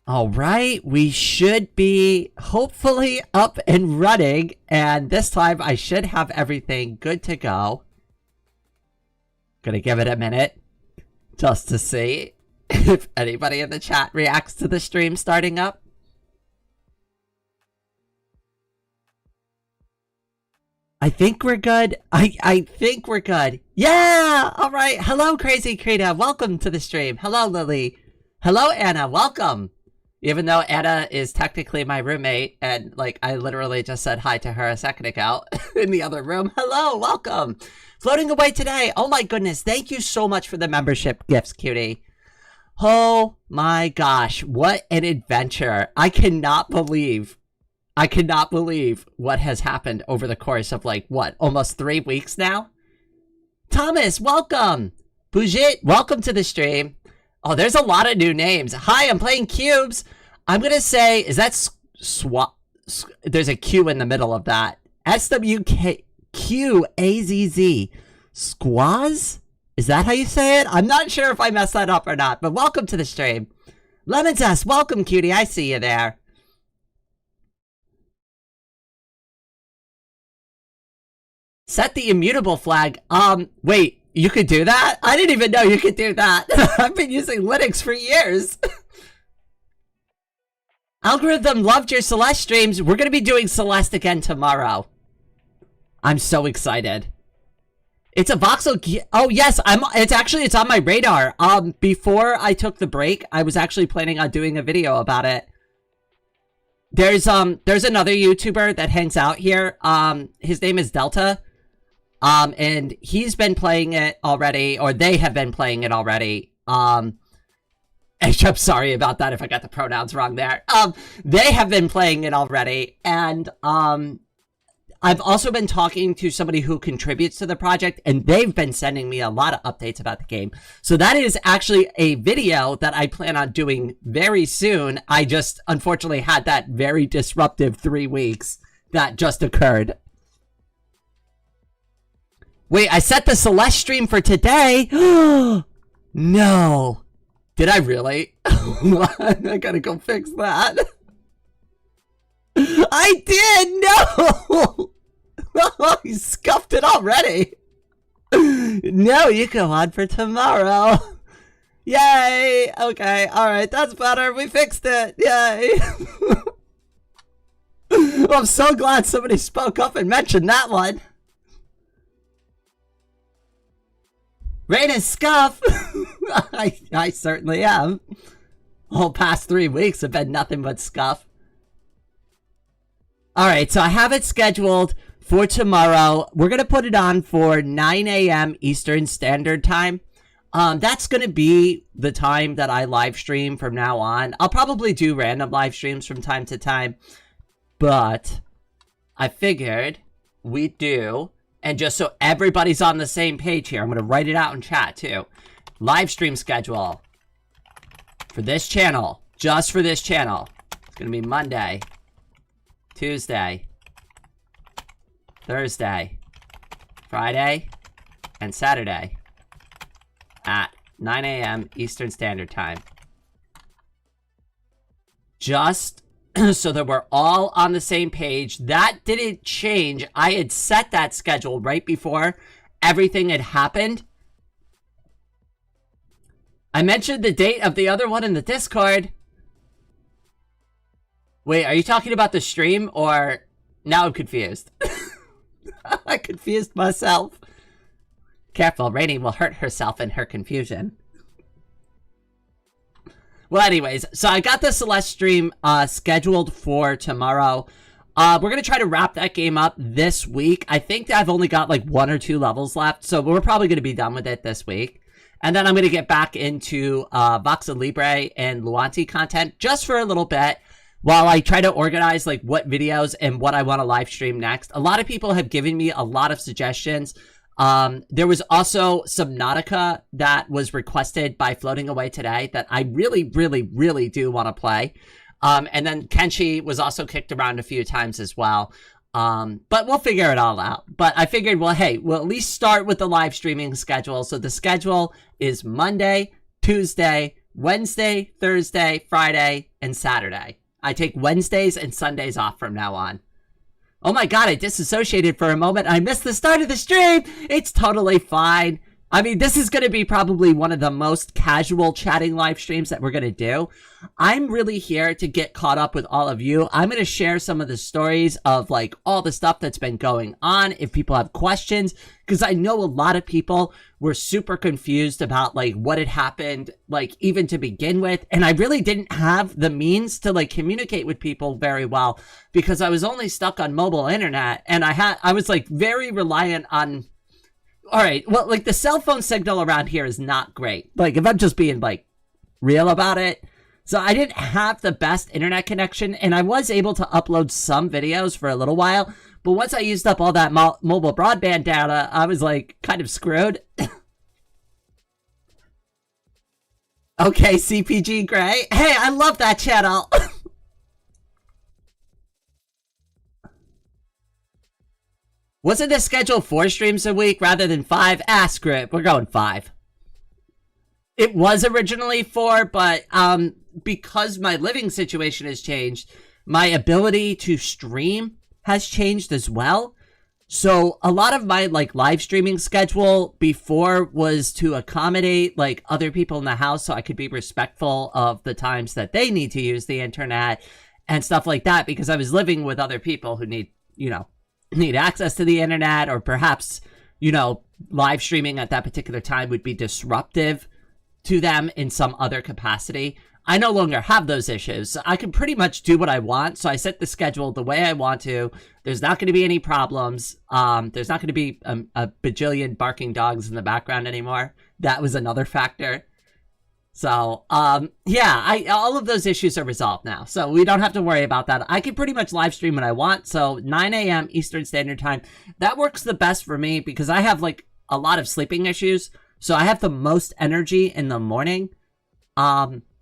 All right, we should be hopefully up and running, and this time I should have everything good to go. Gonna give it a minute just to see if anybody in the chat reacts to the stream starting up. I think we're good. I think we're good. Yeah! All right. Hello, Crazy Krita. Welcome to the stream. Hello, Lily. Hello, Anna. Welcome. Even though Anna is technically my roommate, and, like, I literally just said hi to her a second ago in the other room. Hello, welcome. Floating away today. Oh my goodness. Thank you so much for the membership gifts, cutie. Oh my gosh. What an adventure. I cannot believe what has happened over the course of, like, what, almost 3 weeks now? Thomas, welcome. Bougit, welcome to the stream. Oh, there's a lot of new names. Hi, I'm playing cubes. I'm going to say, is that there's a Q in the middle of that. SWKQAZZ. Squaz? Is that how you say it? I'm not sure if I messed that up or not, but welcome to the stream. Lemon Zest, welcome, cutie. I see you there. Set the immutable flag. Wait. You could do that? I didn't even know you could do that. I've been using Linux for years. Algorithm loved your Celeste streams. We're going to be doing Celeste again tomorrow. I'm so excited. It's a voxel. Oh yes, it's on my radar. Before I took the break, I was actually planning on doing a video about it. There's another YouTuber that hangs out here. His name is Delta. And he's been playing it already, or they have been playing it already. I'm sorry about that if I got the pronouns wrong there. They have been playing it already, and, I've also been talking to somebody who contributes to the project, and they've been sending me a lot of updates about the game. So that is actually a video that I plan on doing very soon. I just, unfortunately, had that very disruptive 3 weeks that just occurred. Wait, I set the Celeste stream for today? No. Did I really? I gotta go fix that. I did! No! He scuffed it already. No, you go on for tomorrow. Yay! Okay, alright, that's better. We fixed it. Yay! Well, I'm so glad somebody spoke up and mentioned that one. Rain and scuff! I certainly am. Whole past 3 weeks have been nothing but scuff. Alright, so I have it scheduled for tomorrow. We're going to put it on for 9 a.m. Eastern Standard Time. That's going to be the time that I live stream from now on. I'll probably do random live streams from time to time. But I figured we'd do... And just so everybody's on the same page here, I'm going to write it out in chat, too. Live stream schedule for this channel, just for this channel. It's going to be Monday, Tuesday, Thursday, Friday, and Saturday at 9 a.m. Eastern Standard Time. Just so that we're all on the same page. That didn't change. I had set that schedule right before everything had happened. I mentioned the date of the other one in the Discord. Wait, are you talking about the stream, or... Now I'm confused. I confused myself. Careful, Raining will hurt herself in her confusion. Well, anyways, so I got the Celeste stream scheduled for tomorrow. We're going to try to wrap that game up this week. I think I've only got like 1 or 2 levels left, so we're probably going to be done with it this week. And then I'm going to get back into Voxa Libre and Luanti content just for a little bit while I try to organize like what videos and what I want to live stream next. A lot of people have given me a lot of suggestions. There was also Subnautica that was requested by Floating Away today that I really do want to play. And then Kenshi was also kicked around a few times as well. But we'll figure it all out. But I figured, well, hey, we'll at least start with the live streaming schedule. So the schedule is Monday, Tuesday, Wednesday, Thursday, Friday, and Saturday. I take Wednesdays and Sundays off from now on. Oh my god, I disassociated for a moment. I missed the start of the stream. It's totally fine. I mean, this is going to be probably one of the most casual chatting live streams that we're going to do. I'm really here to get caught up with all of you. I'm going to share some of the stories of like all the stuff that's been going on if people have questions, because I know a lot of people were super confused about like what had happened, like even to begin with. And I really didn't have the means to like communicate with people very well because I was only stuck on mobile internet, and I was like very reliant on, all right, well, like the cell phone signal around here is not great. Like if I'm just being like real about it. So I didn't have the best internet connection, and I was able to upload some videos for a little while. But once I used up all that mobile broadband data, I was like kind of screwed. Okay, CPG Gray. Hey, I love that channel. Wasn't the schedule 4 streams a week rather than 5? Screw it. We're going 5. It was originally 4, but because my living situation has changed, my ability to stream has changed as well. So a lot of my like live streaming schedule before was to accommodate like other people in the house so I could be respectful of the times that they need to use the internet and stuff like that, because I was living with other people who need access to the internet, or perhaps, live streaming at that particular time would be disruptive to them in some other capacity. I no longer have those issues. I can pretty much do what I want. So I set the schedule the way I want to. There's not going to be any problems. There's not going to be a bajillion barking dogs in the background anymore. That was another factor. So, yeah, all of those issues are resolved now. So we don't have to worry about that. I can pretty much live stream when I want. So 9 a.m. Eastern Standard Time, that works the best for me because I have like a lot of sleeping issues. So I have the most energy in the morning.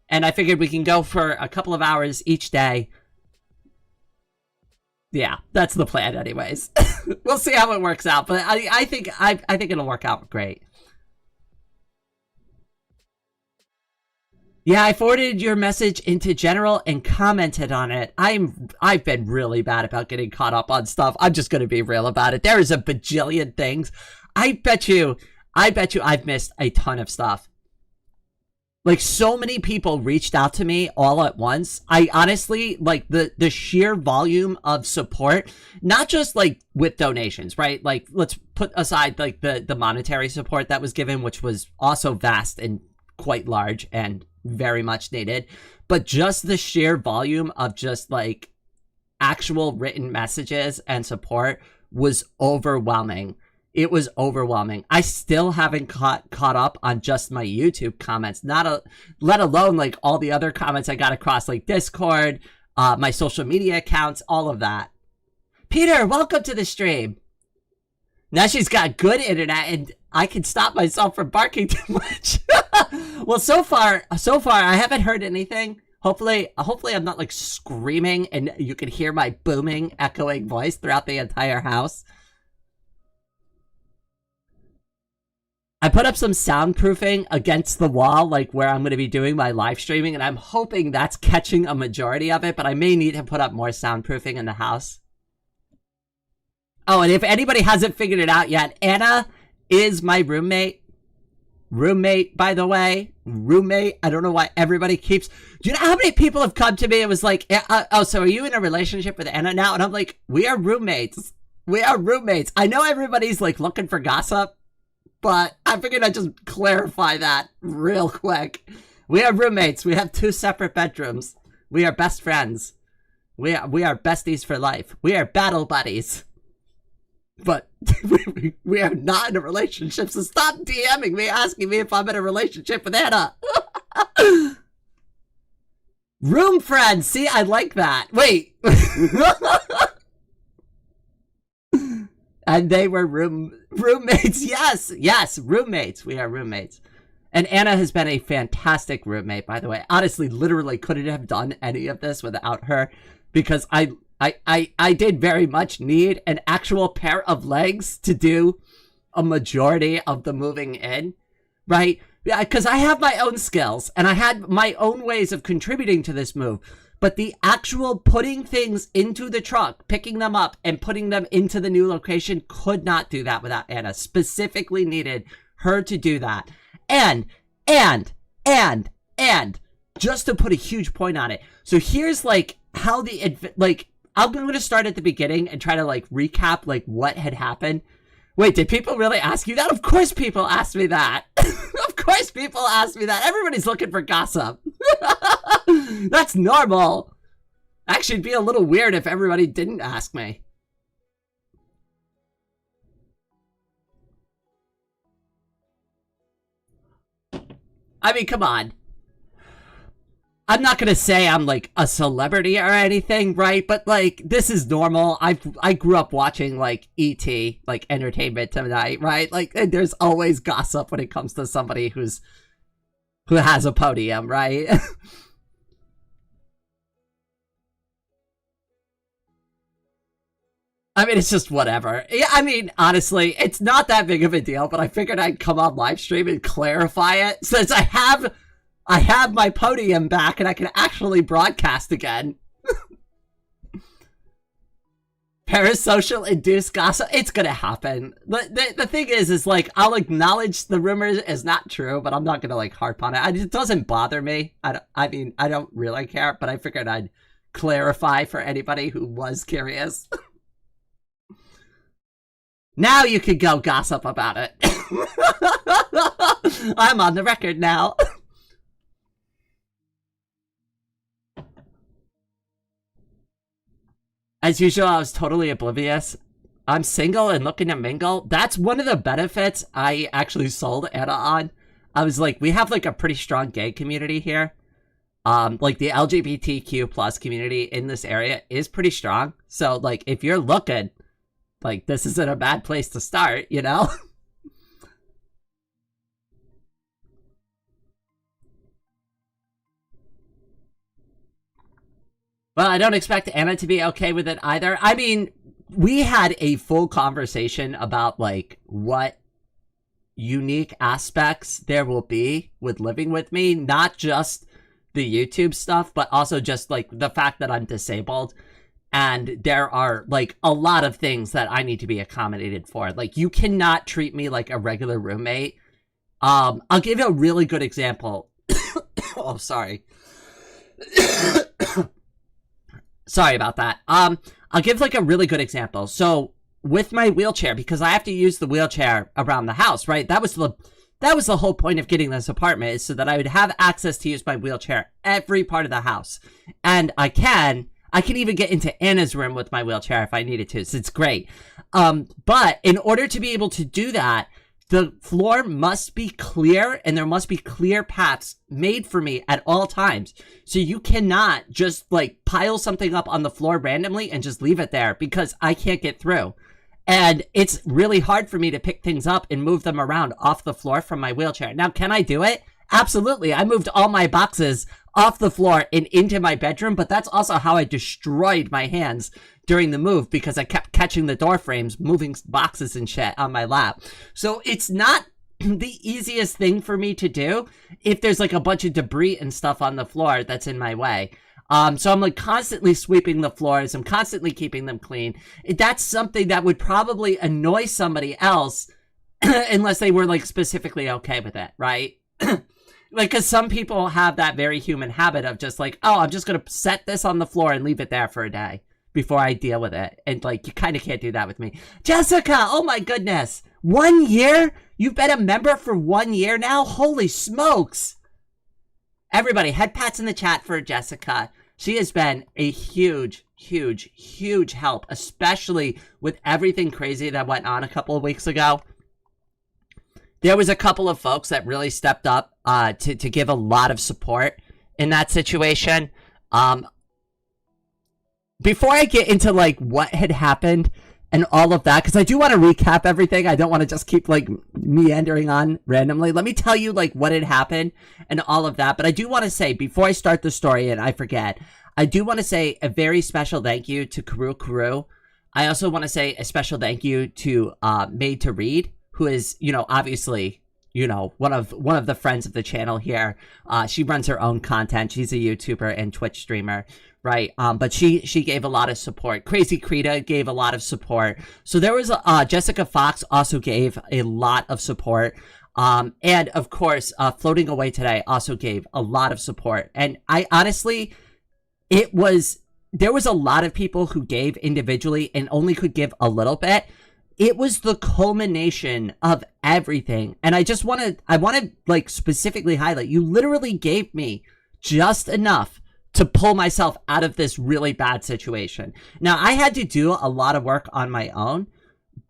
And I figured we can go for a couple of hours each day. Yeah, that's the plan anyways. We'll see how it works out, but I think it'll work out great. Yeah, I forwarded your message into general and commented on it. I've been really bad about getting caught up on stuff. I'm just going to be real about it. There is a bajillion things. I bet you I've missed a ton of stuff. Like, so many people reached out to me all at once. I honestly, like, the sheer volume of support, not just, like, with donations, right? Like, let's put aside, like, the monetary support that was given, which was also vast and quite large and very much needed. But just the sheer volume of just, like, actual written messages and support was overwhelming. It was overwhelming. I still haven't caught up on just my YouTube comments, let alone like all the other comments I got across like Discord, my social media accounts, all of that. Peter, welcome to the stream. Now she's got good internet and I can stop myself from barking too much. Well, so far I haven't heard anything. Hopefully I'm not like screaming and you can hear my booming, echoing voice throughout the entire house. I put up some soundproofing against the wall, like where I'm going to be doing my live streaming, and I'm hoping that's catching a majority of it, but I may need to put up more soundproofing in the house. Oh, and if anybody hasn't figured it out yet, Anna is my roommate. Roommate, by the way. Roommate. I don't know why everybody keeps... Do you know how many people have come to me and was like, oh, so are you in a relationship with Anna now? And I'm like, we are roommates. We are roommates. I know everybody's like looking for gossip, but I figured I'd just clarify that real quick. We are roommates. We have 2 separate bedrooms. We are best friends. We are besties for life. We are battle buddies. But we are not in a relationship, so stop DMing me asking me if I'm in a relationship with Anna. Room friends. See, I like that. Wait. And they were roommates. Yes, roommates. We are roommates. And Anna has been a fantastic roommate, by the way. Honestly, literally couldn't have done any of this without her, because I did very much need an actual pair of legs to do a majority of the moving in, right? Yeah, because I have my own skills and I had my own ways of contributing to this move. But the actual putting things into the truck, picking them up and putting them into the new location, could not do that without Anna. Specifically needed her to do that. And just to put a huge point on it. So here's like how I'm going to start at the beginning and try to like recap like what had happened. Wait, did people really ask you that? Of course people asked me that. Of course people asked me that. Everybody's looking for gossip. That's normal. Actually, it'd be a little weird if everybody didn't ask me. I mean, come on. I'm not gonna say I'm like a celebrity or anything, right? But like, this is normal. I grew up watching like E.T., like Entertainment Tonight, right? Like, there's always gossip when it comes to somebody who has a podium, right? I mean, it's just whatever. Yeah, I mean, honestly, it's not that big of a deal, but I figured I'd come on live stream and clarify it since I have my podium back and I can actually broadcast again. Parasocial induced gossip. It's gonna happen. The thing is like, I'll acknowledge the rumors is not true, but I'm not gonna like harp on it. It doesn't bother me. I mean, I don't really care, but I figured I'd clarify for anybody who was curious. Now you can go gossip about it. I'm on the record now. As usual, I was totally oblivious. I'm single and looking to mingle. That's one of the benefits I actually sold Anna on. I was like, we have like a pretty strong gay community here. Like the LGBTQ plus community in this area is pretty strong. So like, if you're looking, like, this isn't a bad place to start, you know? Well, I don't expect Anna to be okay with it either. I mean, we had a full conversation about, like, what unique aspects there will be with living with me. Not just the YouTube stuff, but also just, like, the fact that I'm disabled. And there are, like, a lot of things that I need to be accommodated for. Like, you cannot treat me like a regular roommate. I'll give you a really good example. Oh, sorry. Sorry about that. I'll give, like, a really good example. So, with my wheelchair, because I have to use the wheelchair around the house, right? That was the whole point of getting this apartment, is so that I would have access to use my wheelchair every part of the house. And I can even get into Anna's room with my wheelchair if I needed to, so it's great. But in order to be able to do that, the floor must be clear and there must be clear paths made for me at all times. So you cannot just like pile something up on the floor randomly and just leave it there because I can't get through. And it's really hard for me to pick things up and move them around off the floor from my wheelchair. Now, can I do it? Absolutely. I moved all my boxes off the floor and into my bedroom, but that's also how I destroyed my hands during the move because I kept catching the door frames, moving boxes and shit on my lap. So it's not the easiest thing for me to do if there's like a bunch of debris and stuff on the floor that's in my way. So I'm like constantly sweeping the floors. I'm constantly keeping them clean. That's something that would probably annoy somebody else unless they were like specifically okay with it, right? Like, because some people have that very human habit of just like, oh, I'm just going to set this on the floor and leave it there for a day before I deal with it. And like, you kind of can't do that with me. Jessica, oh my goodness. 1 year? You've been a member for 1 year now? Holy smokes. Everybody, head pats in the chat for Jessica. She has been a huge, huge, huge help, especially with everything crazy that went on a couple of weeks ago. There was a couple of folks that really stepped up to give a lot of support in that situation. Before I get into like what had happened and all of that, because I do want to recap everything. I don't want to just keep like meandering on randomly. Let me tell you like what had happened and all of that. But I do want to say before I start the story and I forget, I do want to say a very special thank you to Kuru. I also want to say a special thank you to Made to Read, who is, you know, obviously, you know, one of the friends of the channel here. She runs her own content. She's a YouTuber and Twitch streamer, right? But she gave a lot of support. Crazy Krita gave a lot of support. So there was Jessica Fox also gave a lot of support. And of course, Floating Away Today also gave a lot of support. And I honestly, there was a lot of people who gave individually and only could give a little bit. It was the culmination of everything. And I want to like specifically highlight, you literally gave me just enough to pull myself out of this really bad situation. Now, I had to do a lot of work on my own,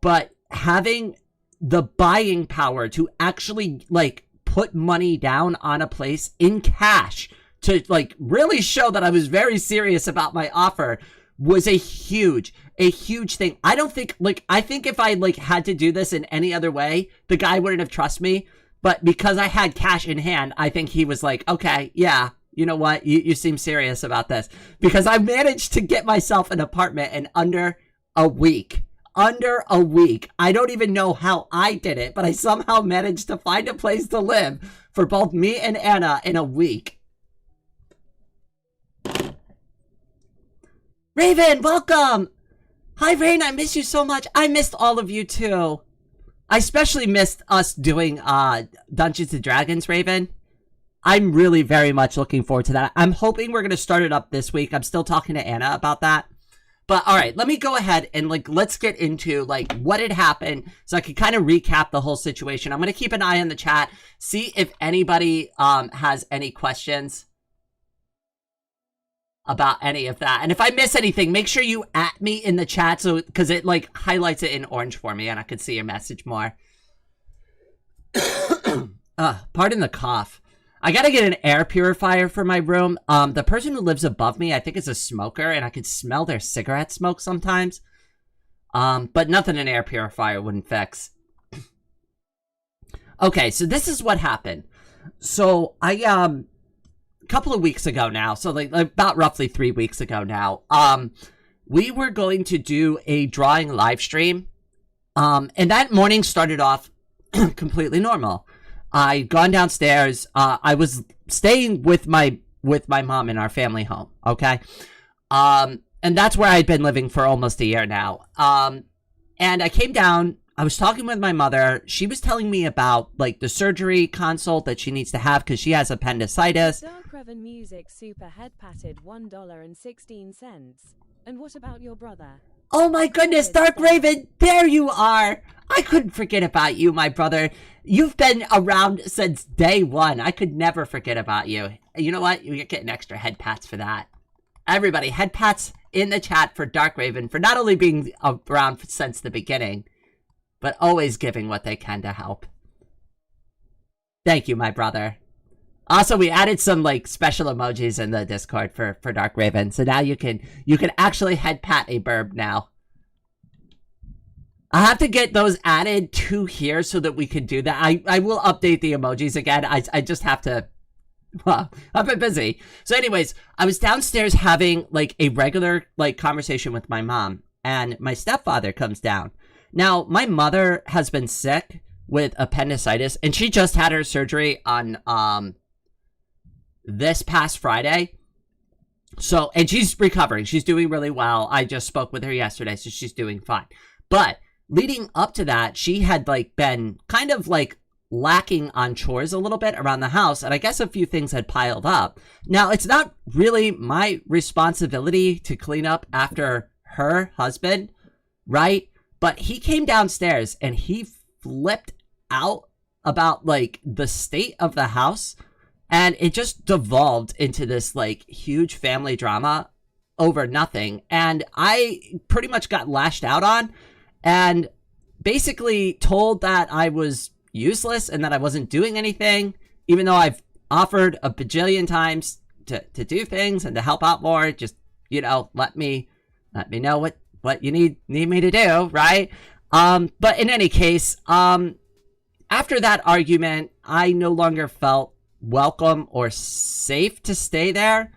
but having the buying power to actually like put money down on a place in cash to like really show that I was very serious about my offer was a huge thing. I think if I like had to do this in any other way, the guy wouldn't have trusted me. But because I had cash in hand, I think he was like, okay, yeah, you know what? You seem serious about this. Because I managed to get myself an apartment in under a week. I don't even know how I did it, but I somehow managed to find a place to live for both me and Anna in a week. Raven, welcome! Hi, Rain, I miss you so much. I missed all of you, too. I especially missed us doing Dungeons & Dragons, Raven. I'm really very much looking forward to that. I'm hoping we're going to start it up this week. I'm still talking to Anna about that. But, all right, let me go ahead and, like, let's get into, like, what had happened so I can kind of recap the whole situation. I'm going to keep an eye on the chat, see if anybody has any questions about any of that. And if I miss anything, make sure you at me in the chat so because it like highlights it in orange for me and I can see your message more. Pardon the cough. I gotta get an air purifier for my room. The person who lives above me, I think is a smoker and I can smell their cigarette smoke sometimes. But nothing an air purifier wouldn't fix. Okay, so this is what happened. So I couple of weeks ago now, so like about roughly 3 weeks ago now, we were going to do a drawing live stream, and that morning started off completely normal. I'd gone downstairs. I was staying with my mom in our family home, okay, and that's where I'd been living for almost a year now. And I came down. I was talking with my mother. She was telling me about like the surgery consult that she needs to have because she has appendicitis. Dark Raven Music super head patted $1.16. And what about your brother? Oh my goodness, Dark Raven, there you are. I couldn't forget about you, my brother. You've been around since day one. I could never forget about you. You know what? You're getting extra head pats for that. Everybody, head pats in the chat for Dark Raven for not only being around since the beginning, but always giving what they can to help. Thank you, my brother. Also, we added some like special emojis in the Discord for Dark Raven, so now you can actually head pat a burb now. I have to get those added to here so that we can do that. I will update the emojis again. I just have to. Well, I've been busy. So, anyways, I was downstairs having like a regular like conversation with my mom, and my stepfather comes down. Now, my mother has been sick with appendicitis, and she just had her surgery on this past Friday. So, and she's recovering. She's doing really well. I just spoke with her yesterday, so she's doing fine. But leading up to that, she had like been kind of like lacking on chores a little bit around the house, and I guess a few things had piled up. Now, it's not really my responsibility to clean up after her husband, right? But he came downstairs and he flipped out about like the state of the house, and it just devolved into this like huge family drama over nothing. And I pretty much got lashed out on and basically told that I was useless and that I wasn't doing anything, even though I've offered a bajillion times to do things and to help out more. Just, you know, let me know what you need me to do, right? But in any case, after that argument, I no longer felt welcome or safe to stay there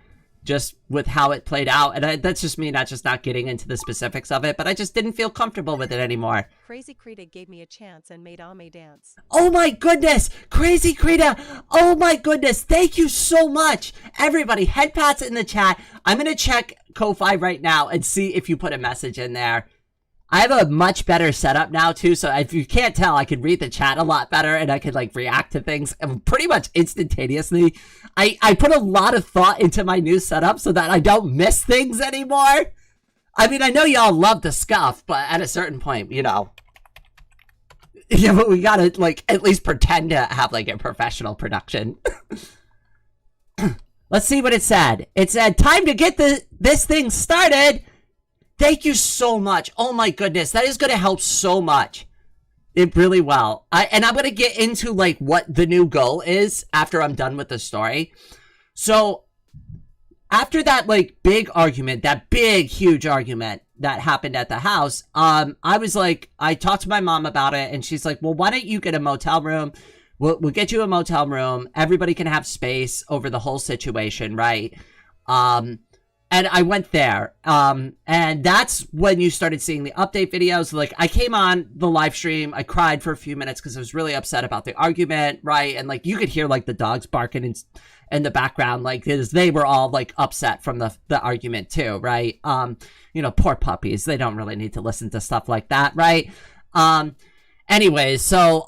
just with how it played out. And that's just me not getting into the specifics of it, but I just didn't feel comfortable with it anymore. Crazy Krita gave me a chance and made Ame dance. Oh my goodness, Crazy Krita. Oh my goodness, thank you so much. Everybody, head pats in the chat. I'm going to check Ko-Fi right now and see if you put a message in there. I have a much better setup now too, so if you can't tell, I can read the chat a lot better and I could like react to things pretty much instantaneously. I put a lot of thought into my new setup so that I don't miss things anymore. I mean, I know y'all love the scuff, but at a certain point, you know. Yeah, but we gotta like at least pretend to have like a professional production. Let's see what it said. It said, time to get this thing started. Thank you so much. Oh my goodness. That is going to help so much. It really will. And I'm going to get into like what the new goal is after I'm done with the story. So after that like big argument, that big, huge argument that happened at the house, I was like, I talked to my mom about it and she's like, well, why don't you get a motel room? We'll get you a motel room. Everybody can have space over the whole situation, right? And I went there, and that's when you started seeing the update videos. Like, I came on the live stream, I cried for a few minutes because I was really upset about the argument, right? And, like, you could hear, like, the dogs barking in the background, like, because they were all, like, upset from the argument, too, right? You know, poor puppies, they don't really need to listen to stuff like that, right? Anyways, so,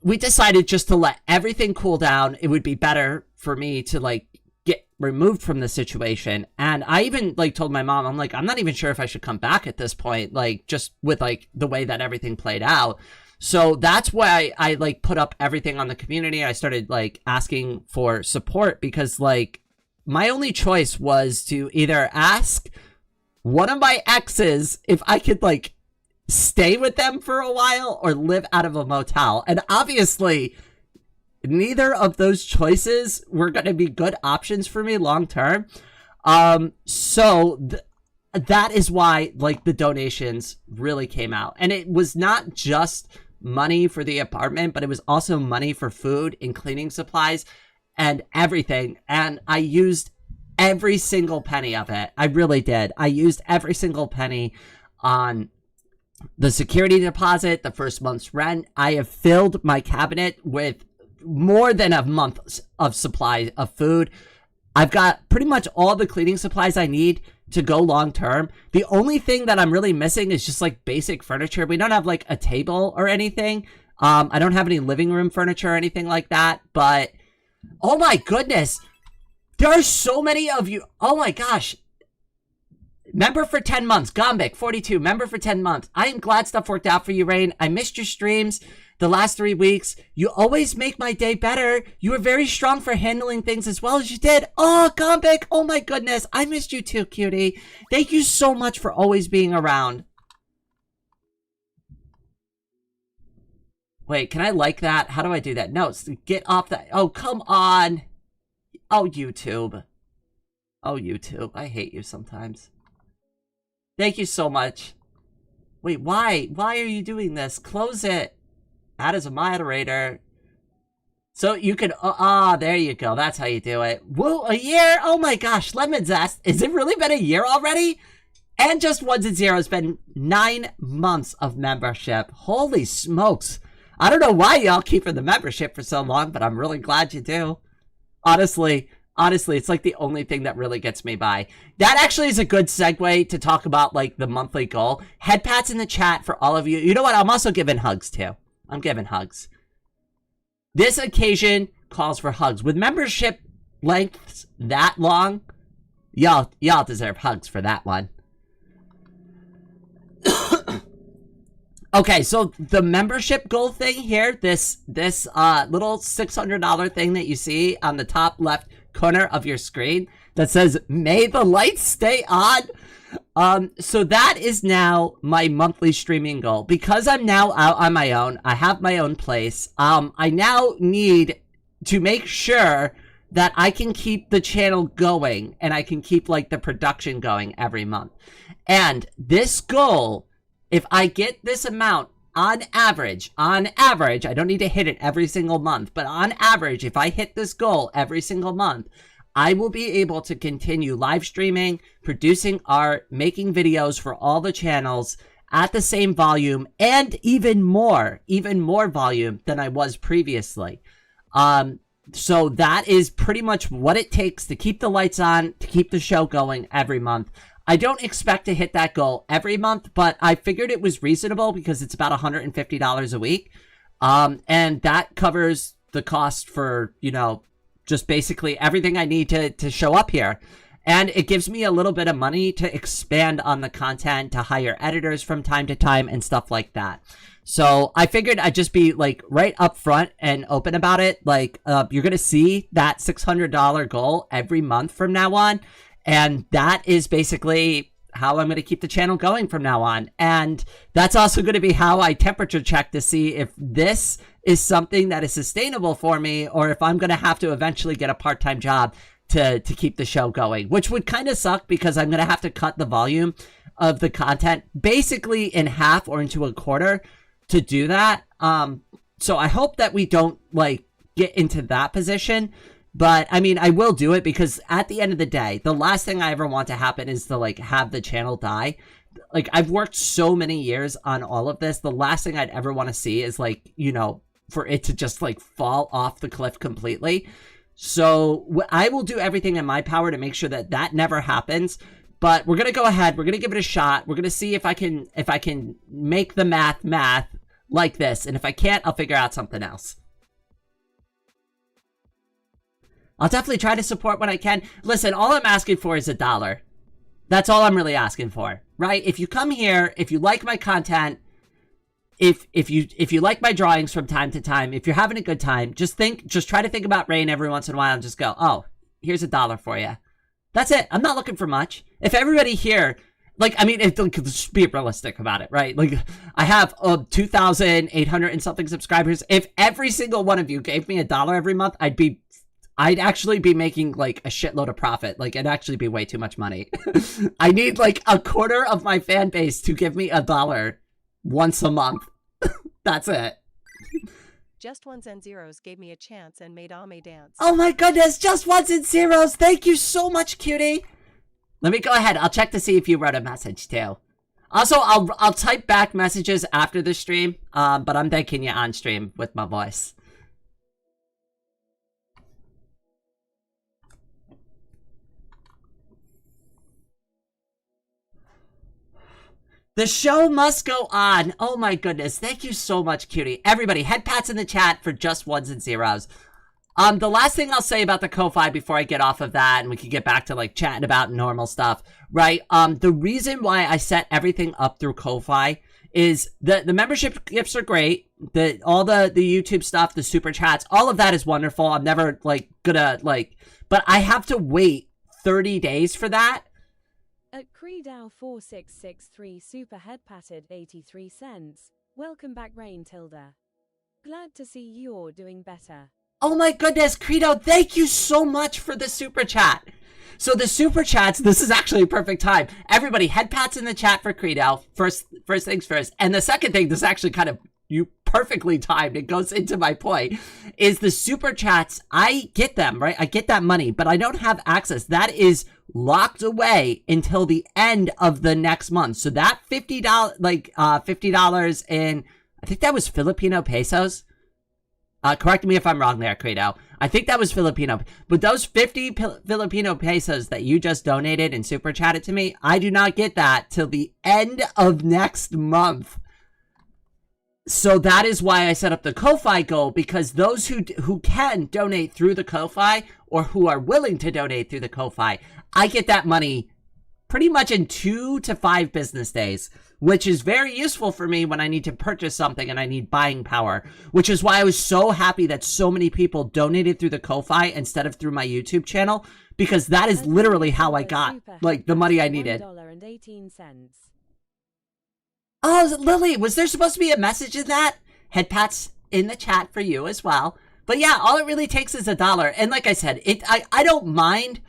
we decided just to let everything cool down. It would be better for me to, like, get removed from the situation. And I even like told my mom, I'm like, I'm not even sure if I should come back at this point, like just with like the way that everything played out. So that's why I like put up everything on the community. I started like asking for support because like my only choice was to either ask one of my exes if I could like stay with them for a while or live out of a motel. And obviously neither of those choices were going to be good options for me long term. So that is why like the donations really came out. And it was not just money for the apartment, but it was also money for food and cleaning supplies and everything. And I used every single penny of it. I really did. I used every single penny on the security deposit, the first month's rent. I have filled my cabinet with more than a month of supply of food. I've got pretty much all the cleaning supplies I need to go long term. The only thing that I'm really missing is just like basic furniture. We don't have like a table or anything. I don't have any living room furniture or anything like that, but oh my goodness, there are so many of you. Oh my gosh. Member for 10 months, Gombic 42, member for 10 months. I am glad stuff worked out for you, Rain. I missed your streams the last 3 weeks. You always make my day better. You were very strong for handling things as well as you did. Oh, Gombic, oh my goodness. I missed you too, cutie. Thank you so much for always being around. Wait, can I like that? How do I do that? No, get off that. Oh, come on. Oh, YouTube. Oh, YouTube. I hate you sometimes. Thank you so much. Wait, why? Why are you doing this? Close it. Add as a moderator. So you can, there you go. That's how you do it. Whoa, a year? Oh my gosh, Lemon Zest. Is it really been a year already? And just ones and zeros, been 9 months of membership. Holy smokes. I don't know why y'all keeping the membership for so long, but I'm really glad you do. Honestly, it's like the only thing that really gets me by. That actually is a good segue to talk about like the monthly goal. Head pats in the chat for all of you. You know what? I'm also giving hugs too. I'm giving hugs. This occasion calls for hugs. With membership lengths that long, y'all deserve hugs for that one. Okay, so the membership goal thing here, this little $600 thing that you see on the top left corner of your screen that says, may the lights stay on. So that is now my monthly streaming goal. Because I'm now out on my own, I have my own place, I now need to make sure that I can keep the channel going and I can keep like the production going every month. And this goal, if I get this amount on average, I don't need to hit it every single month, but on average, if I hit this goal every single month, I will be able to continue live streaming, producing art, making videos for all the channels at the same volume and even more volume than I was previously. So that is pretty much what it takes to keep the lights on, to keep the show going every month. I don't expect to hit that goal every month, but I figured it was reasonable because it's about $150 a week. And that covers the cost for, you know, just basically everything I need to show up here. And it gives me a little bit of money to expand on the content, to hire editors from time to time and stuff like that. So I figured I'd just be like right up front and open about it. Like, you're going to see that $600 goal every month from now on. And that is basically how I'm going to keep the channel going from now on. And that's also going to be how I temperature check to see if this is something that is sustainable for me, or if I'm going to have to eventually get a part-time job to keep the show going, which would kind of suck because I'm going to have to cut the volume of the content basically in half or into a quarter to do that. So I hope that we don't like get into that position. But I mean, I will do it because at the end of the day, the last thing I ever want to happen is to like have the channel die. Like, I've worked so many years on all of this. The last thing I'd ever want to see is like, you know, for it to just like fall off the cliff completely. So I will do everything in my power to make sure that that never happens. But we're going to go ahead. We're going to give it a shot. We're going to see if I can make the math like this. And if I can't, I'll figure out something else. I'll definitely try to support what I can. Listen, all I'm asking for is $1. That's all I'm really asking for, right? If you come here, if you like my content, if you like my drawings from time to time, if you're having a good time, just try to think about Rain every once in a while and just go, oh, here's $1 for you. That's it. I'm not looking for much. If everybody here, like, I mean, just be realistic about it, right? Like, I have 2,800 and something subscribers. If every single one of you gave me $1 every month, I'd actually be making like a shitload of profit. Like, it'd actually be way too much money. I need like a quarter of my fan base to give me $1 once a month. That's it. Just ones and zeros gave me a chance and made Ame dance. Oh my goodness, just ones and zeros. Thank you so much, cutie. Let me go ahead. I'll check to see if you wrote a message too. Also, I'll type back messages after the stream, but I'm thanking you on stream with my voice. The show must go on. Oh my goodness. Thank you so much, cutie. Everybody, head pats in the chat for just ones and zeros. The last thing I'll say about the Ko-Fi before I get off of that and we can get back to like chatting about normal stuff, right? The reason why I set everything up through Ko-Fi is the membership gifts are great. All the YouTube stuff, the super chats, all of that is wonderful. I'm never like gonna like, but I have to wait 30 days for that. At Creedow 4663 super head patted 83 cents. Welcome back, Rain Tilda. Glad to see you're doing better. Oh my goodness, Creedo, thank you so much for the super chat. So the super chats, this is actually a perfect time. Everybody, head pats in the chat for Creedo. First things first. And the second thing, this is actually kind of you perfectly timed. It goes into my point. Is the super chats, I get them, right? I get that money, but I don't have access. That is locked away until the end of the next month. So that $50, like $50 in, I think that was Filipino pesos. Correct me if I'm wrong there, Credo. I think that was Filipino. But those 50 Filipino pesos that you just donated and super chatted to me, I do not get that till the end of next month. So that is why I set up the Ko-Fi goal, because those who can donate through the Ko-Fi or who are willing to donate through the Ko-Fi, I get that money pretty much in 2 to 5 business days, which is very useful for me when I need to purchase something and I need buying power, which is why I was so happy that so many people donated through the Ko-Fi instead of through my YouTube channel, because that is literally how I got like the money I needed. $1.18. Oh, Lily, was there supposed to be a message in that? Head pats in the chat for you as well. But yeah, all it really takes is $1. And like I said, I don't mind.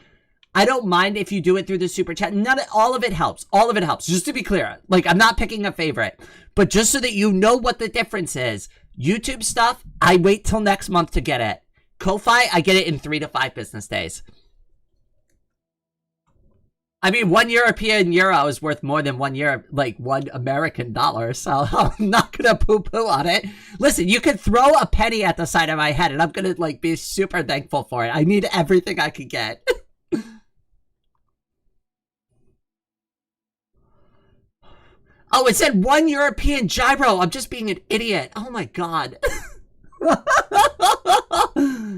I don't mind if you do it through the super chat. All of it helps. All of it helps. Just to be clear, like, I'm not picking a favorite, but just so that you know what the difference is. YouTube stuff, I wait till next month to get it. Ko-Fi, I get it in 3 to 5 business days. I mean, 1 European euro is worth more than 1 American dollar, so I'm not gonna poo-poo on it. Listen, you can throw a penny at the side of my head, and I'm gonna, like, be super thankful for it. I need everything I can get. Oh, it said 1 European gyro. I'm just being an idiot. Oh my god.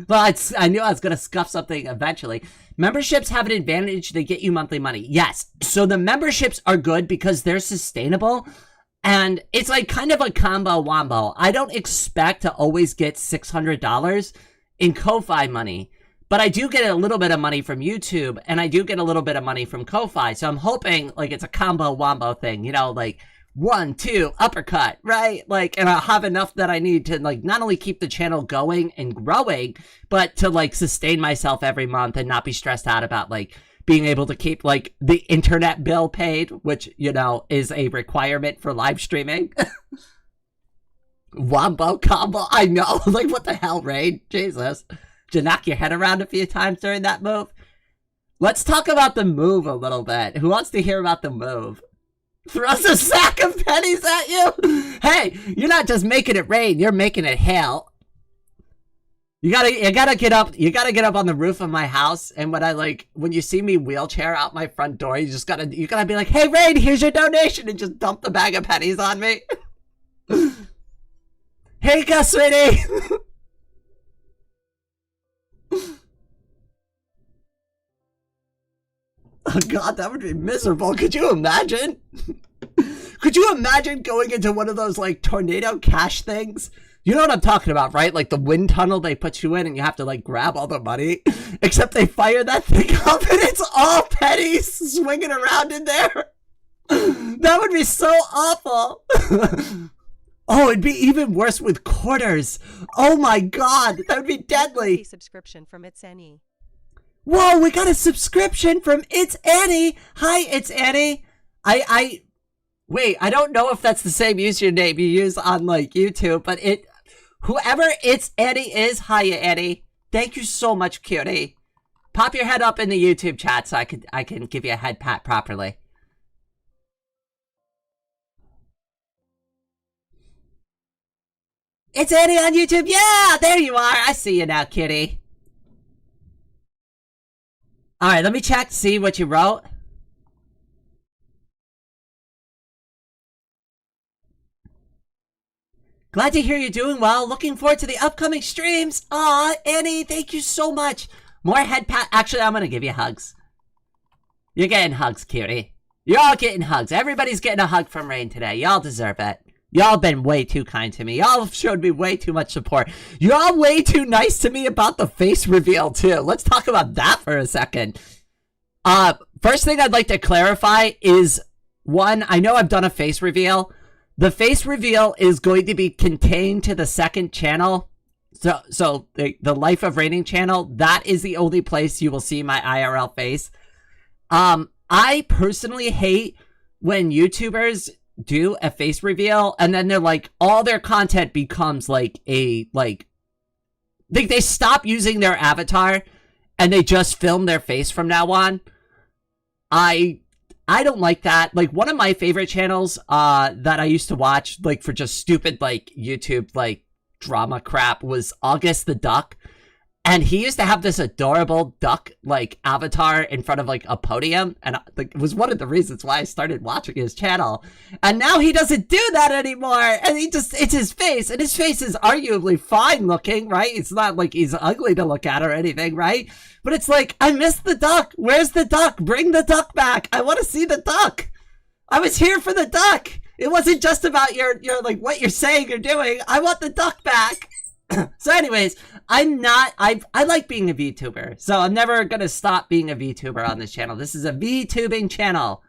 Well, I knew I was gonna scuff something eventually. Memberships have an advantage. They get you monthly money. Yes. So the memberships are good because they're sustainable. And it's like kind of a combo wombo. I don't expect to always get $600 in Ko-Fi money. But I do get a little bit of money from YouTube. And I do get a little bit of money from Ko-Fi. So I'm hoping like it's a combo wombo thing. You know, like 1, 2, uppercut, right? Like, and I'll have enough that I need to, like, not only keep the channel going and growing, but to, like, sustain myself every month and not be stressed out about, like, being able to keep, like, the internet bill paid, which, you know, is a requirement for live streaming. Wombo combo, I know. Like, what the hell, Rain? Jesus. Did you knock your head around a few times during that move? Let's talk about the move a little bit. Who wants to hear about the move? Throws a sack of pennies at you? Hey, you're not just making it rain, you're making it hail. You gotta get up on the roof of my house, and when you see me wheelchair out my front door, you gotta be like, hey Rain, here's your donation, and just dump the bag of pennies on me. Here you go, sweetie. Oh god, that would be miserable. Could you imagine? Could you imagine going into one of those, like, tornado cash things? You know what I'm talking about, right? Like the wind tunnel they put you in and you have to, like, grab all the money. Except they fire that thing up and it's all pennies swinging around in there. That would be so awful. Oh, it'd be even worse with quarters. Oh my god, that would be deadly. Subscription from It's Annie. Whoa, we got a subscription from It's Annie. Hi, It's Annie. Wait, I don't know if that's the same username you use on, like, YouTube, but whoever It's Annie is, hiya, Annie. Thank you so much, cutie. Pop your head up in the YouTube chat so I can give you a head pat properly. It's Annie on YouTube. Yeah, there you are. I see you now, kitty. All right, let me check to see what you wrote. Glad to hear you're doing well. Looking forward to the upcoming streams. Aw, Annie, thank you so much. More head pat. Actually, I'm gonna give you hugs. You're getting hugs, cutie. You're all getting hugs. Everybody's getting a hug from Rain today. Y'all deserve it. Y'all been way too kind to me. Y'all showed me way too much support. Y'all way too nice to me about the face reveal, too. Let's talk about that for a second. First thing I'd like to clarify is, one, I know I've done a face reveal. The face reveal is going to be contained to the second channel. So the Life of Raining channel, that is the only place you will see my IRL face. I personally hate when YouTubers do a face reveal and then they're like, all their content becomes like they stop using their avatar and they just film their face from now on. I don't like that. Like, one of my favorite channels that I used to watch, like, for just stupid, like, YouTube, like, drama crap was August the Duck. And he used to have this adorable duck, like, avatar in front of, like, a podium. And it was one of the reasons why I started watching his channel. And now he doesn't do that anymore. And it's his face. And his face is arguably fine looking, right? It's not like he's ugly to look at or anything, right? But it's like, I miss the duck. Where's the duck? Bring the duck back. I want to see the duck. I was here for the duck. It wasn't just about your like, what you're saying or doing. I want the duck back. So anyways, I like being a VTuber, so I'm never gonna stop being a VTuber on this channel. This is a VTubing channel.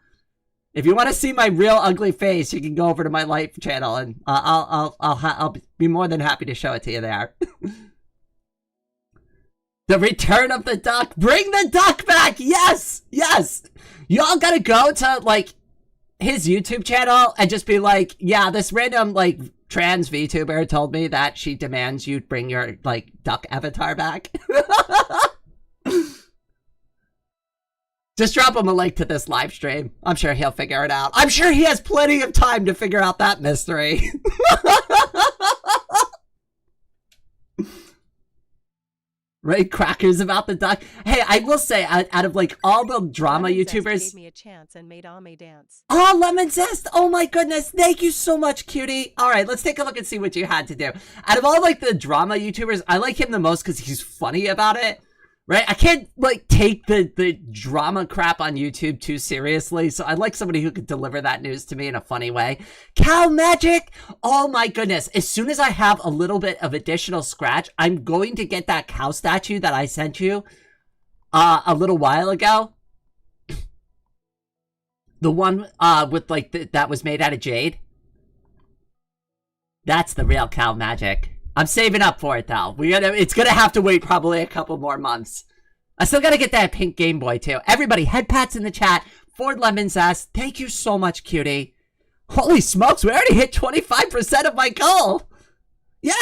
If you want to see my real ugly face, you can go over to my life channel, and I'll be more than happy to show it to you there. The return of the duck. Bring the duck back. Yes, yes. Y'all gotta go to, like, his YouTube channel and just be like, yeah, this random, like, trans VTuber told me that she demands you bring your, like, duck avatar back. Just drop him a link to this live stream. I'm sure he'll figure it out. I'm sure he has plenty of time to figure out that mystery. Right, crackers about the duck. Hey, I will say, out of like all the drama Lemon Zest YouTubers, gave me a chance and made Ame dance. oh, Lemon Zest! Oh my goodness, thank you so much, cutie. All right, let's take a look and see what you had to do. Out of all like the drama YouTubers, I like him the most because he's funny about it. Right? I can't like take the drama crap on YouTube too seriously, so I like somebody who could deliver that news to me in a funny way. Cow Magic! Oh my goodness. As soon as I have a little bit of additional scratch, I'm going to get that cow statue that I sent you a little while ago. The one with like that was made out of jade. That's the real Cow Magic. I'm saving up for it though. It's gonna have to wait probably a couple more months. I still gotta get that pink Game Boy too. Everybody, head pats in the chat. Ford Lemon Zest, thank you so much, cutie. Holy smokes, we already hit 25% of my goal. Yay!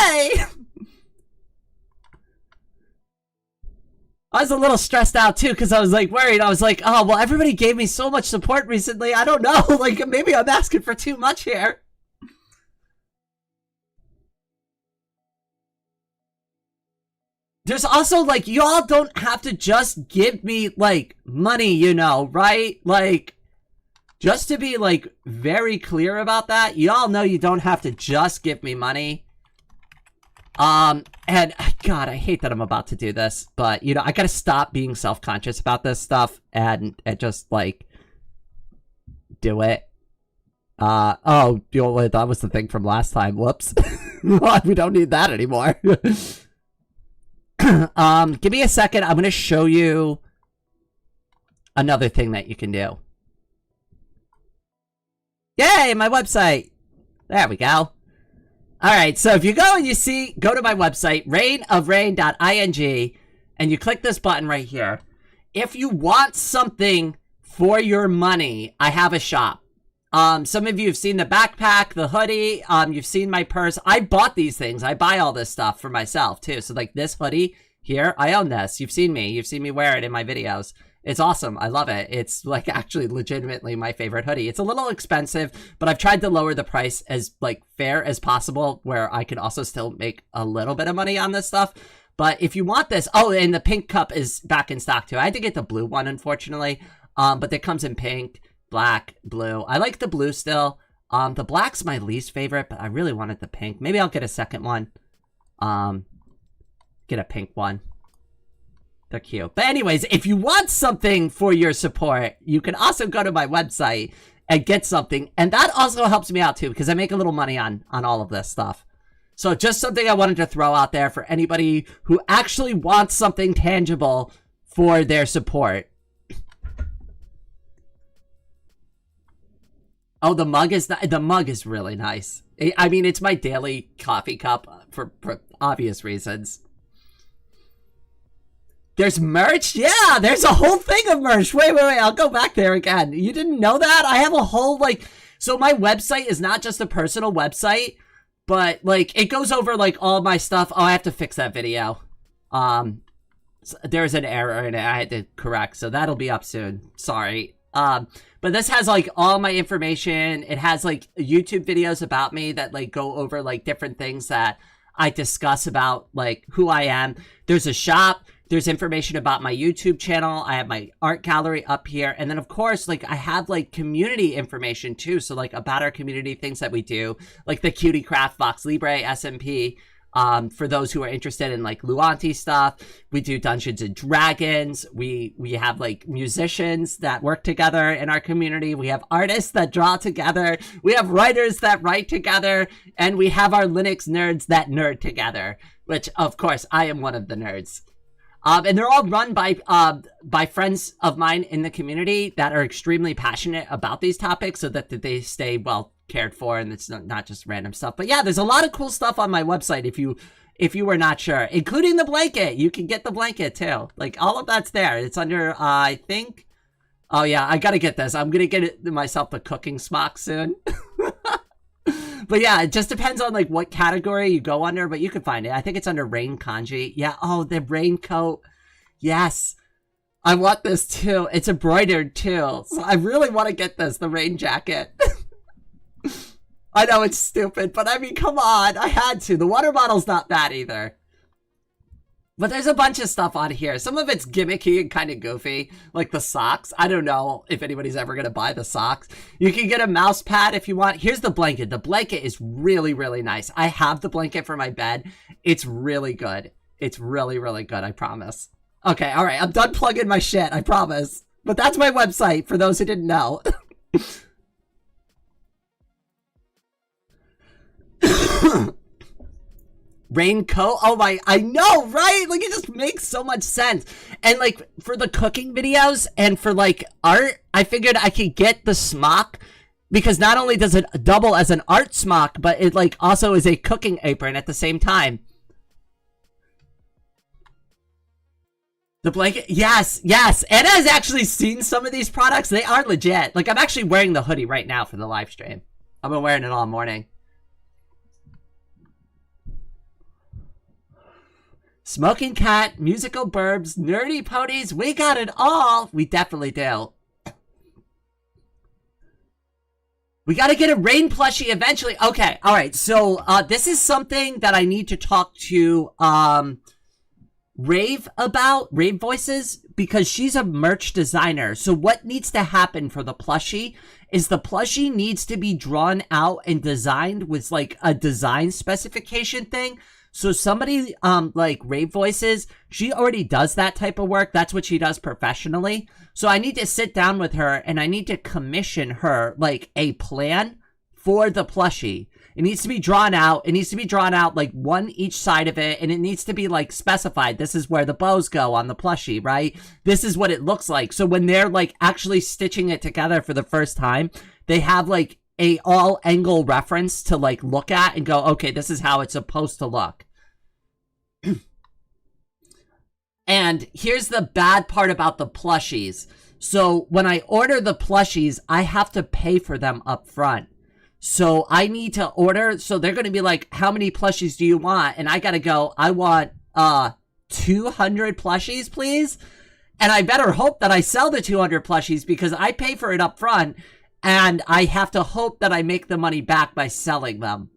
I was a little stressed out too because I was like worried. I was like, oh, well, everybody gave me so much support recently. I don't know. Like maybe I'm asking for too much here. There's also, like, y'all don't have to just give me, like, money, you know, right? Like, just to be, like, very clear about that, y'all know you don't have to just give me money. And, God, I hate that I'm about to do this, but, you know, I gotta stop being self-conscious about this stuff and just, like, do it. Oh, you know, that was the thing from last time. Whoops. We don't need that anymore. Give me a second. I'm going to show you another thing that you can do. Yay, my website. There we go. All right, so if you go and you see, go to my website, rainofrain.ing, and you click this button right here. If you want something for your money, I have a shop. Some of you have seen the backpack, the hoodie, you've seen my purse. I bought these things. I buy all this stuff for myself too. So like this hoodie here, I own this. You've seen me wear it in my videos. It's awesome. I love it. It's like actually legitimately my favorite hoodie. It's a little expensive, but I've tried to lower the price as like fair as possible where I can also still make a little bit of money on this stuff. But if you want this, oh, and the pink cup is back in stock too. I had to get the blue one, unfortunately. But it comes in pink, black, blue. I like the blue still. The black's my least favorite, but I really wanted the pink. Maybe I'll get a second one. Get a pink one. They're cute. But anyways, if you want something for your support, you can also go to my website and get something. And that also helps me out too, because I make a little money on all of this stuff. So just something I wanted to throw out there for anybody who actually wants something tangible for their support. Oh, the mug is really nice. I mean, it's my daily coffee cup for obvious reasons. There's merch? Yeah, there's a whole thing of merch. Wait, I'll go back there again. You didn't know that? I have a whole, like, so my website is not just a personal website, but, like, it goes over, like, all my stuff. Oh, I have to fix that video. There's an error in it I had to correct, so that'll be up soon. Sorry. But this has, like, all my information. It has, like, YouTube videos about me that, like, go over, like, different things that I discuss about, like, who I am. There's a shop. There's information about my YouTube channel. I have my art gallery up here. And then, of course, like, I have, like, community information, too. So, like, about our community, things that we do. Like, the Cutie Craft, Vox Libre, SMP. For those who are interested in, like, Luanti stuff. We do Dungeons and Dragons. We have, like, musicians that work together in our community. We have artists that draw together. We have writers that write together. And we have our Linux nerds that nerd together. Which, of course, I am one of the nerds. And they're all run by friends of mine in the community that are extremely passionate about these topics so that they stay well cared for and it's not just random stuff. But yeah, there's a lot of cool stuff on my website if you were not sure, including the blanket. You can get the blanket too. Like, all of that's there. It's under, I think. Oh yeah, I gotta get this. I'm gonna get myself the cooking smock soon. But yeah, it just depends on, like, what category you go under, but you can find it. I think it's under Rain Kanji. Yeah, oh, the raincoat. Yes. I want this too. It's embroidered too. So I really want to get this, the rain jacket. I know it's stupid, but I mean, come on. I had to. The water bottle's not bad either. But there's a bunch of stuff on here. Some of it's gimmicky and kind of goofy, like the socks. I don't know if anybody's ever going to buy the socks. You can get a mouse pad if you want. Here's the blanket. The blanket is really, really nice. I have the blanket for my bed. It's really good. It's really, really good, I promise. Okay, all right. I'm done plugging my shit, I promise. But that's my website, for those who didn't know. Raincoat. Oh my, I know, right? Like, it just makes so much sense. And like, for the cooking videos and for like art, I figured I could get the smock because not only does it double as an art smock, but it like also is a cooking apron at the same time. The blanket, yes, yes. Anna has actually seen some of these products. They are legit. Like, I'm actually wearing the hoodie right now for the live stream. I've been wearing it all morning. Smoking cat, musical burbs, nerdy ponies, we got it all. We definitely do. We gotta get a rain plushie eventually. Okay, alright, so this is something that I need to talk to Rave about, Rave Voices, because she's a merch designer. So what needs to happen for the plushie is the plushie needs to be drawn out and designed with like a design specification thing. So somebody, like Rave Voices, she already does that type of work. That's what she does professionally. So I need to sit down with her and I need to commission her, like, a plan for the plushie. It needs to be drawn out. It needs to be drawn out, like, one each side of it. And it needs to be, like, specified. This is where the bows go on the plushie, right? This is what it looks like. So when they're, like, actually stitching it together for the first time, they have, like, a all angle reference to like look at and go, okay, this is how it's supposed to look. And here's the bad part about the plushies. So when I order the plushies, I have to pay for them up front. So I need to order, so they're going to be like, how many plushies do you want? And I got to go, I want 200 plushies, please. And I better hope that I sell the 200 plushies because I pay for it up front. And I have to hope that I make the money back by selling them.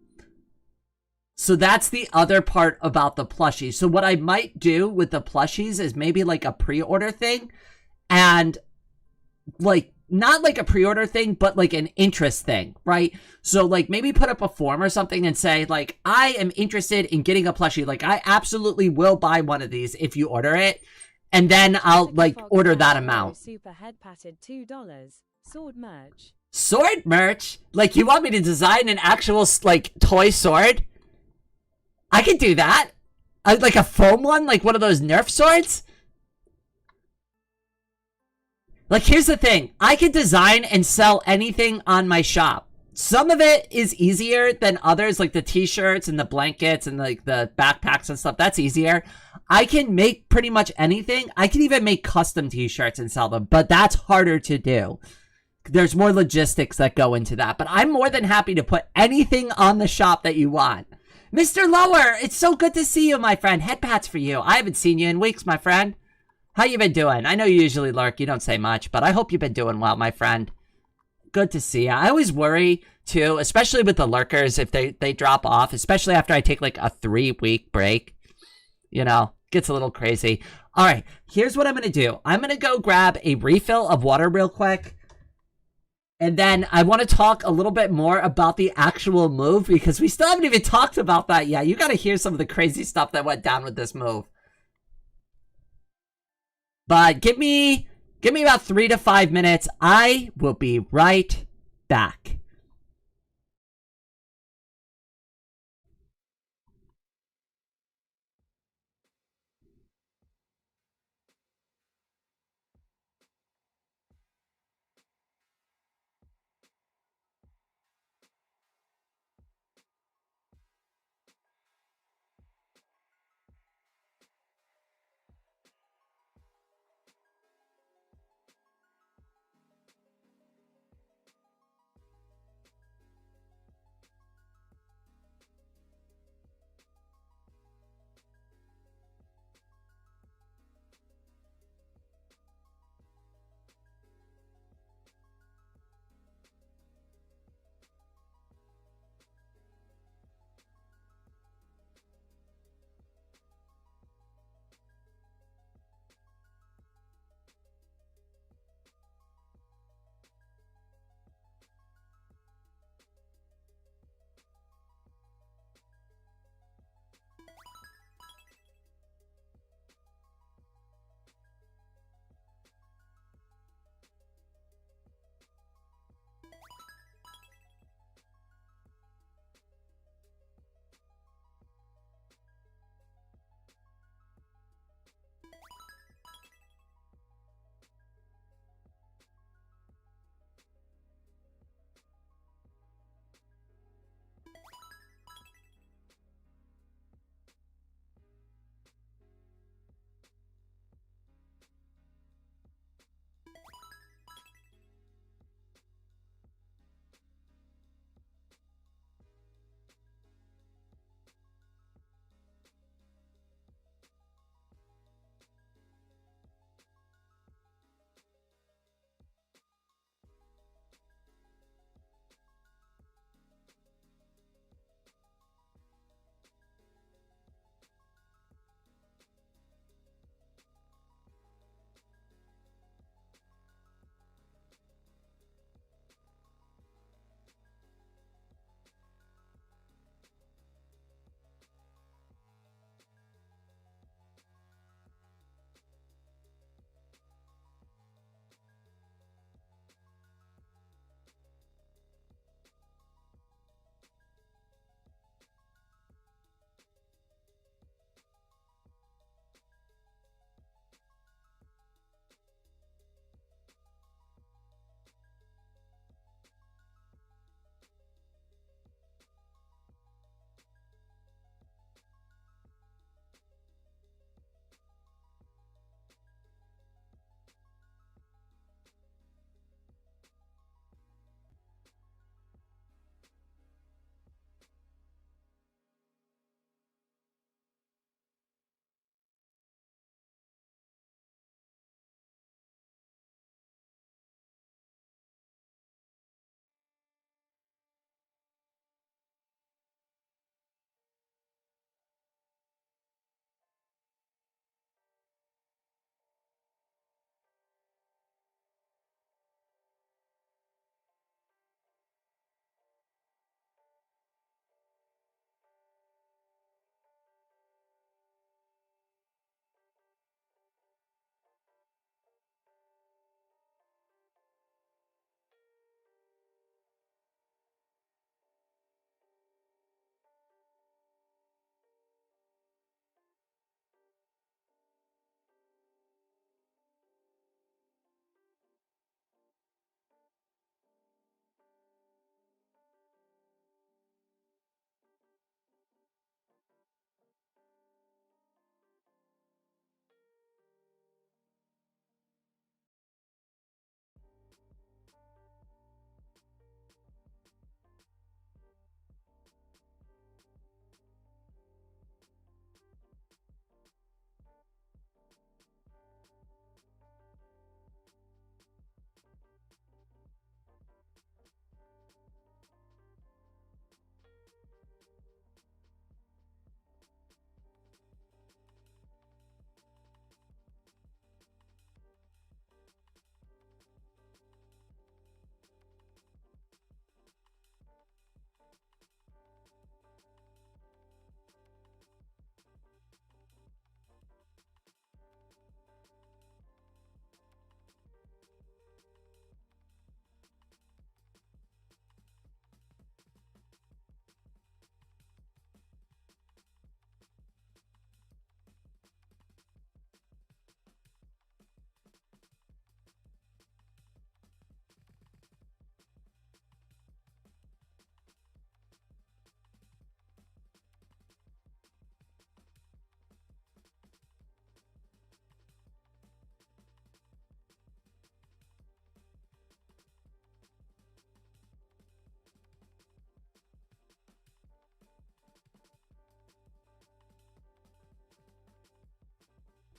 So that's the other part about the plushies. So what I might do with the plushies is maybe like a pre-order thing. And like, not like a pre-order thing, but like an interest thing, right? So like maybe put up a form or something and say like, I am interested in getting a plushie. Like I absolutely will buy one of these if you order it. And then I'll like order that amount. Super head patted $2. Sword merch. Sword merch? Like you want me to design an actual like toy sword? I could do that. Like a foam one, like one of those Nerf swords? Like here's the thing, I could design and sell anything on my shop. Some of it is easier than others, like the t-shirts and the blankets and like the backpacks and stuff, that's easier. I can make pretty much anything. I can even make custom t-shirts and sell them, but that's harder to do. There's more logistics that go into that, but I'm more than happy to put anything on the shop that you want. Mr. Lower, it's so good to see you, my friend. Head pats for you. I haven't seen you in weeks, my friend. How you been doing? I know you usually lurk. You don't say much, but I hope you've been doing well, my friend. Good to see you. I always worry, too, especially with the lurkers, if they drop off, especially after I take, like, a 3-week break. You know, gets a little crazy. All right, here's what I'm going to do. I'm going to go grab a refill of water real quick. And then I want to talk a little bit more about the actual move because we still haven't even talked about that yet. You got to hear some of the crazy stuff that went down with this move. But give me about 3 to 5 minutes. I will be right back.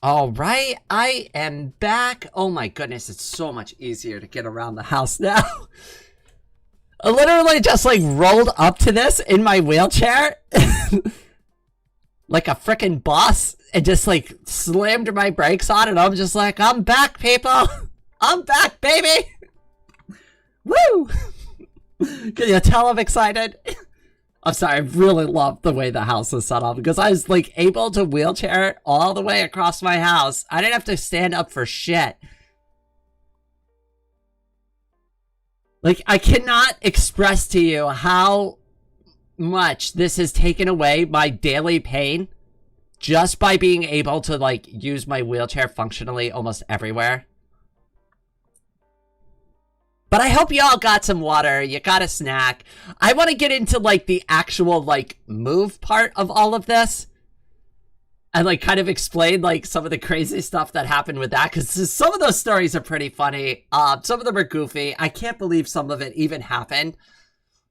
All right, I am back. Oh my goodness, it's so much easier to get around the house now. I literally just like rolled up to this in my wheelchair like a freaking boss and just like slammed my brakes on, and I'm just like, I'm back, people. I'm back, baby. Woo! Can you tell I'm excited? I'm sorry, I really love the way the house is set up because I was like able to wheelchair all the way across my house. I didn't have to stand up for shit. Like, I cannot express to you how much this has taken away my daily pain just by being able to like use my wheelchair functionally almost everywhere. But I hope y'all got some water, you got a snack. I want to get into like the actual like move part of all of this. And like kind of explain like some of the crazy stuff that happened with that. Because some of those stories are pretty funny. Some of them are goofy. I can't believe some of it even happened.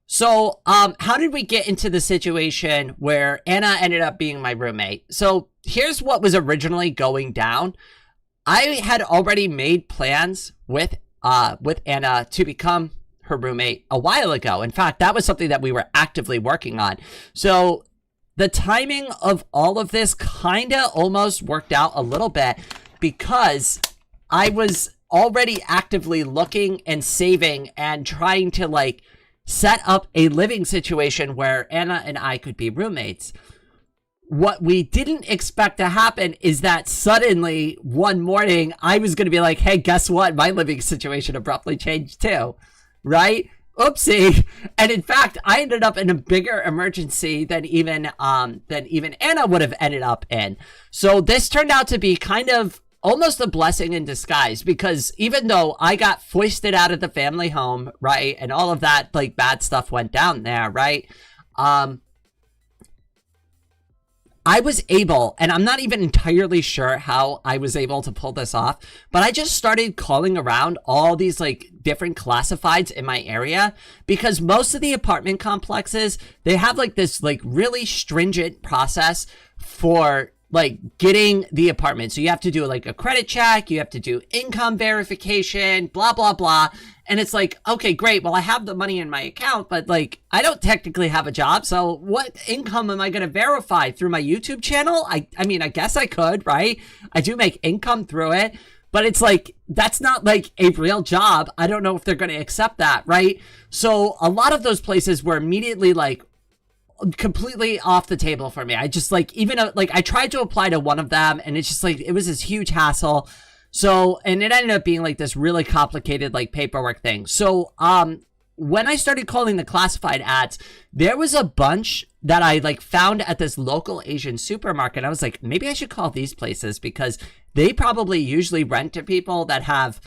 So how did we get into the situation where Anna ended up being my roommate? So here's what was originally going down. I had already made plans with Anna to become her roommate a while ago. In fact, that was something that we were actively working on. So the timing of all of this kind of almost worked out a little bit because I was already actively looking and saving and trying to like set up a living situation where Anna and I could be roommates. What we didn't expect to happen is that suddenly one morning I was going to be like, hey, guess what? My living situation abruptly changed too, right? Oopsie. And in fact, I ended up in a bigger emergency than even Anna would have ended up in. So this turned out to be kind of almost a blessing in disguise because even though I got foisted out of the family home, right? And all of that like bad stuff went down there, right? I was able, and I'm not even entirely sure how I was able to pull this off, but I just started calling around all these like different classifieds in my area because most of the apartment complexes, they have like this like really stringent process for like getting the apartment. So you have to do like a credit check, you have to do income verification, blah, blah, blah. And it's like, okay, great. Well, I have the money in my account, but like, I don't technically have a job. So what income am I going to verify through my YouTube channel? I mean, I guess I could, right? I do make income through it, but it's like, that's not like a real job. I don't know if they're going to accept that, right? So a lot of those places were immediately like, completely off the table for me. I just like, even like I tried to apply to one of them and it's just like, it was this huge hassle. So, and it ended up being like this really complicated like paperwork thing. So, when I started calling the classified ads, there was a bunch that I like found at this local Asian supermarket. I was like, maybe I should call these places because they probably usually rent to people that have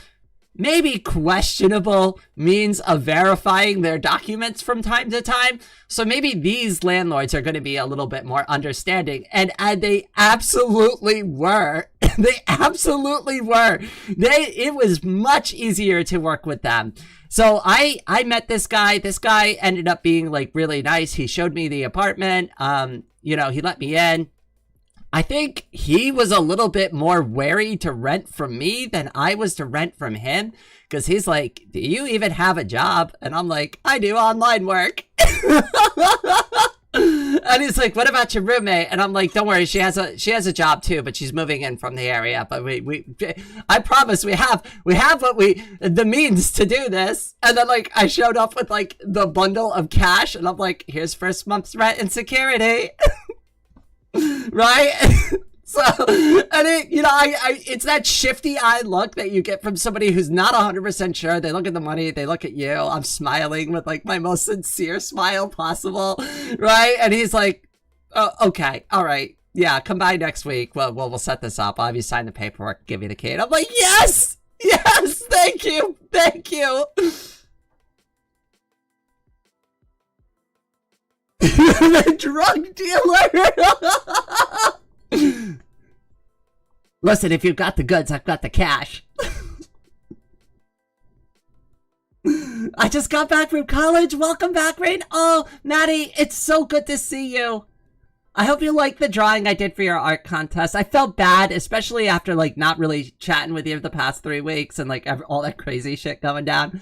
maybe questionable means of verifying their documents from time to time. So maybe these landlords are going to be a little bit more understanding. And they absolutely were. They absolutely were. It was much easier to work with them. So I met this guy. This guy ended up being like really nice. He showed me the apartment. You know, he let me in. I think he was a little bit more wary to rent from me than I was to rent from him. Because he's like, do you even have a job? And I'm like, I do online work. And he's like, what about your roommate? And I'm like, don't worry, she has a job too, but she's moving in from the area. But I promise we have the means to do this. And then like, I showed up with like the bundle of cash and I'm like, here's first month's rent and security. Right? So, and it, you know, it's that shifty eye look that you get from somebody who's not 100% sure. They look at the money, they look at you. I'm smiling with like my most sincere smile possible, right? And he's like, oh, okay, all right, yeah, come by next week. Well, we'll set this up. I'll have you sign the paperwork, give you the key. And I'm like, yes, thank you. The drug dealer. Listen, if you've got the goods, I've got the cash. I just got back from college. Welcome back, Rain. Oh, Maddie, it's so good to see you. I hope you like the drawing I did for your art contest. I felt bad, especially after, like, not really chatting with you the past 3 weeks and, like, all that crazy shit going down.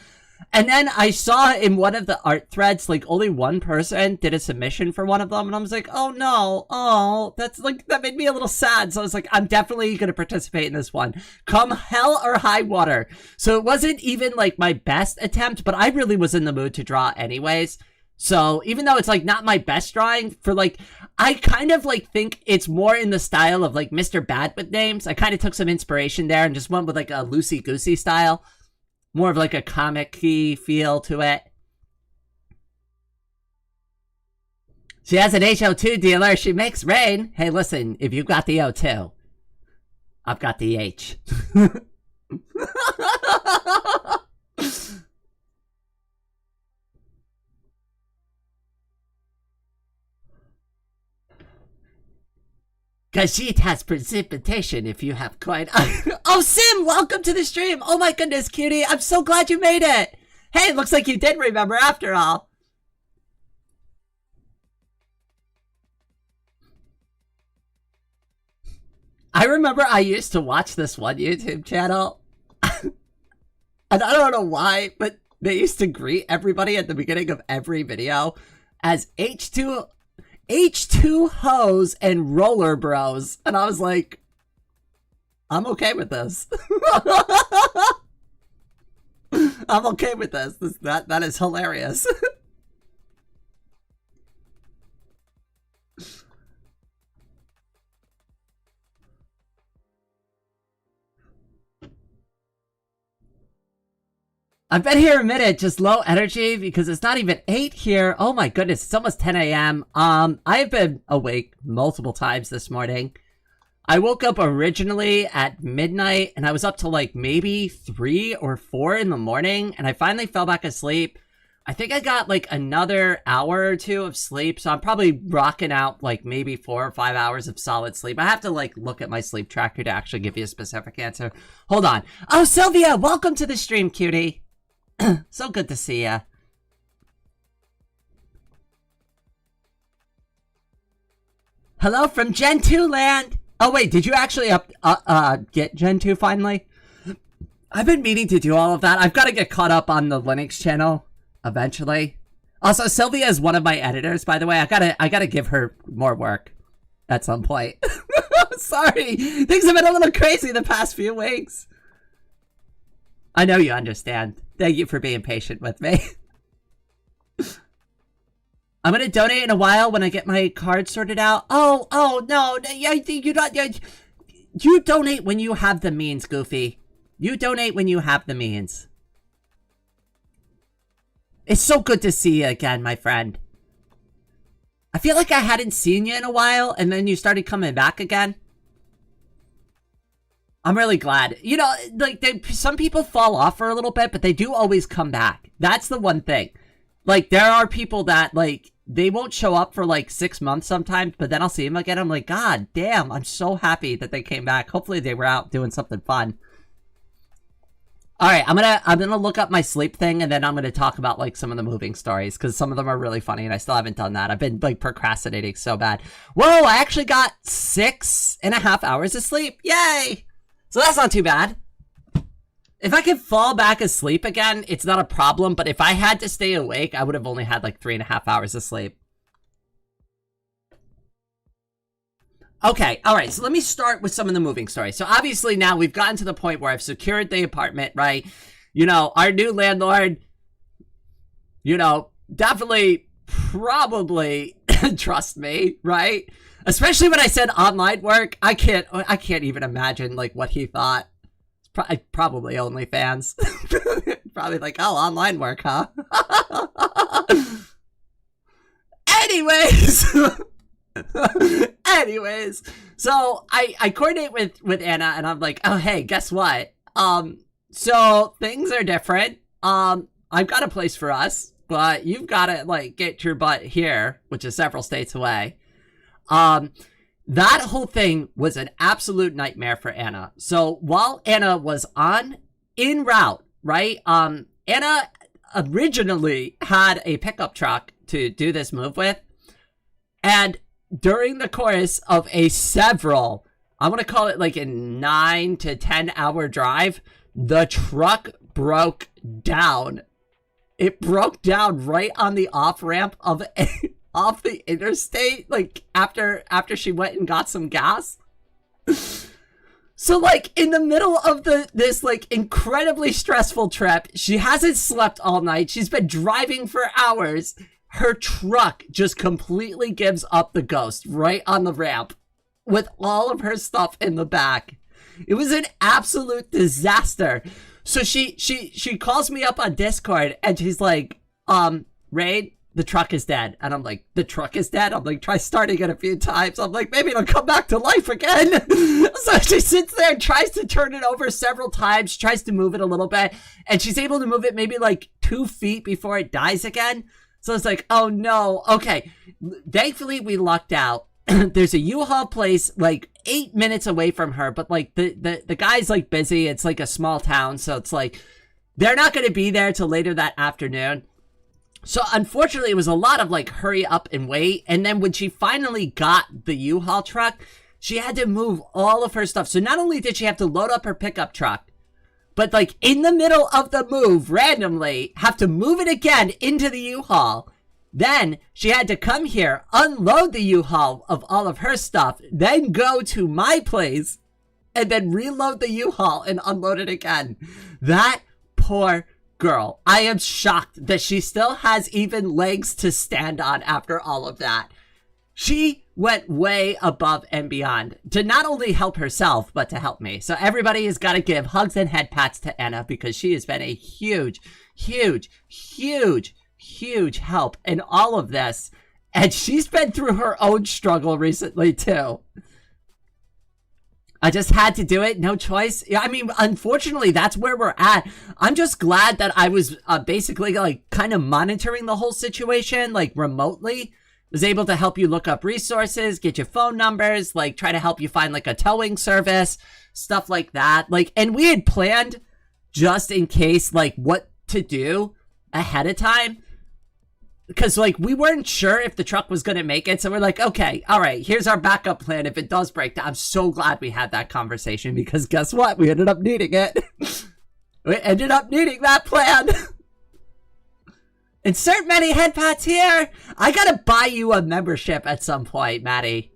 And then I saw in one of the art threads, like, only one person did a submission for one of them. And I was like, oh, no. Oh, that's, like, that made me a little sad. So I was like, I'm definitely going to participate in this one. Come hell or high water. So it wasn't even, like, my best attempt, but I really was in the mood to draw anyways. So even though it's, like, not my best drawing for, like, I kind of, like, think it's more in the style of, like, Mr. Bad with names. I kind of took some inspiration there and just went with, like, a loosey-goosey style. More of, like, a comic-y feel to it. She has an HO2 dealer. She makes rain. Hey, listen, if you've got the O2, I've got the H. Khajiit has precipitation if you have quite... Oh, Sim, welcome to the stream. Oh my goodness, cutie. I'm so glad you made it. Hey, it looks like you did remember after all. I remember I used to watch this one YouTube channel. And I don't know why, but they used to greet everybody at the beginning of every video as H2 Hoes and Roller Bros. And I was like, I'm okay with this. I'm okay with this. That is hilarious. I've been here a minute, just low energy because it's not even 8 here. Oh my goodness, it's almost 10 a.m. I've been awake multiple times this morning. I woke up originally at midnight and I was up till like maybe 3 or 4 in the morning and I finally fell back asleep. I think I got like another hour or 2 of sleep, so I'm probably rocking out like maybe 4 or 5 hours of solid sleep. I have to like look at my sleep tracker to actually give you a specific answer. Hold on. Oh, Sylvia, welcome to the stream, cutie. So good to see ya. Hello from Gen 2 land. Oh wait, did you actually get Gen 2 finally? I've been meaning to do all of that. I've got to get caught up on the Linux channel eventually. Also, Sylvia is one of my editors, by the way. I gotta give her more work at some point. Sorry, things have been a little crazy the past few weeks. I know you understand. Thank you for being patient with me. I'm gonna donate in a while when I get my card sorted out. Oh no, you donate when you have the means, Goofy. You donate when you have the means. It's so good to see you again, my friend. I feel like I hadn't seen you in a while, and then you started coming back again. I'm really glad. You know, like, some people fall off for a little bit, but they do always come back. That's the one thing. Like, there are people that, like, they won't show up for, like, 6 months sometimes, but then I'll see them again. I'm like, God damn, I'm so happy that they came back. Hopefully they were out doing something fun. All right, I'm gonna look up my sleep thing, and then I'm gonna talk about, like, some of the moving stories, because some of them are really funny, and I still haven't done that. I've been, like, procrastinating so bad. Whoa, I actually got 6.5 hours of sleep. Yay! So that's not too bad. If I could fall back asleep again, it's not a problem. But if I had to stay awake, I would have only had like 3.5 hours of sleep. Okay, all right. So let me start with some of the moving stories. So obviously now we've gotten to the point where I've secured the apartment, right? You know, our new landlord, you know, definitely, probably trust me, right? Especially when I said online work, I can't even imagine like what he thought. It's probably OnlyFans. Probably like, oh, online work, huh? Anyways, so I coordinate with Anna, and I'm like, oh hey, guess what? So things are different. I've got a place for us, but you've got to like get your butt here, which is several states away. That whole thing was an absolute nightmare for Anna. So while Anna was en route, right? Anna originally had a pickup truck to do this move with. And during the course of a several, I want to call it like a 9 to 10 hour drive, the truck broke down. It broke down right on the off ramp of off the interstate, like after she went and got some gas. So like in the middle of this like incredibly stressful trip, she hasn't slept all night. She's been driving for hours. Her truck just completely gives up the ghost right on the ramp with all of her stuff in the back. It was an absolute disaster. So she calls me up on Discord and she's like, Rain, the truck is dead. And I'm like, the truck is dead? I'm like, try starting it a few times. I'm like, maybe it'll come back to life again. So she sits there and tries to turn it over several times, tries to move it a little bit, and she's able to move it maybe like 2 feet before it dies again. So it's like, oh no. Okay. Thankfully, we lucked out. There's a U-Haul place like 8 minutes away from her, but like the guy's like busy. It's like a small town. So it's like, they're not going to be there till later that afternoon. So unfortunately, it was a lot of like hurry up and wait. And then when she finally got the U-Haul truck, she had to move all of her stuff. So not only did she have to load up her pickup truck, but like in the middle of the move, randomly have to move it again into the U-Haul. Then she had to come here, unload the U-Haul of all of her stuff, then go to my place and then reload the U-Haul and unload it again. That poor girl. I am shocked that she still has even legs to stand on after all of that. She went way above and beyond to not only help herself, but to help me. So everybody has got to give hugs and head pats to Anna because she has been a huge, huge, huge, huge help in all of this. And she's been through her own struggle recently too. I just had to do it. No choice. I mean, unfortunately, that's where we're at. I'm just glad that I was basically like kind of monitoring the whole situation, like remotely. Was able to help you look up resources, get your phone numbers, like try to help you find like a towing service, stuff like that. Like, and we had planned just in case, like what to do ahead of time. Because, like, we weren't sure if the truck was going to make it. So we're like, okay, all right, here's our backup plan if it does break down. I'm so glad we had that conversation because guess what? We ended up needing it. We ended up needing that plan. Insert many head pats here. I got to buy you a membership at some point, Maddie.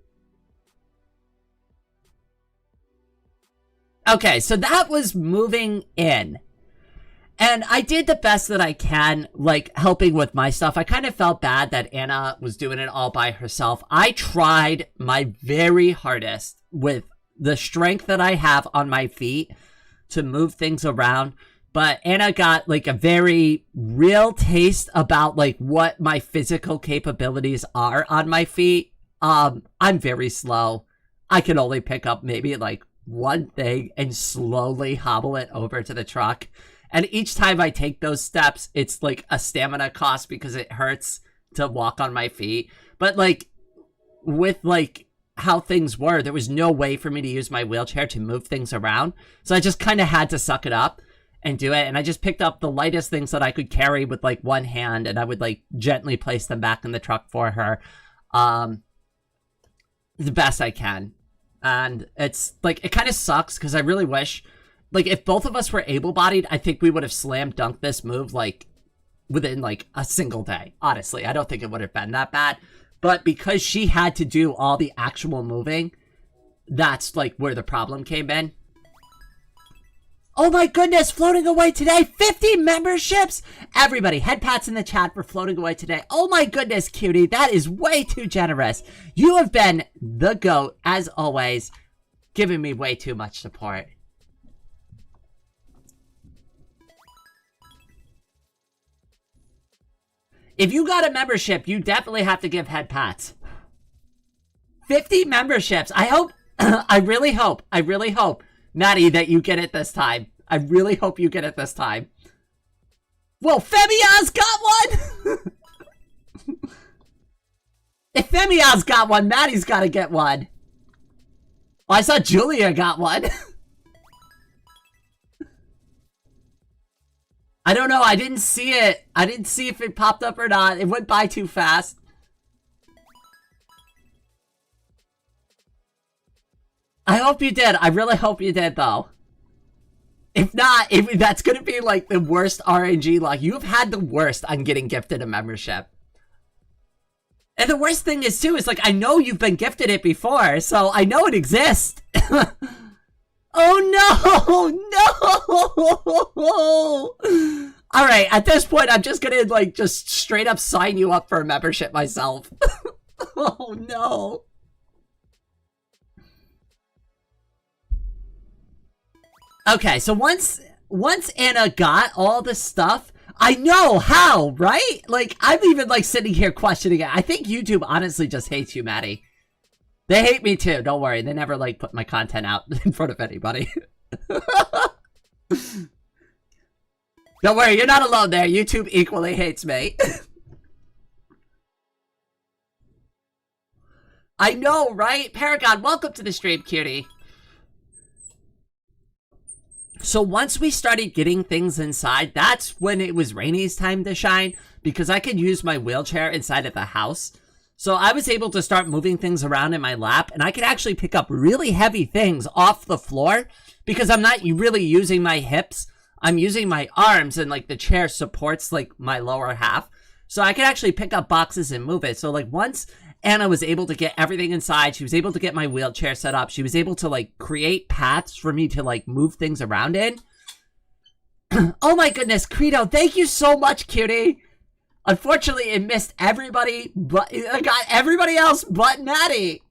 Okay, so that was moving in. And I did the best that I can, like, helping with my stuff. I kind of felt bad that Anna was doing it all by herself. I tried my very hardest with the strength that I have on my feet to move things around. But Anna got, like, a very real taste about, like, what my physical capabilities are on my feet. I'm very slow. I can only pick up maybe, like, one thing and slowly hobble it over to the truck. And each time I take those steps, it's like a stamina cost because it hurts to walk on my feet. But like with like how things were, there was no way for me to use my wheelchair to move things around. So I just kind of had to suck it up and do it. And I just picked up the lightest things that I could carry with like one hand and I would like gently place them back in the truck for her. The best I can. And it's like, it kind of sucks because I really wish, like, if both of us were able-bodied, I think we would have slam dunked this move, like, within, like, a single day. Honestly, I don't think it would have been that bad. But because she had to do all the actual moving, that's, like, where the problem came in. Oh my goodness, floating away today, 50 memberships! Everybody, head pats in the chat for floating away today. Oh my goodness, cutie, that is way too generous. You have been the GOAT, as always, giving me way too much support. If you got a membership, you definitely have to give head pats. 50 memberships. I hope, I really hope, Maddie, that you get it this time. I really hope you get it this time. Whoa, Femia's got one! If Femia's got one, Maddie's gotta get one. Oh, I saw Julia got one. I don't know, I didn't see it. I didn't see if it popped up or not. It went by too fast. I hope you did. I really hope you did, though. If not, that's gonna be like the worst RNG luck. You've had the worst on getting gifted a membership. And the worst thing is, too, is like, I know you've been gifted it before, so I know it exists. Oh, no! Alright, at this point, I'm just gonna, like, just straight up sign you up for a membership myself. Oh, no. Okay, so once Anna got all the stuff, I know how, right? Like, I'm even, like, sitting here questioning it. I think YouTube honestly just hates you, Maddie. They hate me, too. Don't worry. They never, like, put my content out in front of anybody. Don't worry. You're not alone there. YouTube equally hates me. I know, right? Paragon, welcome to the stream, cutie. So once we started getting things inside, that's when it was Rainy's time to shine, because I could use my wheelchair inside of the house. So I was able to start moving things around in my lap, and I could actually pick up really heavy things off the floor, because I'm not really using my hips. I'm using my arms, and like the chair supports like my lower half. So I could actually pick up boxes and move it. So like once Anna was able to get everything inside, she was able to get my wheelchair set up, she was able to like create paths for me to like move things around in. Oh my goodness, Credo, thank you so much, cutie. Unfortunately, it missed everybody, but I got everybody else but Maddie.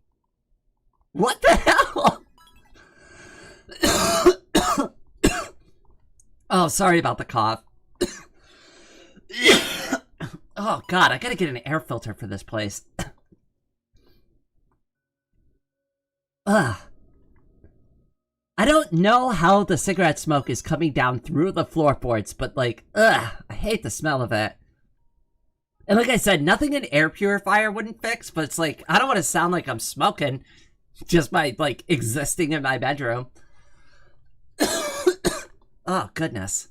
What the hell? Oh, sorry about the cough. Oh god, I gotta get an air filter for this place. Ugh. I don't know how the cigarette smoke is coming down through the floorboards, but like, ugh, I hate the smell of it. And like I said, nothing an air purifier wouldn't fix, but it's like, I don't want to sound like I'm smoking just by like existing in my bedroom. Oh, goodness.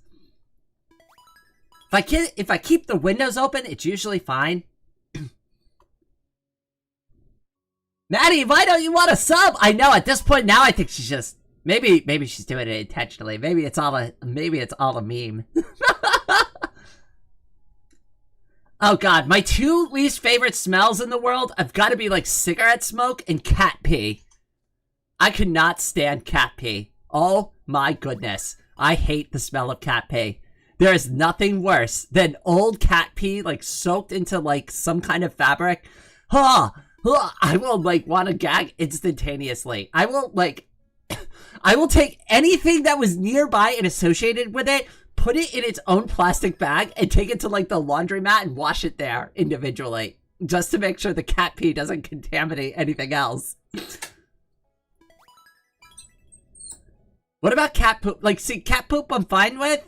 If I keep the windows open, it's usually fine. Maddie, why don't you want to sub? I know at this point now I think she's just maybe she's doing it intentionally. Maybe it's all a meme. Oh god, my two least favorite smells in the world have got to be like cigarette smoke and cat pee. I could not stand cat pee. Oh my goodness. I hate the smell of cat pee. There is nothing worse than old cat pee like soaked into like some kind of fabric. I will like want to gag instantaneously. I will take anything that was nearby and associated with it, put it in its own plastic bag, and take it to like the laundromat and wash it there individually, just to make sure the cat pee doesn't contaminate anything else. What about cat poop? Like, see, cat poop I'm fine with,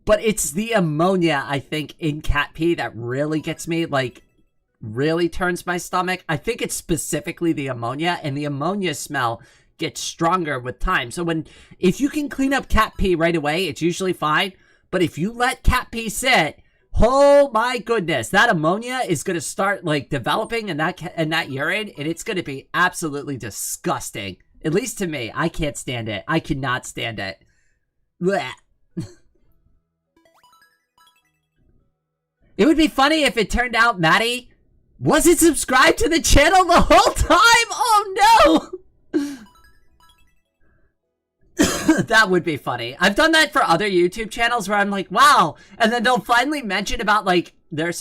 but it's the ammonia, I think, in cat pee that really gets me, like, really turns my stomach. I think it's specifically the ammonia, and the ammonia smell gets stronger with time. So if you can clean up cat pee right away, it's usually fine. But if you let cat pee sit, oh my goodness, that ammonia is going to start like developing in that urine, and it's going to be absolutely disgusting. At least to me, I can't stand it. I cannot stand it. Blech. It would be funny if it turned out Maddie wasn't subscribed to the channel the whole time. Oh no. That would be funny. I've done that for other YouTube channels where I'm like, wow. And then they'll finally mention about like their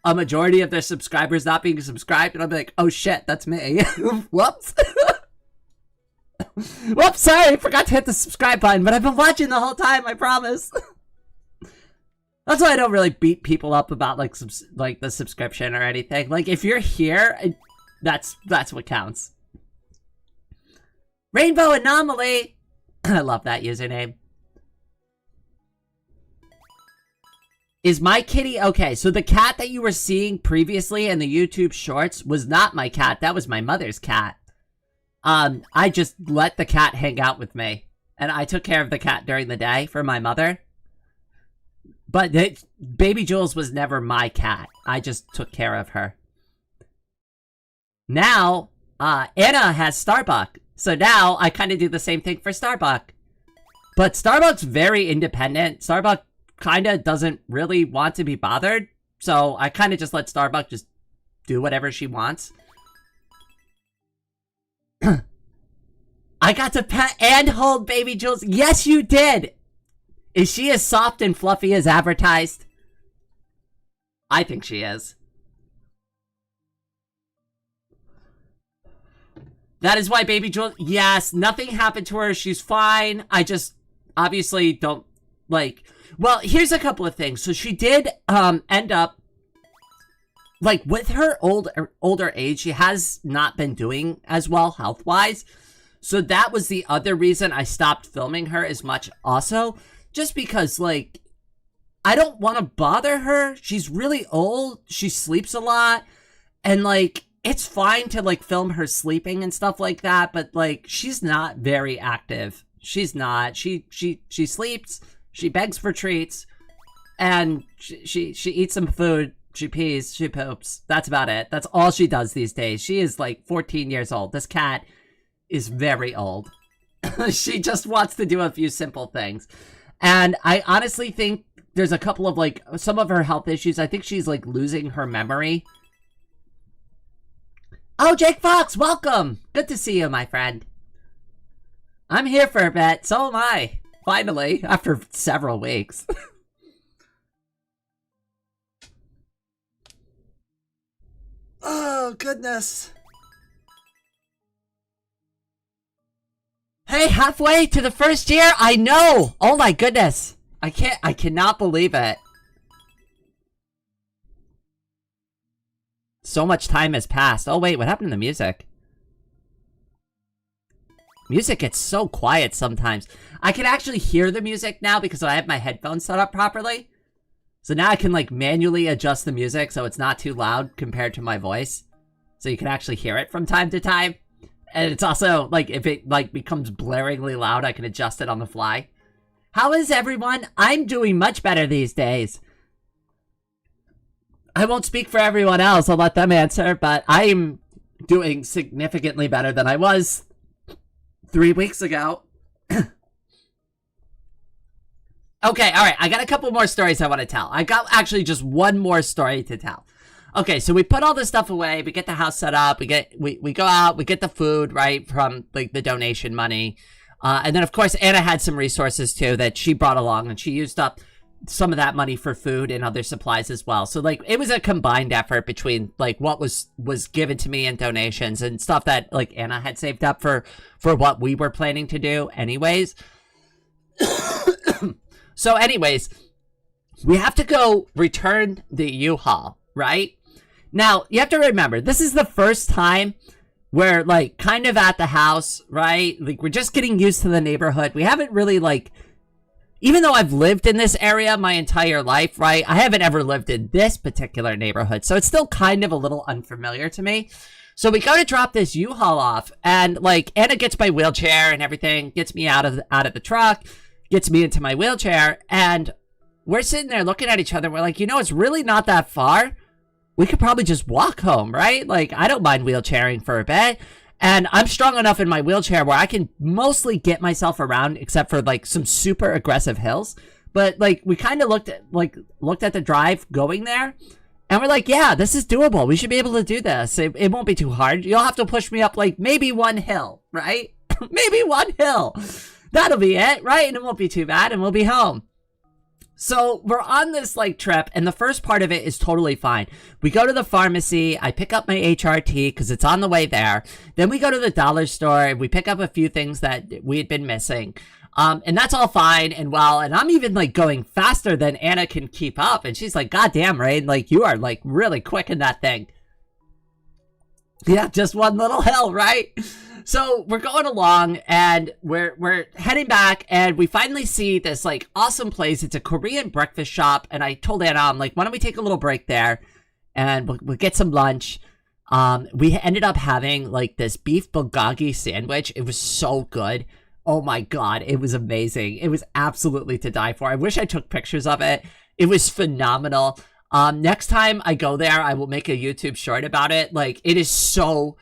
a majority of their subscribers not being subscribed. And I'll be like, oh shit, that's me. Whoops. Whoops, sorry. Forgot to hit the subscribe button, but I've been watching the whole time, I promise. That's why I don't really beat people up about like the subscription or anything. Like if you're here, that's what counts. Rainbow Anomaly. I love that username. Is my kitty okay? So the cat that you were seeing previously in the YouTube shorts was not my cat. That was my mother's cat. I just let the cat hang out with me, and I took care of the cat during the day for my mother. But Baby Jules was never my cat. I just took care of her. Now, Anna has Starbuck. So now I kind of do the same thing for Starbuck. But Starbuck's very independent. Starbuck kind of doesn't really want to be bothered. So I kind of just let Starbuck just do whatever she wants. I got to pet and hold baby Jules. Yes, you did. Is she as soft and fluffy as advertised? I think she is. That is why baby Jules... Yes, nothing happened to her. She's fine. I just obviously don't like... Well, here's a couple of things. So she did end up... Like, with her older age, she has not been doing as well health-wise. So that was the other reason I stopped filming her as much also. Just because, like, I don't want to bother her. She's really old. She sleeps a lot. And, like, it's fine to, like, film her sleeping and stuff like that. But, like, she's not very active. She's not. She sleeps. She begs for treats. And she eats some food. She pees. She poops. That's about it. That's all she does these days. She is, like, 14 years old. This cat is very old. She just wants to do a few simple things. And I honestly think there's a couple of, like, some of her health issues. I think she's, like, losing her memory. Oh, Jake Fox, welcome. Good to see you, my friend. I'm here for a bit. So am I. Finally, after several weeks. Oh, goodness. Hey, halfway to the first year? I know! Oh my goodness. I cannot believe it. So much time has passed. Oh wait, what happened to the music? Music gets so quiet sometimes. I can actually hear the music now because I have my headphones set up properly. So now I can, like, manually adjust the music so it's not too loud compared to my voice. So you can actually hear it from time to time. And it's also, like, if it, like, becomes blaringly loud, I can adjust it on the fly. How is everyone? I'm doing much better these days. I won't speak for everyone else. I'll let them answer. But I'm doing significantly better than I was 3 weeks ago. Okay, alright, I got a couple more stories I want to tell. I got actually just one more story to tell. Okay, so we put all this stuff away, we get the house set up, we go out, we get the food, right, from, like, the donation money. And then, of course, Anna had some resources, too, that she brought along, and she used up some of that money for food and other supplies as well. So, like, it was a combined effort between, like, what was given to me in donations and stuff that, like, Anna had saved up for what we were planning to do anyways. So anyways, we have to go return the U-Haul, right? Now, you have to remember, this is the first time we're, like, kind of at the house, right? Like, we're just getting used to the neighborhood. We haven't really, like, even though I've lived in this area my entire life, right? I haven't ever lived in this particular neighborhood, so it's still kind of a little unfamiliar to me. So we go to drop this U-Haul off, and, like, Anna gets my wheelchair and everything, gets me out of the truck, gets me into my wheelchair, and we're sitting there looking at each other. We're like, you know, it's really not that far. We could probably just walk home, right? Like, I don't mind wheelchairing for a bit. And I'm strong enough in my wheelchair where I can mostly get myself around, except for, like, some super aggressive hills. But, like, we kind of looked at the drive going there, and we're like, yeah, this is doable. We should be able to do this. It won't be too hard. You'll have to push me up, like, maybe one hill, right? Maybe one hill. That'll be it, right? And it won't be too bad, and we'll be home. So we're on this, like, trip, and the first part of it is totally fine. We go to the pharmacy. I pick up my HRT because it's on the way there. Then we go to the dollar store, and we pick up a few things that we had been missing. And that's all fine and well. And I'm even, like, going faster than Anna can keep up. And she's like, God damn, Rain, like, you are, like, really quick in that thing. Yeah, just one little hill, right? So we're going along, and we're heading back, and we finally see this, like, awesome place. It's a Korean breakfast shop, and I told Anna, I'm like, why don't we take a little break there, and we'll get some lunch. We ended up having, like, this beef bulgogi sandwich. It was so good. Oh my god, it was amazing. It was absolutely to die for. I wish I took pictures of it. It was phenomenal. Next time I go there, I will make a YouTube short about it. Like, it is so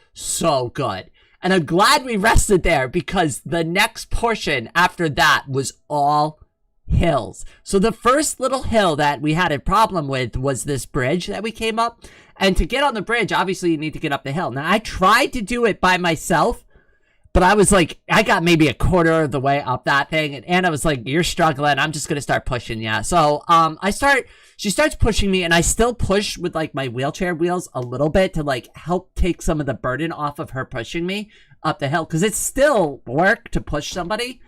good. And I'm glad we rested there because the next portion after that was all hills. So the first little hill that we had a problem with was this bridge that we came up. And to get on the bridge, obviously you need to get up the hill. Now I tried to do it by myself, but I was like, I got maybe a quarter of the way up that thing. And Anna was like, you're struggling. I'm just going to start pushing you. So she starts pushing me, and I still push with like my wheelchair wheels a little bit to like help take some of the burden off of her pushing me up the hill. Cause it's still work to push somebody.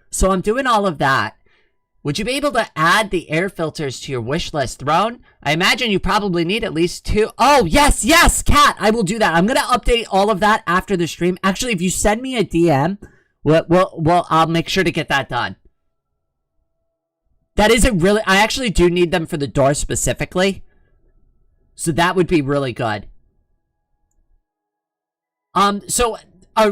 So I'm doing all of that. Would you be able to add the air filters to your wish list, Throne? I imagine you probably need at least 2. Oh, yes, Kat. I will do that. I'm going to update all of that after the stream. Actually, if you send me a DM, I'll make sure to get that done. That isn't really... I actually do need them for the door specifically. So that would be really good.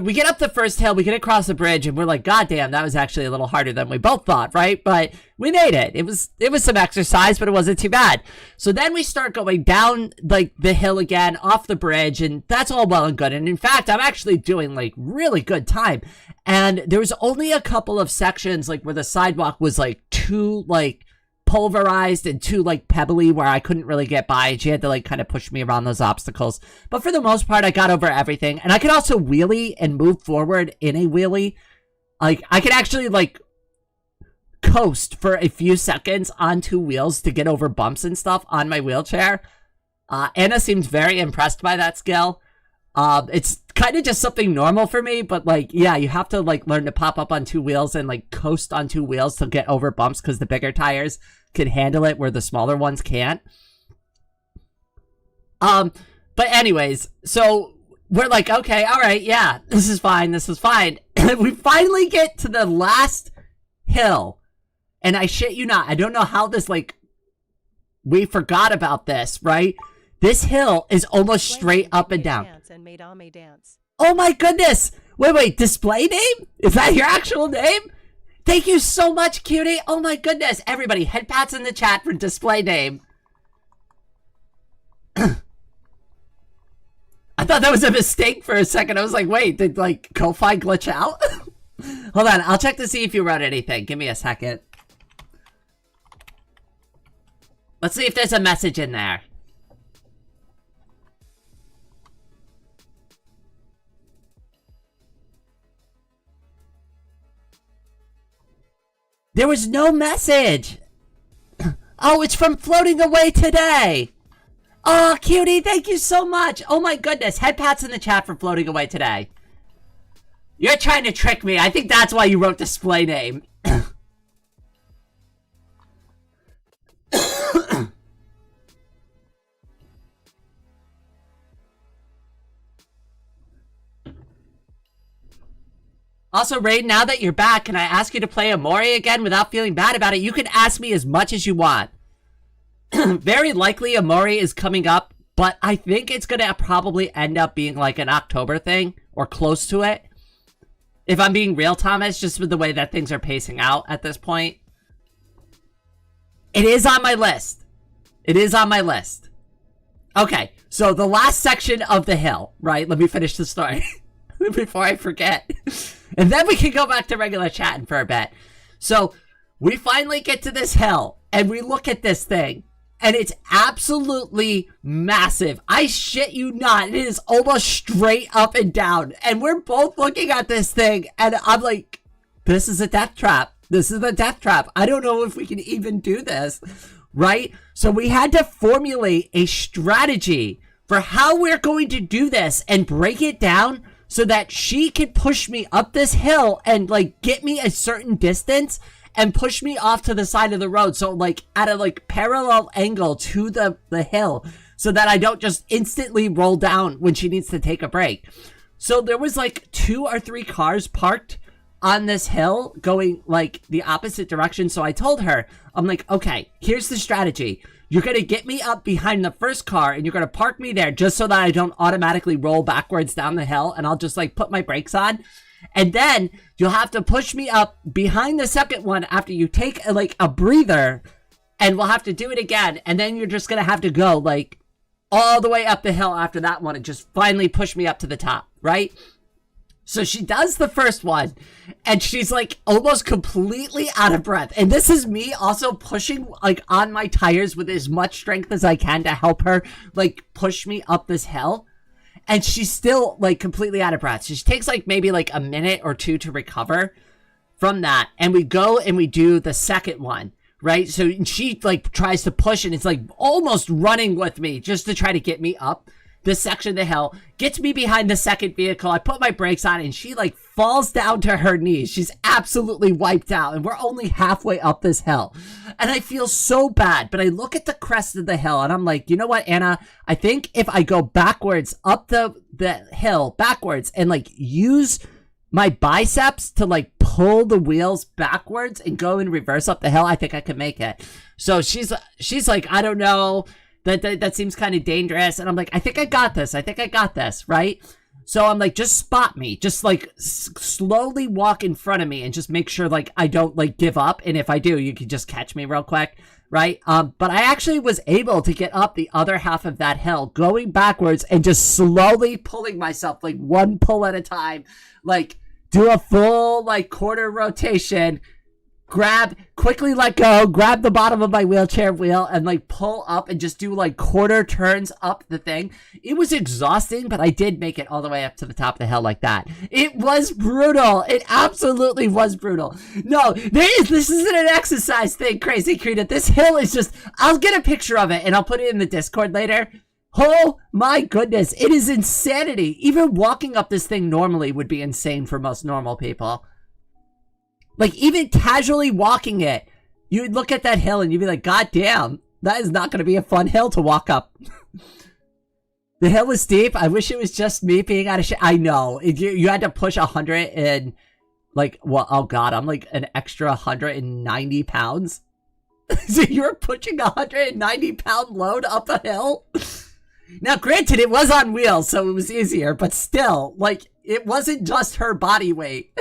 We get up the first hill, we get across the bridge, and we're like, God damn, that was actually a little harder than we both thought, right? But we made it. It was some exercise, but it wasn't too bad. So then we start going down, like, the hill again, off the bridge, and that's all well and good. And in fact, I'm actually doing, like, really good time. And there was only a couple of sections, like, where the sidewalk was, like, too, like, pulverized and too like pebbly where I couldn't really get by. She had to like kind of push me around those obstacles, but for the most part I got over everything. And I could also wheelie and move forward in a wheelie. Like I could actually like coast for a few seconds on 2 wheels to get over bumps and stuff on my wheelchair. Anna seems very impressed by that skill. It's kind of just something normal for me, but like, yeah, you have to like learn to pop up on 2 wheels and like coast on 2 wheels to get over bumps because the bigger tires can handle it where the smaller ones can't. But anyways, so we're like, okay, all right, yeah, this is fine. We finally get to the last hill, and I shit you not, I don't know how this like, we forgot about this, right? This hill is almost straight up and down. And made Ame dance. Oh my goodness! Wait, display name? Is that your actual name? Thank you so much, cutie! Oh my goodness! Everybody, head pats in the chat for display name. I thought that was a mistake for a second. I was like, wait, did like Ko-Fi glitch out? Hold on, I'll check to see if you wrote anything. Give me a second. Let's see if there's a message in there. There was no message. Oh, it's from Floating Away Today. Oh, cutie, thank you so much. Oh my goodness. Head pats in the chat for Floating Away Today. You're trying to trick me. I think that's why you wrote display name. Also, Raid, now that you're back, can I ask you to play Amori again without feeling bad about it? You can ask me as much as you want. Very likely Amori is coming up, but I think it's going to probably end up being like an October thing, or close to it. If I'm being real, Thomas, just with the way that things are pacing out at this point. It is on my list. It is on my list. Okay, so the last section of the hill, right? Let me finish the story before I forget. And then we can go back to regular chatting for a bit. So we finally get to this hill and we look at this thing and it's absolutely massive. I shit you not. It is almost straight up and down. And we're both looking at this thing and I'm like, this is a death trap. This is a death trap. I don't know if we can even do this, right? So we had to formulate a strategy for how we're going to do this and break it down so that she can push me up this hill and like get me a certain distance and push me off to the side of the road. So like at a like parallel angle to the hill so that I don't just instantly roll down when she needs to take a break. So there was like 2 or 3 cars parked on this hill going like the opposite direction. So I told her, I'm like, okay, here's the strategy. You're going to get me up behind the first car and you're going to park me there just so that I don't automatically roll backwards down the hill and I'll just like put my brakes on. And then you'll have to push me up behind the second one after you take like a breather and we'll have to do it again. And then you're just going to have to go like all the way up the hill after that one and just finally push me up to the top. right? So she does the first one, and she's like almost completely out of breath. And this is me also pushing like on my tires with as much strength as I can to help her like push me up this hill. And she's still like completely out of breath. So she takes like maybe like a minute or two to recover from that. And we go and we do the second one, right? So she like tries to push, and it's like almost running with me just to try to get me up this section of the hill, gets me behind the second vehicle. I put my brakes on, and she like falls down to her knees. She's absolutely wiped out, and we're only halfway up this hill. And I feel so bad, but I look at the crest of the hill, and I'm like, you know what, Anna? I think if I go backwards up the hill, backwards, and like use my biceps to like pull the wheels backwards and go in reverse up the hill, I think I could make it. So she's like, I don't know. That seems kind of dangerous. And I'm like, I think I got this. Right? So I'm like, just spot me. Just like slowly walk in front of me and just make sure like I don't like give up. And if I do, you can just catch me real quick. Right? But I actually was able to get up the other half of that hill, going backwards and just slowly pulling myself like one pull at a time. Like do a full like quarter rotation, quickly let go, grab the bottom of my wheelchair wheel, and like pull up and just do like quarter turns up the thing. It was exhausting, but I did make it all the way up to the top of the hill like that. It was brutal. It absolutely was brutal. No, this isn't an exercise thing, Crazy Krita. This hill is just, I'll get a picture of it and I'll put it in the Discord later. Oh my goodness, it is insanity. Even walking up this thing normally would be insane for most normal people. Like, even casually walking it, you would look at that hill and you'd be like, God damn, that is not going to be a fun hill to walk up. The hill was steep. I wish it was just me being out of shit. I know. You had to push 100 and, like, well, oh God, I'm like an extra 190 pounds. So you were pushing a 190-pound load up a hill? Now, granted, it was on wheels, so it was easier, but still, like, it wasn't just her body weight.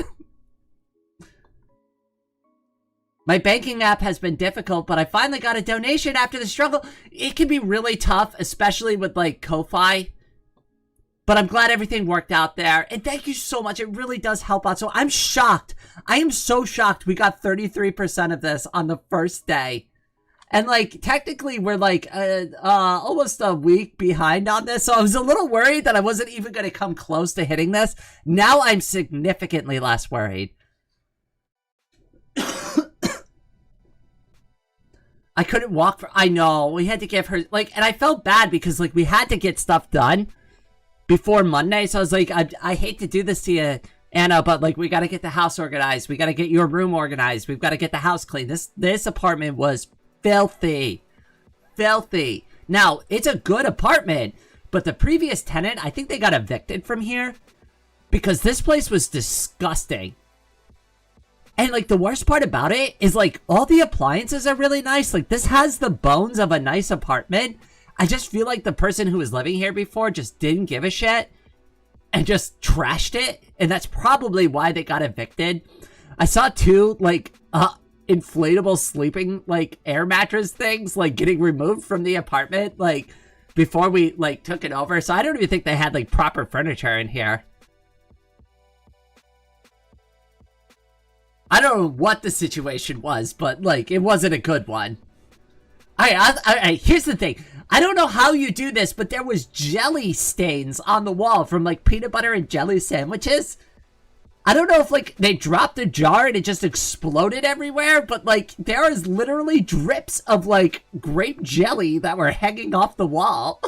My banking app has been difficult, but I finally got a donation after the struggle. It can be really tough, especially with like Ko-Fi. But I'm glad everything worked out there. And thank you so much. It really does help out. So I'm shocked. I am so shocked we got 33% of this on the first day. And like, technically we're like almost a week behind on this. So I was a little worried that I wasn't even going to come close to hitting this. Now I'm significantly less worried. I couldn't walk for, I know, we had to give her, like, and I felt bad because, like, we had to get stuff done before Monday, so I was like, I hate to do this to you, Anna, but, like, we gotta get the house organized, we gotta get your room organized, we've gotta get the house clean. This apartment was filthy. Filthy. Now, it's a good apartment, but the previous tenant, I think they got evicted from here, because this place was disgusting. And, like, the worst part about it is, like, all the appliances are really nice. Like, this has the bones of a nice apartment. I just feel like the person who was living here before just didn't give a shit and just trashed it. And that's probably why they got evicted. I saw two, like, inflatable sleeping, like, air mattress things, like, getting removed from the apartment, like, before we, like, took it over. So I don't even think they had, like, proper furniture in here. I don't know what the situation was, but, like, it wasn't a good one. Here's the thing. I don't know how you do this, but there was jelly stains on the wall from, like, peanut butter and jelly sandwiches. I don't know if, like, they dropped a jar and it just exploded everywhere, but, like, there is literally drips of, like, grape jelly that were hanging off the wall.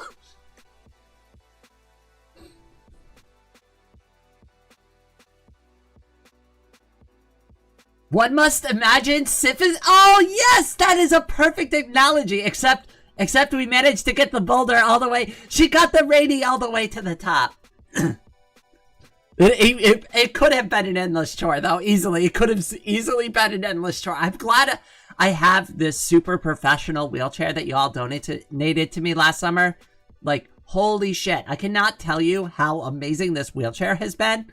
One must imagine Sif is... Oh, yes! That is a perfect analogy, except we managed to get the boulder all the way... She got the Rainy all the way to the top. It could have been an endless chore, though, easily. It could have easily been an endless chore. I'm glad I have this super professional wheelchair that you all donated to me last summer. Like, holy shit. I cannot tell you how amazing this wheelchair has been.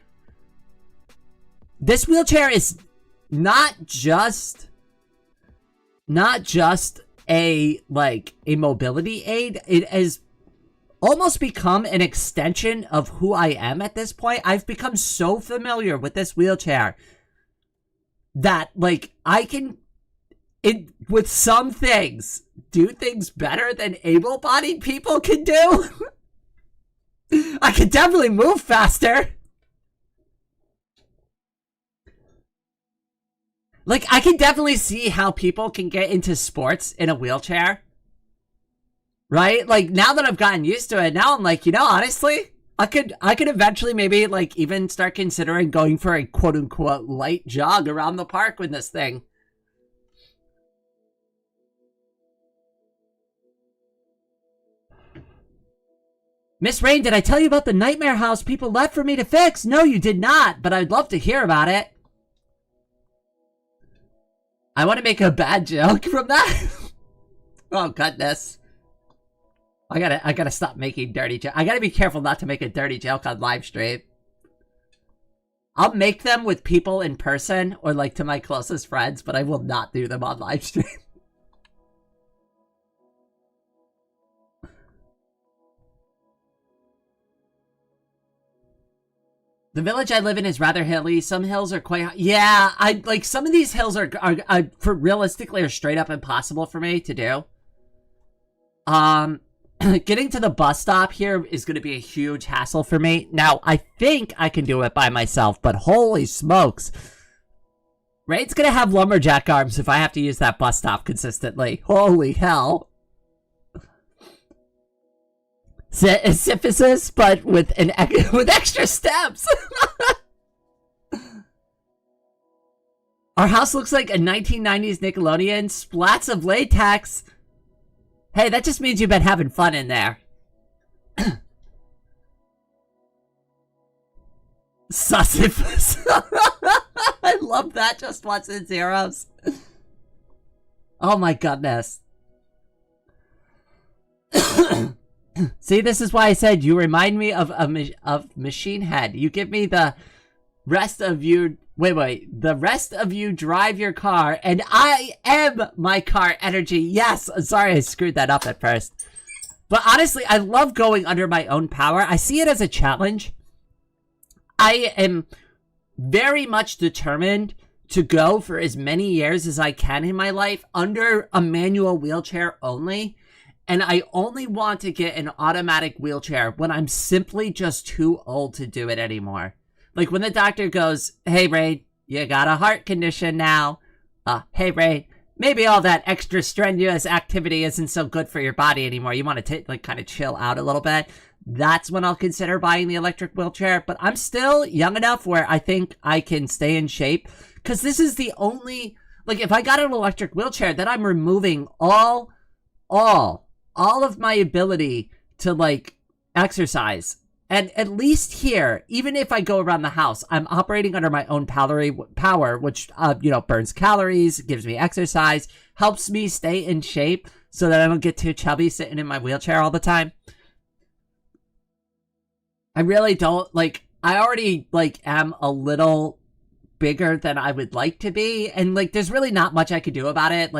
This wheelchair is... Not just a, like, a mobility aid. It is almost become an extension of who I am at this point. I've become so familiar with this wheelchair that, like, I can, with some things, do things better than able-bodied people can do. I can definitely move faster. Like, I can definitely see how people can get into sports in a wheelchair. Right? Like, now that I've gotten used to it, now I'm like, you know, honestly, I could eventually maybe, like, even start considering going for a quote-unquote light jog around the park with this thing. Miss Rain, did I tell you about the nightmare house people left for me to fix? No, you did not, but I'd love to hear about it. I want to make a bad joke from that. Oh, goodness. I gotta stop making dirty jokes. I gotta be careful not to make a dirty joke on live stream. I'll make them with people in person or, like, to my closest friends, but I will not do them on live stream. The village I live in is rather hilly. Some hills are quite high. Yeah, like, some of these hills are for realistically are straight up impossible for me to do. Getting to the bus stop here is going to be a huge hassle for me. Now, I think I can do it by myself, but holy smokes. Raid's going to have lumberjack arms if I have to use that bus stop consistently. Holy hell. Syphilis, but with with extra steps. Our house looks like a 1990s Nickelodeon. Splats of latex. Hey, that just means you've been having fun in there. Sisyphus. I love that. Just wants in zeros. Oh my goodness. See, this is why I said you remind me of Machine Head. You give me the rest of you. Wait. The rest of you drive your car, and I am my car energy. Yes. Sorry, I screwed that up at first. But honestly, I love going under my own power. I see it as a challenge. I am very much determined to go for as many years as I can in my life under a manual wheelchair only. And I only want to get an automatic wheelchair when I'm simply just too old to do it anymore. Like when the doctor goes, hey, Ray, you got a heart condition now. Hey, Ray, maybe all that extra strenuous activity isn't so good for your body anymore. You want to like kind of chill out a little bit. That's when I'll consider buying the electric wheelchair. But I'm still young enough where I think I can stay in shape. Because this is the only, like if I got an electric wheelchair, then I'm removing all of my ability to like exercise. And at least here, even if I go around the house, I'm operating under my own power, which, burns calories, gives me exercise, helps me stay in shape so that I don't get too chubby sitting in my wheelchair all the time. I really don't, I already, am a little bigger than I would like to be. And, there's really not much I could do about it.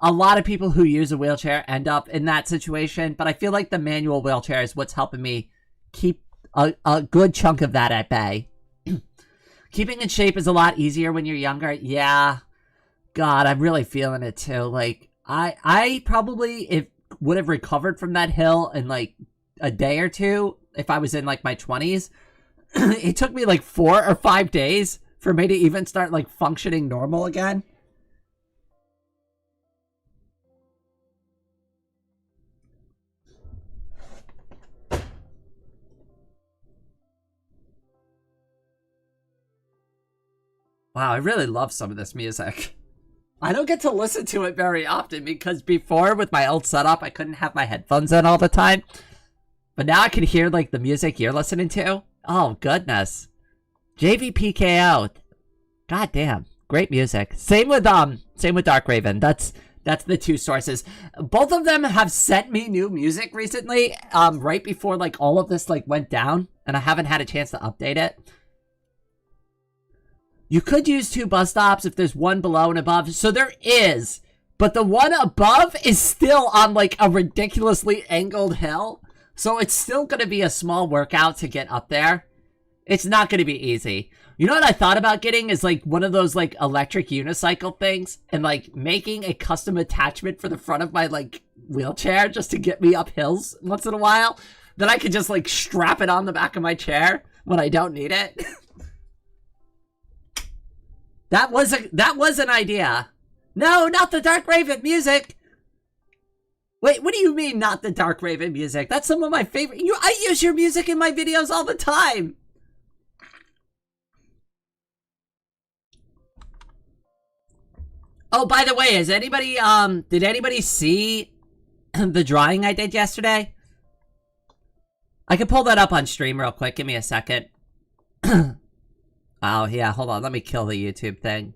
A lot of people who use a wheelchair end up in that situation, but I feel like the manual wheelchair is what's helping me keep a good chunk of that at bay. Keeping in shape is a lot easier when you're younger. Yeah. God, I'm really feeling it too. I probably would have recovered from that hill in a day or two if I was in my 20s. It took me 4 or 5 days for me to even start functioning normal again. Wow, I really love some of this music. I don't get to listen to it very often because before with my old setup, I couldn't have my headphones in all the time. But now I can hear the music you're listening to. Oh, goodness. JVPKO. God damn. Great music. Same with Dark Raven. That's the two sources. Both of them have sent me new music recently, right before all of this went down, and I haven't had a chance to update it. You could use 2 bus stops if there's one below and above. So there is but the one above is still on like a ridiculously angled hill. So it's still going to be a small workout to get up there. It's not going to be easy. You know what I thought about getting is like one of those like electric unicycle things and like making a custom attachment for the front of my like wheelchair just to get me up hills once in a while. Then I could just like strap it on the back of my chair when I don't need it. That was an idea. No, not the Dark Raven music. Wait, what do you mean not the Dark Raven music? That's some of my favorite. I use your music in my videos all the time. Oh, by the way, has anybody, did anybody see the drawing I did yesterday? I can pull that up on stream real quick. Give me a second. Oh, yeah, hold on. Let me kill the YouTube thing.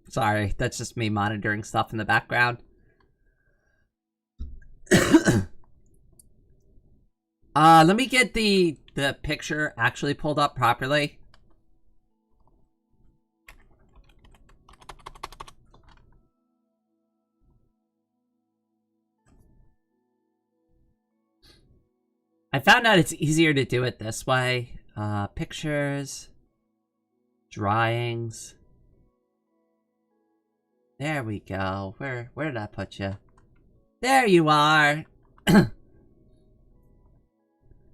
Sorry, that's just me monitoring stuff in the background. Let me get the picture actually pulled up properly. I found out it's easier to do it this way. Pictures, drawings. There we go. Where did I put you? There you are.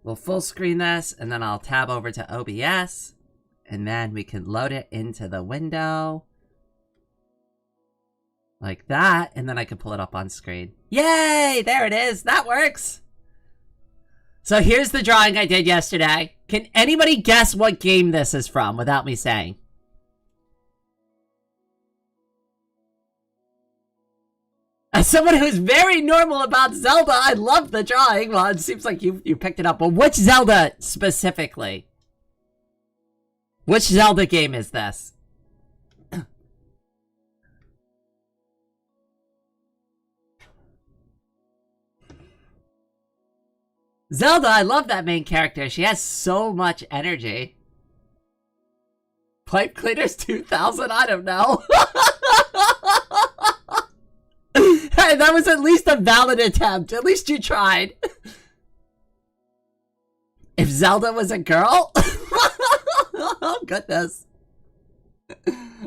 We'll full screen this, and then I'll tab over to OBS, and then we can load it into the window. Like that, and then I can pull it up on screen. Yay! There it is! That works! So here's the drawing I did yesterday. Can anybody guess what game this is from without me saying? As someone who's very normal about Zelda, I love the drawing. Well, it seems like you picked it up. But which Zelda specifically? Which Zelda game is this? Zelda, I love that main character. She has so much energy. Pipe Cleaners 2000? I don't know. Hey, that was at least a valid attempt. At least you tried. If Zelda was a girl? Oh, goodness.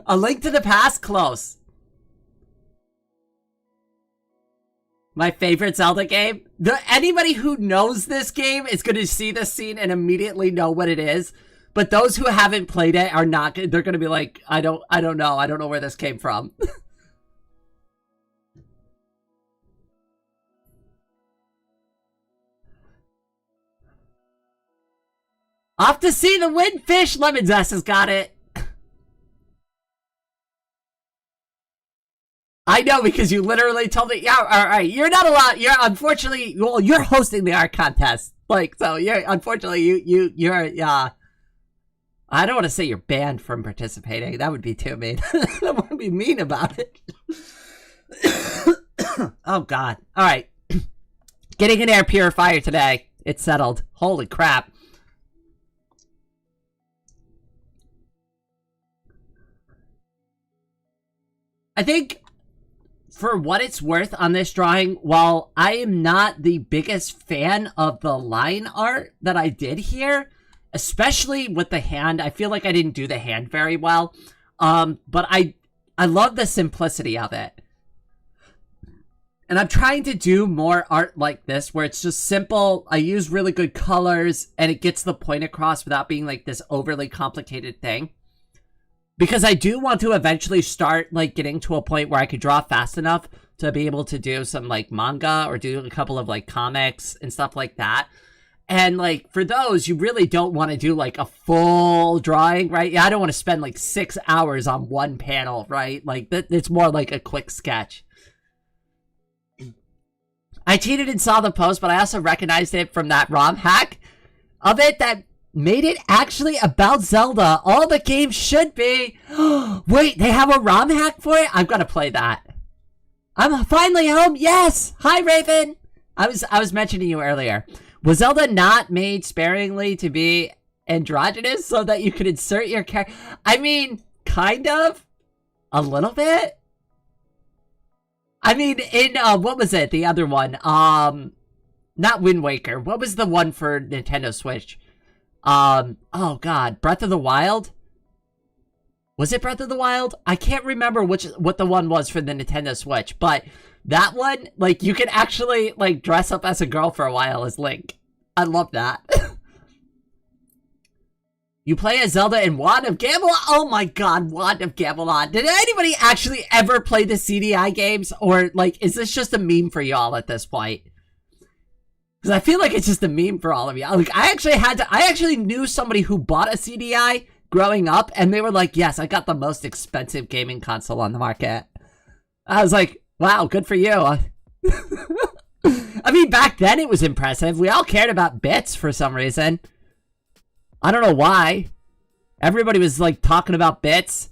A Link to the Past? Close. My favorite Zelda game? Anybody who knows this game is going to see this scene and immediately know what it is. But those who haven't played it are not, they're going to be like, I don't know. I don't know where this came from. Off to see the windfish! Lemon Zest has got it. I know, because you literally told me, yeah, alright, you're not allowed, unfortunately, well, you're hosting the art contest. Like, so, unfortunately, you're, I don't want to say you're banned from participating. That would be too mean. I want to be mean about it. Oh, God. Alright. Getting an air purifier today. It's settled. Holy crap. I think, for what it's worth on this drawing, while I am not the biggest fan of the line art that I did here, especially with the hand, I feel like I didn't do the hand very well. But I love the simplicity of it. And I'm trying to do more art like this, where it's just simple, I use really good colors, and it gets the point across without being like this overly complicated thing. Because I do want to eventually start, like, getting to a point where I could draw fast enough to be able to do some, like, manga or do a couple of, like, comics and stuff like that. And, like, for those, you really don't want to do, like, a full drawing, right? Yeah, I don't want to spend, like, 6 hours on one panel, right? Like, it's more like a quick sketch. I cheated and saw the post, but I also recognized it from that ROM hack of it that made it actually about Zelda. All the games should be. Wait, they have a ROM hack for it? I've got to play that. I'm finally home. Yes. Hi, Raven. I was mentioning you earlier. Was Zelda not made sparingly to be androgynous so that you could insert your character? I mean, kind of. A little bit. I mean, in, what was it? The other one, not Wind Waker. What was the one for Nintendo Switch? Oh god, Breath of the Wild? Was it Breath of the Wild? I can't remember what the one was for the Nintendo Switch, but that one, like, you can actually, like, dress up as a girl for a while as Link. I love that. You play as Zelda in Wand of Gamelon? Oh my god, Wand of Gamelon. Did anybody actually ever play the CDI games? Or, like, is this just a meme for y'all at this point? Because I feel like it's just a meme for all of you. Like, I actually knew somebody who bought a CDI growing up, and they were like, yes, I got the most expensive gaming console on the market. I was like, wow, good for you. I mean, back then it was impressive. We all cared about bits for some reason. I don't know why. Everybody was, like, talking about bits.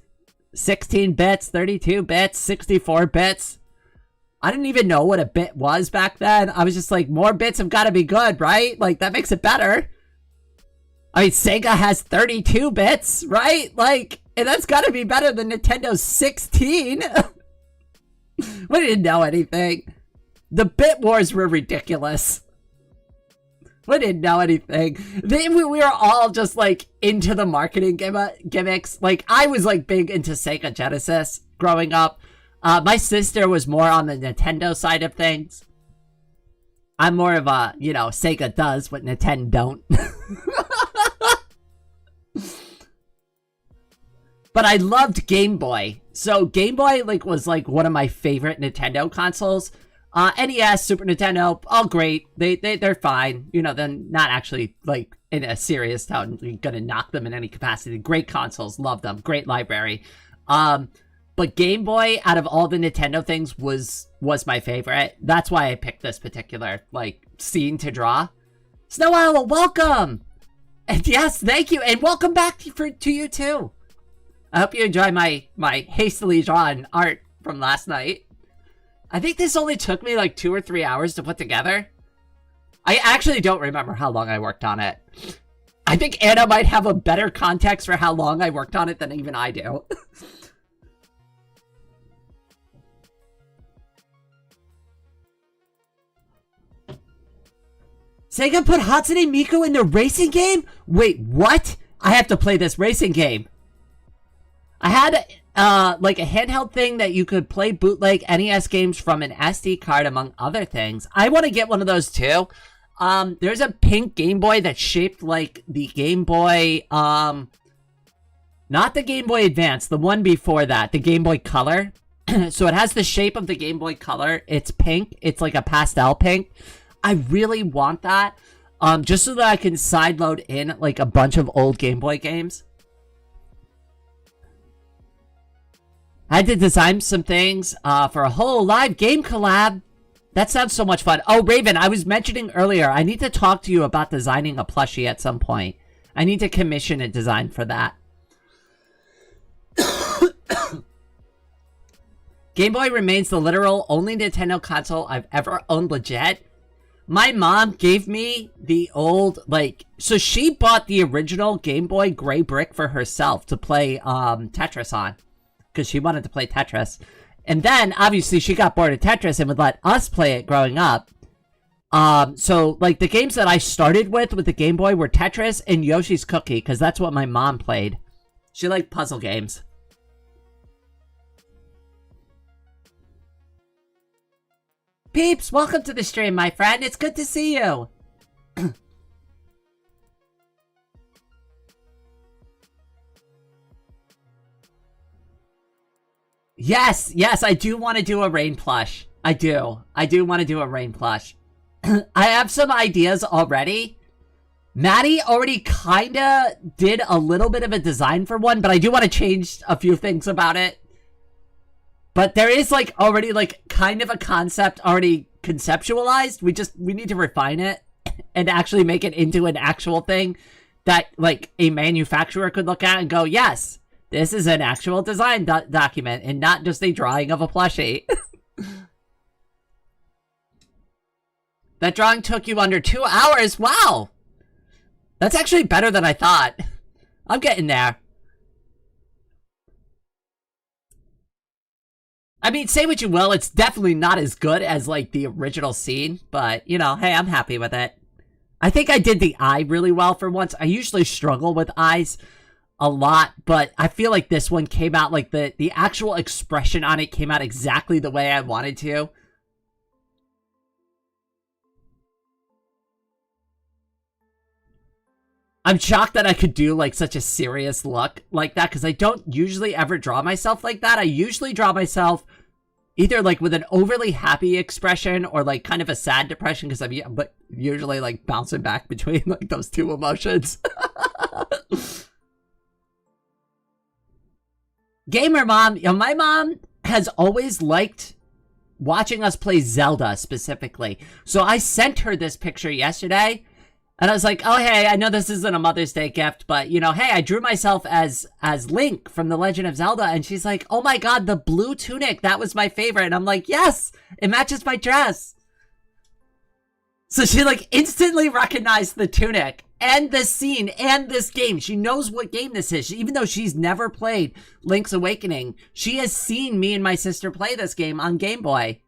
16 bits, 32 bits, 64 bits. I didn't even know what a bit was back then. I was just like, more bits have got to be good, right? Like, that makes it better. I mean, Sega has 32 bits, right? Like, and that's got to be better than Nintendo's 16. We didn't know anything. The bit wars were ridiculous. We didn't know anything. We were all just, like, into the marketing gimmicks. Like, I was, like, big into Sega Genesis growing up. My sister was more on the Nintendo side of things. I'm more of a, you know, Sega does what Nintendo don't. But I loved Game Boy. So Game Boy, like, was, like, one of my favorite Nintendo consoles. NES, Super Nintendo, all great. They're fine. You know, they're not actually, like, in a serious tone, you're gonna knock them in any capacity. Great consoles, love them. Great library. But Game Boy, out of all the Nintendo things, was my favorite. That's why I picked this particular, like, scene to draw. Snow Owl, welcome! And yes, thank you, and welcome back to you too. I hope you enjoy my hastily drawn art from last night. I think this only took me like 2 or 3 hours to put together. I actually don't remember how long I worked on it. I think Anna might have a better context for how long I worked on it than even I do. Sega put Hatsune Miku in the racing game? Wait, what? I have to play this racing game. I had, like, a handheld thing that you could play bootleg NES games from an SD card, among other things. I want to get one of those, too. There's a pink Game Boy that's shaped like the Game Boy, not the Game Boy Advance, the one before that, the Game Boy Color. So it has the shape of the Game Boy Color. It's pink. It's like a pastel pink. I really want that, just so that I can sideload in, like, a bunch of old Game Boy games. I had to design some things for a whole live game collab. That sounds so much fun. Oh, Raven, I was mentioning earlier, I need to talk to you about designing a plushie at some point. I need to commission a design for that. Game Boy remains the literal only Nintendo console I've ever owned legit. My mom gave me the old, like, so she bought the original Game Boy gray brick for herself to play Tetris on. Because she wanted to play Tetris. And then, obviously, she got bored of Tetris and would let us play it growing up. So, like, the games that I started with the Game Boy were Tetris and Yoshi's Cookie, because that's what my mom played. She liked puzzle games. Peeps, welcome to the stream, my friend. It's good to see you. Yes, I do want to do a Rain plush. I do want to do a Rain plush. I have some ideas already. Maddie already kinda did a little bit of a design for one, but I do want to change a few things about it. But there is, like, already, like, kind of a concept already conceptualized. We need to refine it and actually make it into an actual thing that, like, a manufacturer could look at and go, yes, this is an actual design document and not just a drawing of a plushie. That drawing took you under 2 hours? Wow! That's actually better than I thought. I'm getting there. I mean, say what you will, it's definitely not as good as, like, the original scene, but, you know, hey, I'm happy with it. I think I did the eye really well for once. I usually struggle with eyes a lot, but I feel like this one came out, like, the actual expression on it came out exactly the way I wanted to. I'm shocked that I could do, like, such a serious look like that, because I don't usually ever draw myself like that. I usually draw myself either, like, with an overly happy expression or, like, kind of a sad depression, because I'm but usually, like, bouncing back between, like, those two emotions. Gamer mom, you know, my mom has always liked watching us play Zelda specifically. So I sent her this picture yesterday. And I was like, oh, hey, I know this isn't a Mother's Day gift, but, you know, hey, I drew myself as Link from The Legend of Zelda. And she's like, oh, my God, the blue tunic. That was my favorite. And I'm like, yes, it matches my dress. So she, like, instantly recognized the tunic and this scene and this game. She knows what game this is. Even though she's never played Link's Awakening, she has seen me and my sister play this game on Game Boy.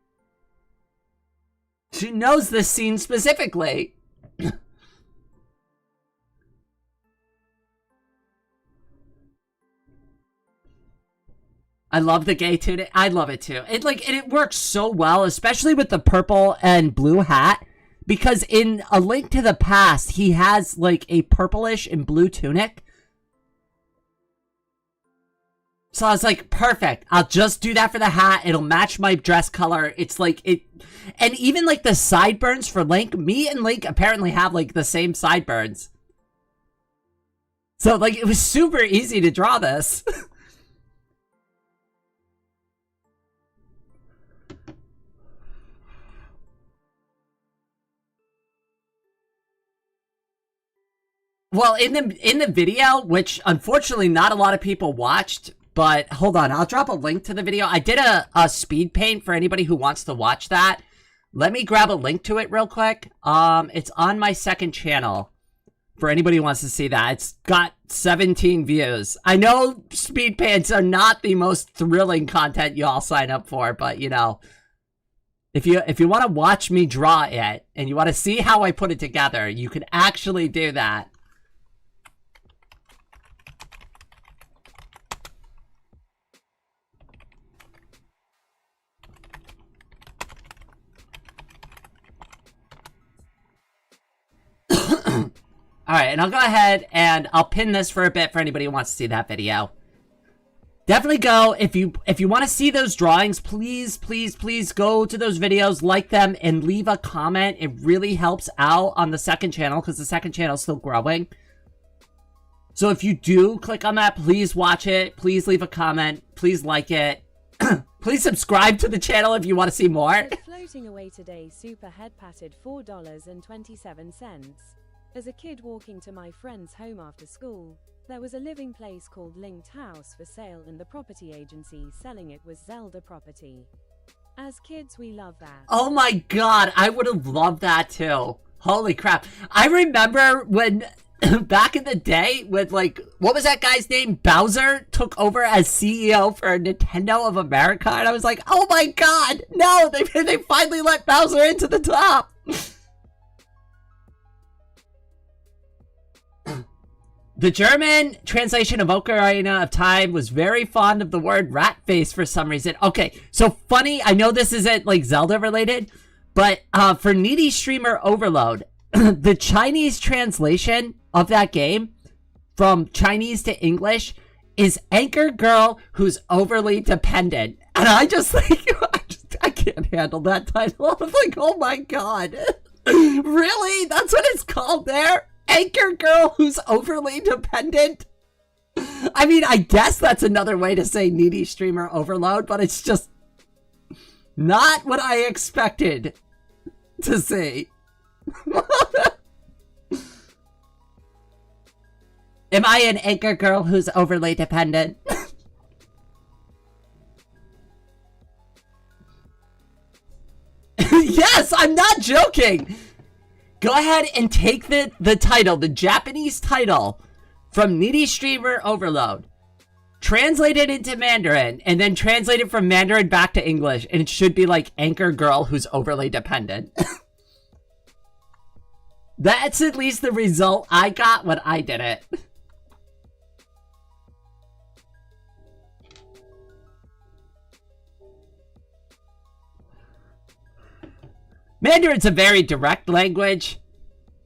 She knows this scene specifically. I love the gay tunic. I love it too. It works so well, especially with the purple and blue hat, because in A Link to the Past, he has like a purplish and blue tunic. So I was like, perfect. I'll just do that for the hat. It'll match my dress color. It's like it, and even like the sideburns for Link. Me and Link apparently have like the same sideburns. So like it was super easy to draw this. Well, in the video, which unfortunately not a lot of people watched, but hold on, I'll drop a link to the video. I did a speed paint for anybody who wants to watch that. Let me grab a link to it real quick. It's on my second channel for anybody who wants to see that. It's got 17 views. I know speed paints are not the most thrilling content you all sign up for, but you know, if you want to watch me draw it and you want to see how I put it together, you can actually do that. Alright, and I'll go ahead and I'll pin this for a bit for anybody who wants to see that video. Definitely go, if you want to see those drawings, please go to those videos, like them, and leave a comment. It really helps out on the second channel, because the second channel is still growing. So if you do click on that, please watch it, please leave a comment, please like it. Please subscribe to the channel if you want to see more. Floating away today, super head patted $4.27. As a kid walking to my friend's home after school, there was a living place called Linked House for sale and the property agency selling it was Zelda property. As kids, we love that. Oh my god, I would have loved that too. Holy crap. I remember when, back in the day, when like, what was that guy's name? Bowser took over as CEO for Nintendo of America, and I was like, oh my god, no, they finally let Bowser into the top. The German translation of Ocarina of Time was very fond of the word rat face for some reason. Okay, so funny, I know this isn't like Zelda related, but for Needy Streamer Overload, the Chinese translation of that game from Chinese to English is anchor girl who's overly dependent. And I just like, I can't handle that title. I'm like, oh my god. Really? That's what it's called there? Anchor girl who's overly dependent? I mean, I guess that's another way to say Needy Streamer Overload, but it's just not what I expected to see. Am I an anchor girl who's overly dependent? Yes, I'm not joking. Go ahead and take the title, the Japanese title from Needy Streamer Overload. translate it into Mandarin, and then translate it from Mandarin back to English, and it should be like anchor girl who's overly dependent. That's at least the result I got when I did it. Mandarin's a very direct language.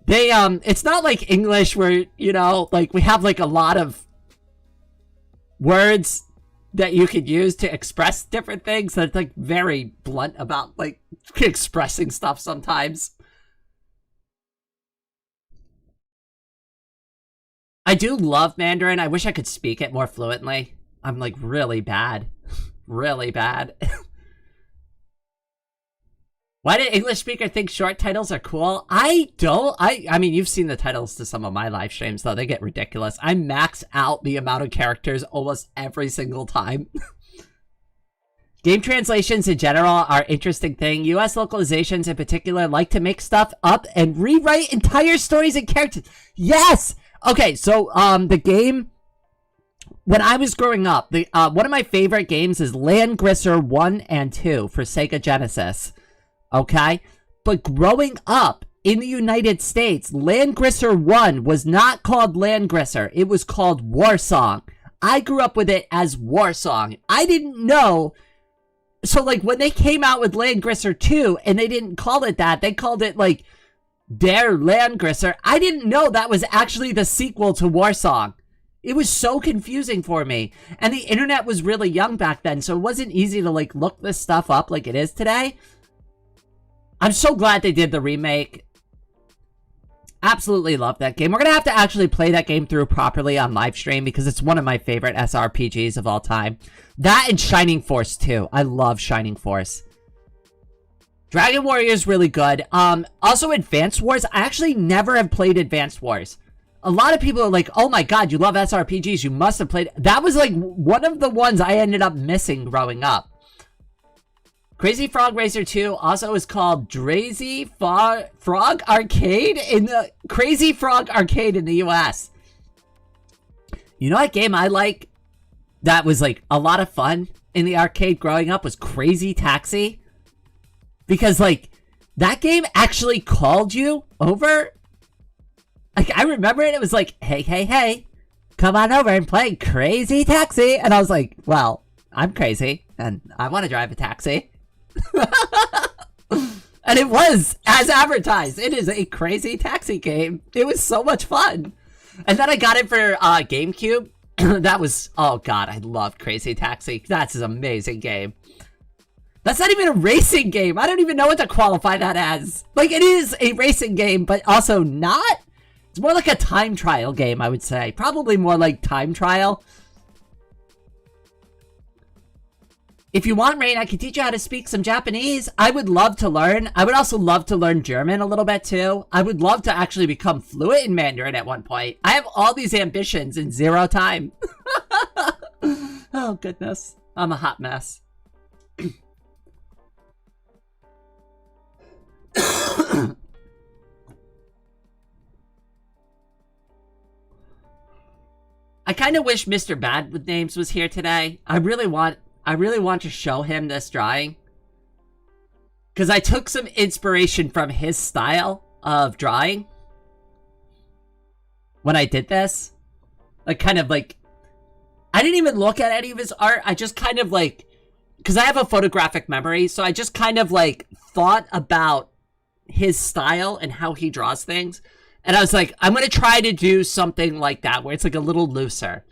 It's not like English where, you know, like we have like a lot of words that you could use to express different things. That's like very blunt about like expressing stuff sometimes. I do love Mandarin. I wish I could speak it more fluently. I'm like really bad. Really bad. Why did English speaker think short titles are cool? I don't. I mean, you've seen the titles to some of my live streams, though. They get ridiculous. I max out the amount of characters almost every single time. Game translations in general are an interesting thing. US localizations in particular like to make stuff up and rewrite entire stories and characters. Yes! Okay, so, the game... When I was growing up, one of my favorite games is Landgrisser 1 and 2 for Sega Genesis. Okay? But growing up in the United States, Landgrisser 1 was not called Landgrisser. It was called Warsong. I grew up with it as Warsong. I didn't know. So, like, when they came out with Landgrisser 2 and they didn't call it that, they called it, like, Der Landgrisser. I didn't know that was actually the sequel to Warsong. It was so confusing for me. And the internet was really young back then, so it wasn't easy to, like, look this stuff up like it is today. I'm so glad they did the remake. Absolutely love that game. We're going to have to actually play that game through properly on live stream because it's one of my favorite SRPGs of all time. That and Shining Force 2. I love Shining Force. Dragon Warrior is really good. Also Advanced Wars. I actually never have played Advanced Wars. A lot of people are like, oh my god, you love SRPGs. You must have played. That was like one of the ones I ended up missing growing up. Crazy Frog Racer 2 also is called Drazy Frog Arcade in the Crazy Frog Arcade in the US. You know what game I like that was like a lot of fun in the arcade growing up was Crazy Taxi. Because like that game actually called you over. Like I remember it was like, hey, come on over and play Crazy Taxi. And I was like, well, I'm crazy and I want to drive a taxi. And it was as advertised. It is a Crazy Taxi game. It was so much fun. And then I got it for GameCube. That was, oh god, I love Crazy Taxi. That's an amazing game. That's not even a racing game. I don't even know what to qualify that as. Like, it is a racing game, but also not. It's more like a time trial game, I would say. Probably more like time trial. If you want, Rain, I can teach you how to speak some Japanese. I would love to learn. I would also love to learn German a little bit, too. I would love to actually become fluent in Mandarin at one point. I have all these ambitions in 0 time. Oh, goodness. I'm a hot mess. I kind of wish Mr. Bad with Names was here today. I really want to show him this drawing. Because I took some inspiration from his style of drawing. When I did this. Like, kind of like... I didn't even look at any of his art. I just kind of like... Because I have a photographic memory. So I just kind of like thought about his style and how he draws things. And I was like, I'm going to try to do something like that. Where it's like a little looser.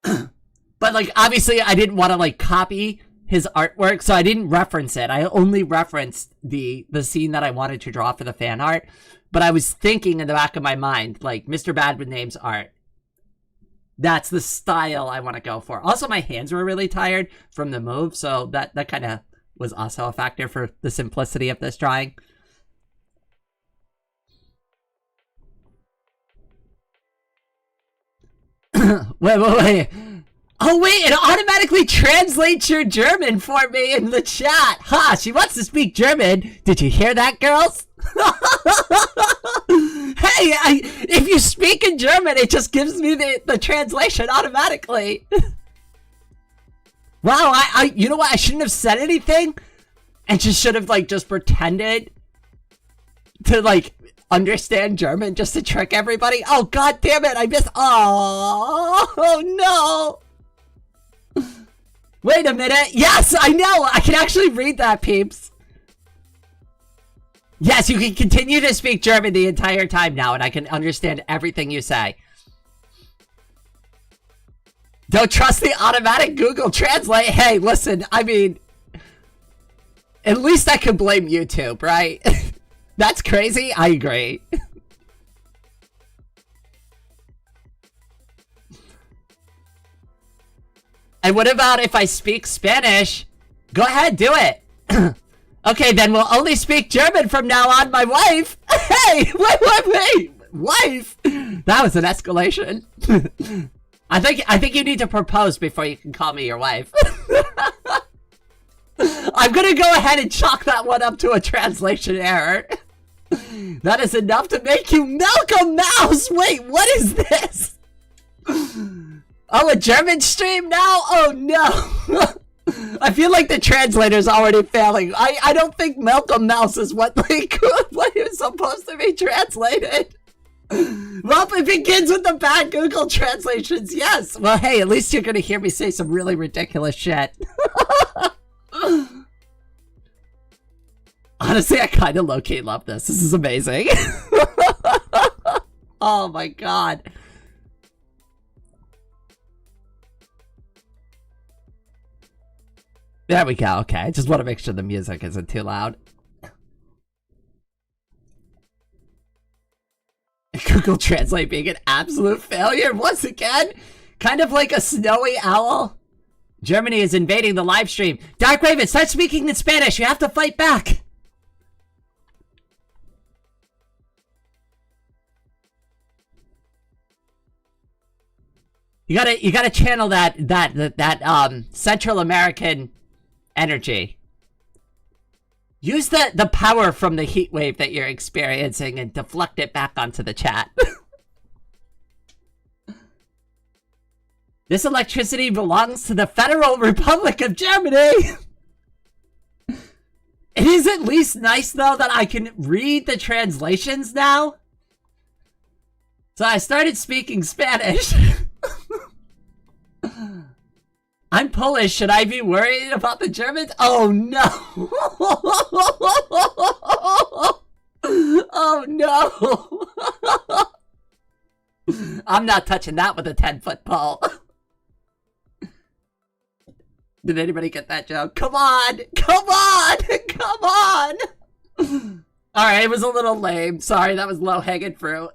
But, like, obviously, I didn't want to, like, copy his artwork, so I didn't reference it. I only referenced the scene that I wanted to draw for the fan art. But I was thinking in the back of my mind, like, Mr. Bad with Names art. That's the style I want to go for. Also, my hands were really tired from the move, so that kind of was also a factor for the simplicity of this drawing. Wait. Oh wait, it automatically translates your German for me in the chat. Ha, she wants to speak German. Did you hear that, girls? Hey, if you speak in German, it just gives me the translation automatically. Wow, you know what? I shouldn't have said anything. And just should have, like, just pretended to, like, understand German just to trick everybody. Oh, god damn it, I missed. Oh, no. Wait a minute. Yes, I know. I can actually read that, peeps. Yes, you can continue to speak German the entire time now, and I can understand everything you say. Don't trust the automatic Google Translate. Hey, listen, I mean, at least I can blame YouTube, right? That's crazy. I agree. And what about if I speak Spanish? Go ahead, do it. Okay, then we'll only speak German from now on, my wife. Hey, wait. Wife? That was an escalation. I think you need to propose before you can call me your wife. I'm gonna go ahead and chalk that one up to a translation error. That is enough to make you milk a mouse! Wait, what is this? Oh, a German stream now? Oh no! I feel like the translator's already failing. I don't think milk a mouse is what is supposed to be translated. Well, it begins with the bad Google translations, yes! Well, hey, at least you're gonna hear me say some really ridiculous shit. Honestly, I kind of low-key love this. This is amazing. Oh my god. There we go, okay. I just want to make sure the music isn't too loud. Google Translate being an absolute failure once again. Kind of like a snowy owl. Germany is invading the live stream. Dark Raven, start speaking in Spanish. You have to fight back. You gotta channel that Central American energy. Use the power from the heat wave that you're experiencing and deflect it back onto the chat. This electricity belongs to the Federal Republic of Germany. It is at least nice, though, that I can read the translations now. So I started speaking Spanish. I'm Polish. Should I be worried about the Germans? Oh, no. Oh, no. I'm not touching that with a 10-foot pole. Did anybody get that joke? Come on! Come on! Come on! Alright, it was a little lame. Sorry, that was low-hanging fruit.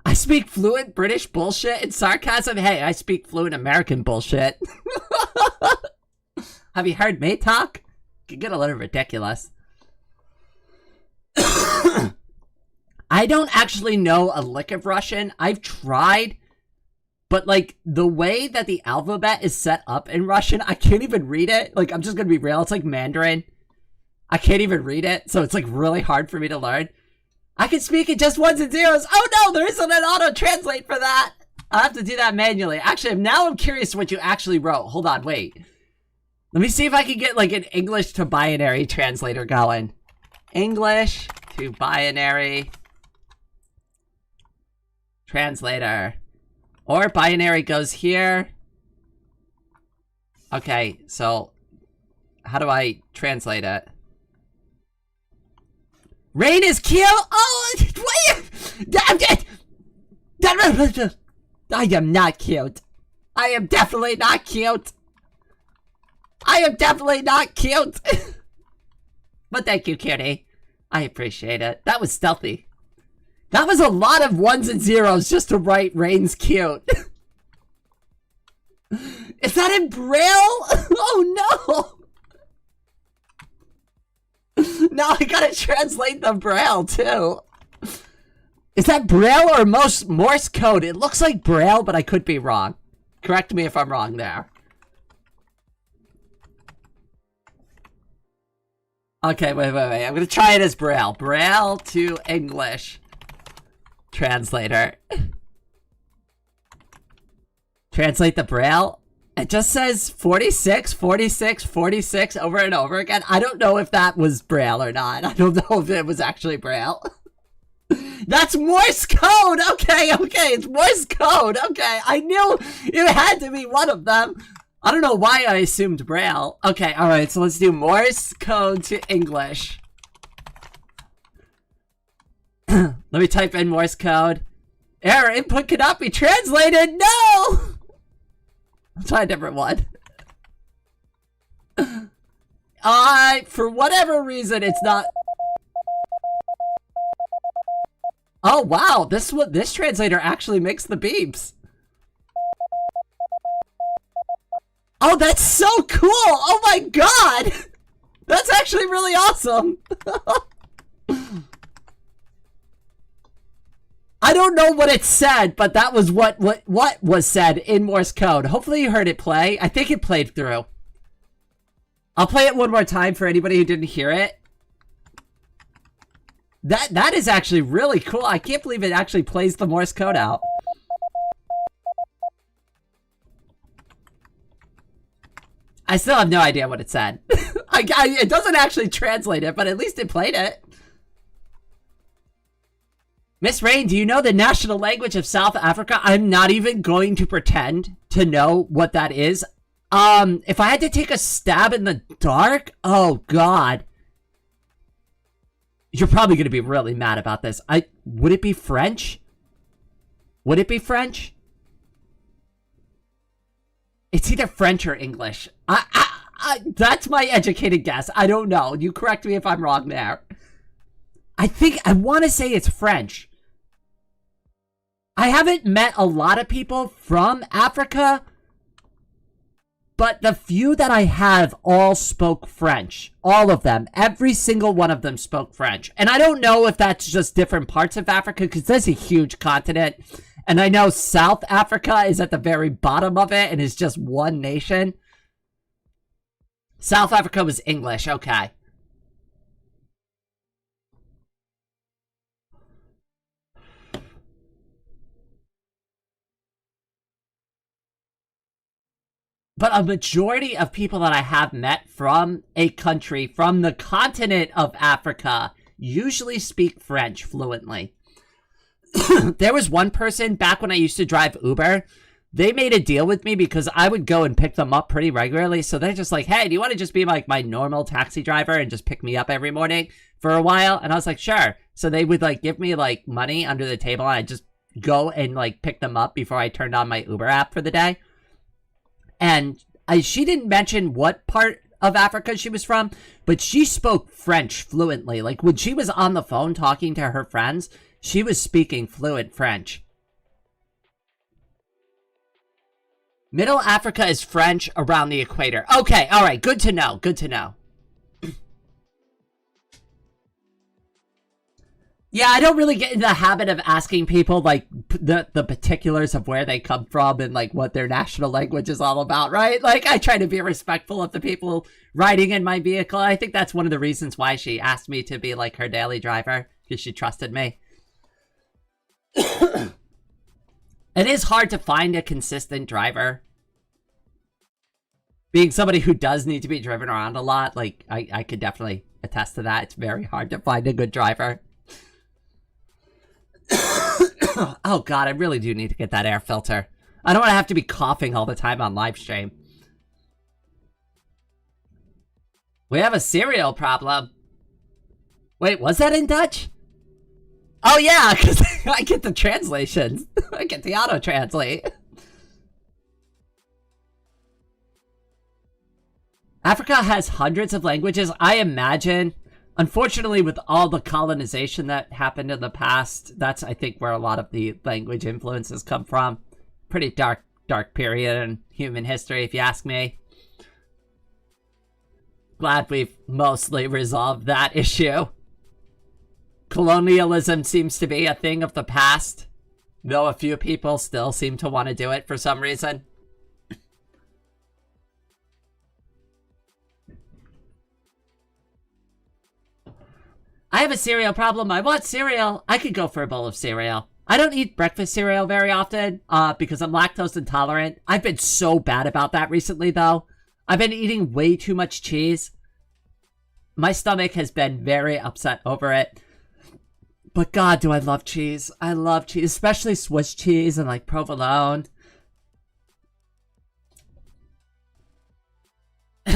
I speak fluent British bullshit and sarcasm. Hey, I speak fluent American bullshit. Have you heard me talk? It can get a little ridiculous. I don't actually know a lick of Russian. I've tried, but like the way that the alphabet is set up in Russian, I can't even read it. Like, I'm just gonna be real. It's like Mandarin. I can't even read it, so it's like really hard for me to learn. I can speak in just ones and zeros. Oh no, there isn't an auto-translate for that. I'll have to do that manually. Actually, now I'm curious what you actually wrote. Hold on, wait. Let me see if I can get like an English to binary translator going. English to binary translator. Or binary goes here. Okay, so how do I translate it? Rain is cute. Oh, I am not cute. I am definitely not cute. I am definitely not cute. But thank you, cutie. I appreciate it. That was stealthy. That was a lot of ones and zeros just to write Rain's cute. Is that in Braille? Oh no. Now I gotta translate the Braille too. Is that Braille or Morse code? It looks like Braille, but I could be wrong. Correct me if I'm wrong there. Okay, wait. I'm gonna try it as Braille. Braille to English. Translator. Translate the Braille. It just says 46, 46, 46 over and over again. I don't know if that was Braille or not. I don't know if it was actually Braille. That's Morse code! Okay, it's Morse code. Okay, I knew it had to be one of them. I don't know why I assumed Braille. Okay, alright, so let's do Morse code to English. Let me type in Morse code. Error, input cannot be translated! No! I'll try a different one. For whatever reason, it's not... Oh, wow, this translator actually makes the beeps. Oh, that's so cool! Oh my god! That's actually really awesome! I don't know what it said, but that was what was said in Morse code. Hopefully you heard it play. I think it played through. I'll play it one more time for anybody who didn't hear it. That is actually really cool. I can't believe it actually plays the Morse code out. I still have no idea what it said. It doesn't actually translate it, but at least it played it. Miss Rain, do you know the national language of South Africa? I'm not even going to pretend to know what that is. If I had to take a stab in the dark, oh god. You're probably going to be really mad about this. Would it be French? Would it be French? It's either French or English. That's my educated guess. I don't know. You correct me if I'm wrong there. I want to say it's French. I haven't met a lot of people from Africa, but the few that I have all spoke French. All of them. Every single one of them spoke French. And I don't know if that's just different parts of Africa, because there's a huge continent. And I know South Africa is at the very bottom of it and is just one nation. South Africa was English, okay. But a majority of people that I have met from a country, from the continent of Africa, usually speak French fluently. There was one person back when I used to drive Uber. They made a deal with me because I would go and pick them up pretty regularly. So they're just like, hey, do you want to just be like my normal taxi driver and just pick me up every morning for a while? And I was like, sure. So they would like give me like money under the table and I'd just go and like pick them up before I turned on my Uber app for the day. And she didn't mention what part of Africa she was from, but she spoke French fluently. Like when she was on the phone talking to her friends, she was speaking fluent French. Middle Africa is French around the equator. Okay, alright, good to know, good to know. Yeah, I don't really get in the habit of asking people, like, the particulars of where they come from and, like, what their national language is all about, right? Like, I try to be respectful of the people riding in my vehicle. I think that's one of the reasons why she asked me to be, like, her daily driver, because she trusted me. It is hard to find a consistent driver. Being somebody who does need to be driven around a lot, like, I could definitely attest to that. It's very hard to find a good driver. Oh god, I really do need to get that air filter. I don't want to have to be coughing all the time on live stream. We have a cereal problem. Wait, was that in Dutch? Oh yeah, because I get the translations. I get the auto-translate. Africa has hundreds of languages, I imagine. Unfortunately, with all the colonization that happened in the past, that's, I think, where a lot of the language influences come from. Pretty dark period in human history, if you ask me. Glad we've mostly resolved that issue. Colonialism seems to be a thing of the past, though a few people still seem to want to do it for some reason. I have a cereal problem. I want cereal. I could go for a bowl of cereal. I don't eat breakfast cereal very often because I'm lactose intolerant. I've been so bad about that recently, though. I've been eating way too much cheese. My stomach has been very upset over it. But God, do I love cheese. I love cheese, especially Swiss cheese and like provolone.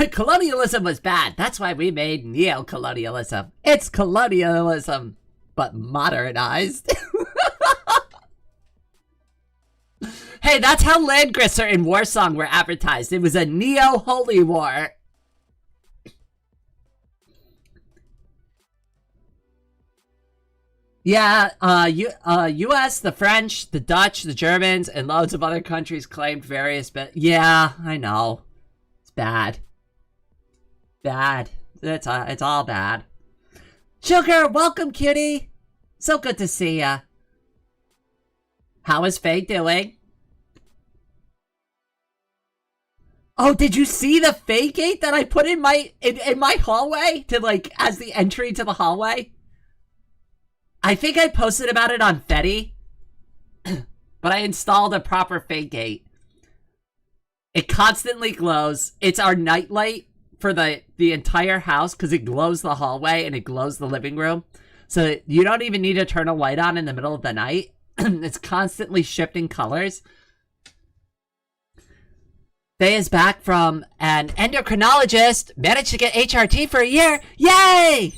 Colonialism was bad. That's why we made neo-colonialism. It's colonialism, but modernized. Hey, that's how Landgrisser and Warsong were advertised. It was a neo-holy war. Yeah, US, the French, the Dutch, the Germans, and loads of other countries claimed various yeah, I know. It's bad. Bad. It's all bad. Sugar, welcome, cutie. So good to see ya. How is Faye doing? Oh, did you see the Faye gate that I put in my hallway to like as the entry to the hallway? I think I posted about it on Fetty, but I installed a proper Faye gate. It constantly glows. It's our nightlight for the entire house because it glows the hallway and it glows the living room. So you don't even need to turn a light on in the middle of the night. It's constantly shifting colors. Faye is back from an endocrinologist. Managed to get HRT for a year. Yay!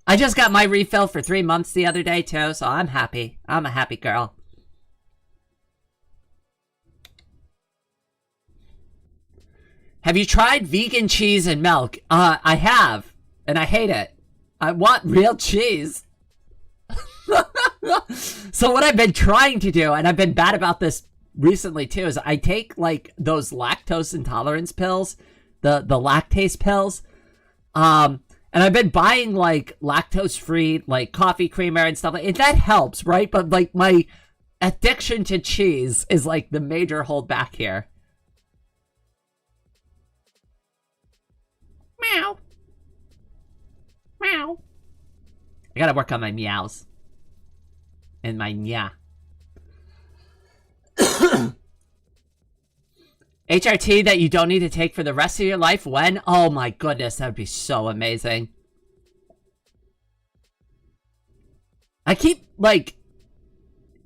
I just got my refill for 3 months the other day too, so I'm happy. I'm a happy girl. Have you tried vegan cheese and milk? I have, and I hate it. I want real cheese. So what I've been trying to do, and I've been bad about this recently too, is I take like those lactose intolerance pills, the lactase pills, and I've been buying like lactose free like coffee creamer and stuff like that. That helps, right? But like my addiction to cheese is like the major holdback here. Meow. Meow. I gotta work on my meows. And my nya. HRT that you don't need to take for the rest of your life? When? Oh my goodness, that would be so amazing. I keep, like,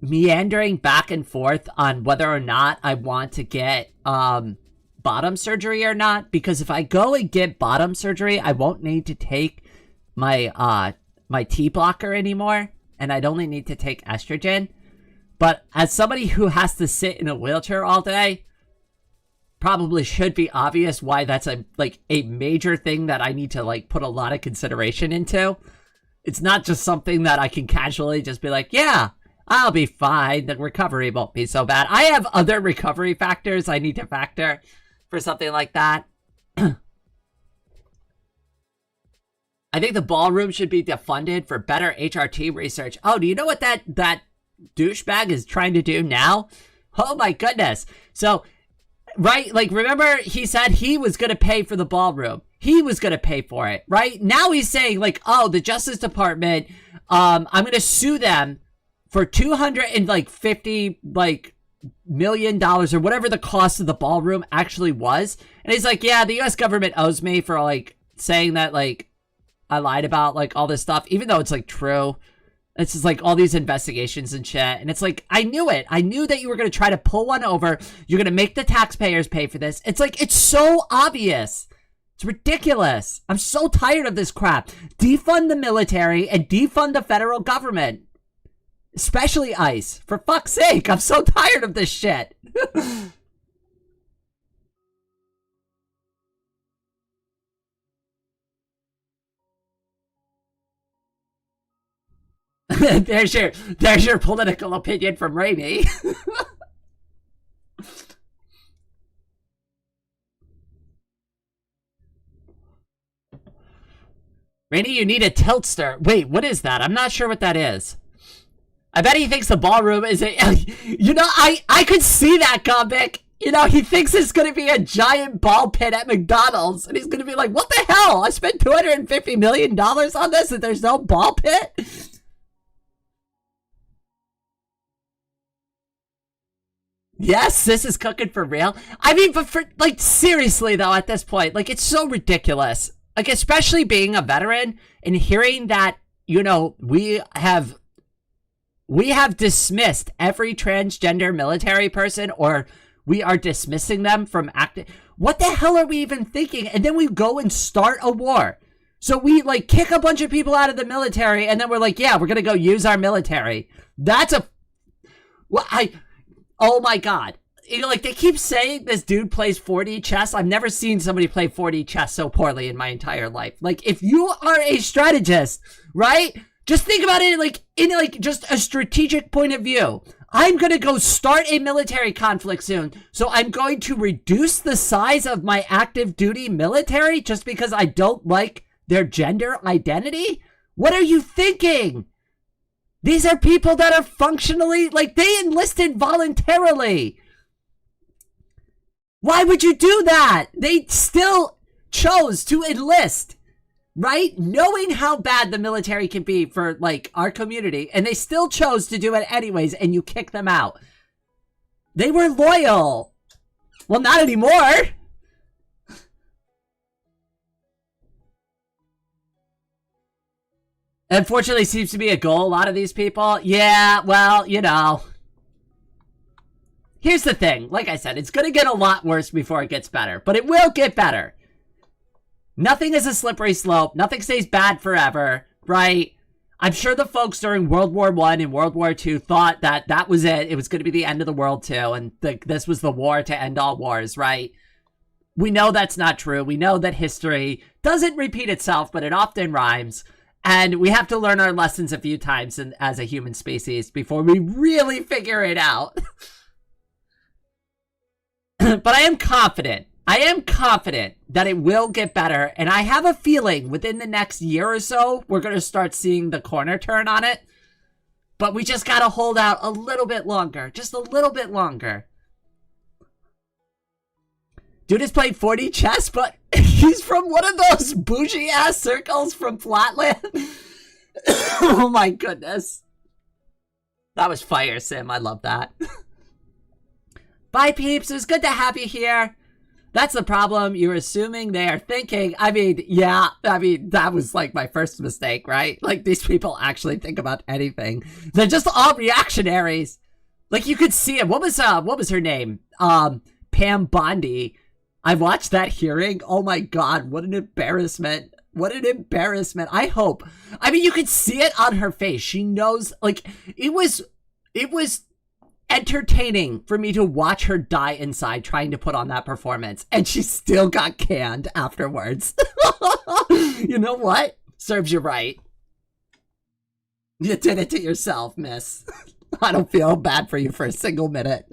meandering back and forth on whether or not I want to get, bottom surgery or not. Because if I go and get bottom surgery, I won't need to take my, my T blocker anymore. And I'd only need to take estrogen. But as somebody who has to sit in a wheelchair all day, probably should be obvious why that's a major thing that I need to like put a lot of consideration into. It's not just something that I can casually just be like, yeah, I'll be fine. The recovery won't be so bad. I have other recovery factors I need to factor for something like that. I think the ballroom should be defunded for better HRT research. Oh, do you know what that douchebag is trying to do now? Oh my goodness. So, right, like, remember he said he was going to pay for the ballroom. He was going to pay for it, right? Now he's saying, like, oh, the Justice Department, I'm going to sue them for $250, million or whatever the cost of the ballroom actually was. And he's like, yeah, the U.S. government owes me for, like, saying that, like, I lied about, like, all this stuff, even though it's, like, true. It's just, like, all these investigations and shit. And it's like, I knew it. I knew that you were going to try to pull one over. You're going to make the taxpayers pay for this. It's like, it's so obvious. It's ridiculous. I'm so tired of this crap. Defund the military and defund the federal government. Especially ICE. For fuck's sake, I'm so tired of this shit. there's your political opinion from Rainy. Rainy, you need a tiltster. Wait, what is that? I'm not sure what that is. I bet he thinks the ballroom is a... You know, I could see that, Gombic. You know, he thinks it's going to be a giant ball pit at McDonald's, and he's going to be like, what the hell? I spent $250 million on this, and there's no ball pit? Yes, this is cooking for real. I mean, but for, like, seriously, though, at this point, like, it's so ridiculous. Like, especially being a veteran and hearing that, you know, we have dismissed every transgender military person, or we are dismissing them from acting. What the hell are we even thinking? And then we go and start a war. So we, like, kick a bunch of people out of the military, and then we're like, yeah, we're going to go use our military. That's a... Well, oh my god. You know, like, they keep saying this dude plays 4D chess. I've never seen somebody play 4D chess so poorly in my entire life. Like, if you are a strategist, right? Just think about it like in like just a strategic point of view. I'm going to go start a military conflict soon. So I'm going to reduce the size of my active duty military just because I don't like their gender identity? What are you thinking? These are people that are functionally, like, they enlisted voluntarily. Why would you do that? They still chose to enlist, right? Knowing how bad the military can be for, like, our community, and they still chose to do it anyways, and you kick them out. They were loyal. Well, not anymore. Unfortunately, seems to be a goal, a lot of these people. Yeah, well, you know. Here's the thing. Like I said, it's going to get a lot worse before it gets better. But it will get better. Nothing is a slippery slope. Nothing stays bad forever, right? I'm sure the folks during World War I and World War II thought that that was it. It was going to be the end of the world, too. And this was the war to end all wars, right? We know that's not true. We know that history doesn't repeat itself, but it often rhymes. And we have to learn our lessons a few times as a human species before we really figure it out. But I am confident. I am confident that it will get better. And I have a feeling within the next year or so, we're going to start seeing the corner turn on it. But we just got to hold out a little bit longer. Just a little bit longer. Dude has played 4D chess, but he's from one of those bougie-ass circles from Flatland. Oh my goodness. That was fire, Sim. I love that. Bye, peeps. It was good to have you here. That's the problem. You're assuming they are thinking. I mean, yeah. I mean, that was like my first mistake, right? Like, these people actually think about anything. They're just all reactionaries. Like, you could see it. What was her name? Pam Bondi. I watched that hearing. Oh my god, what an embarrassment. What an embarrassment. I hope. I mean, you could see it on her face. She knows, like, it was entertaining for me to watch her die inside trying to put on that performance. And she still got canned afterwards. You know what? Serves you right. You did it to yourself, miss. I don't feel bad for you for a single minute.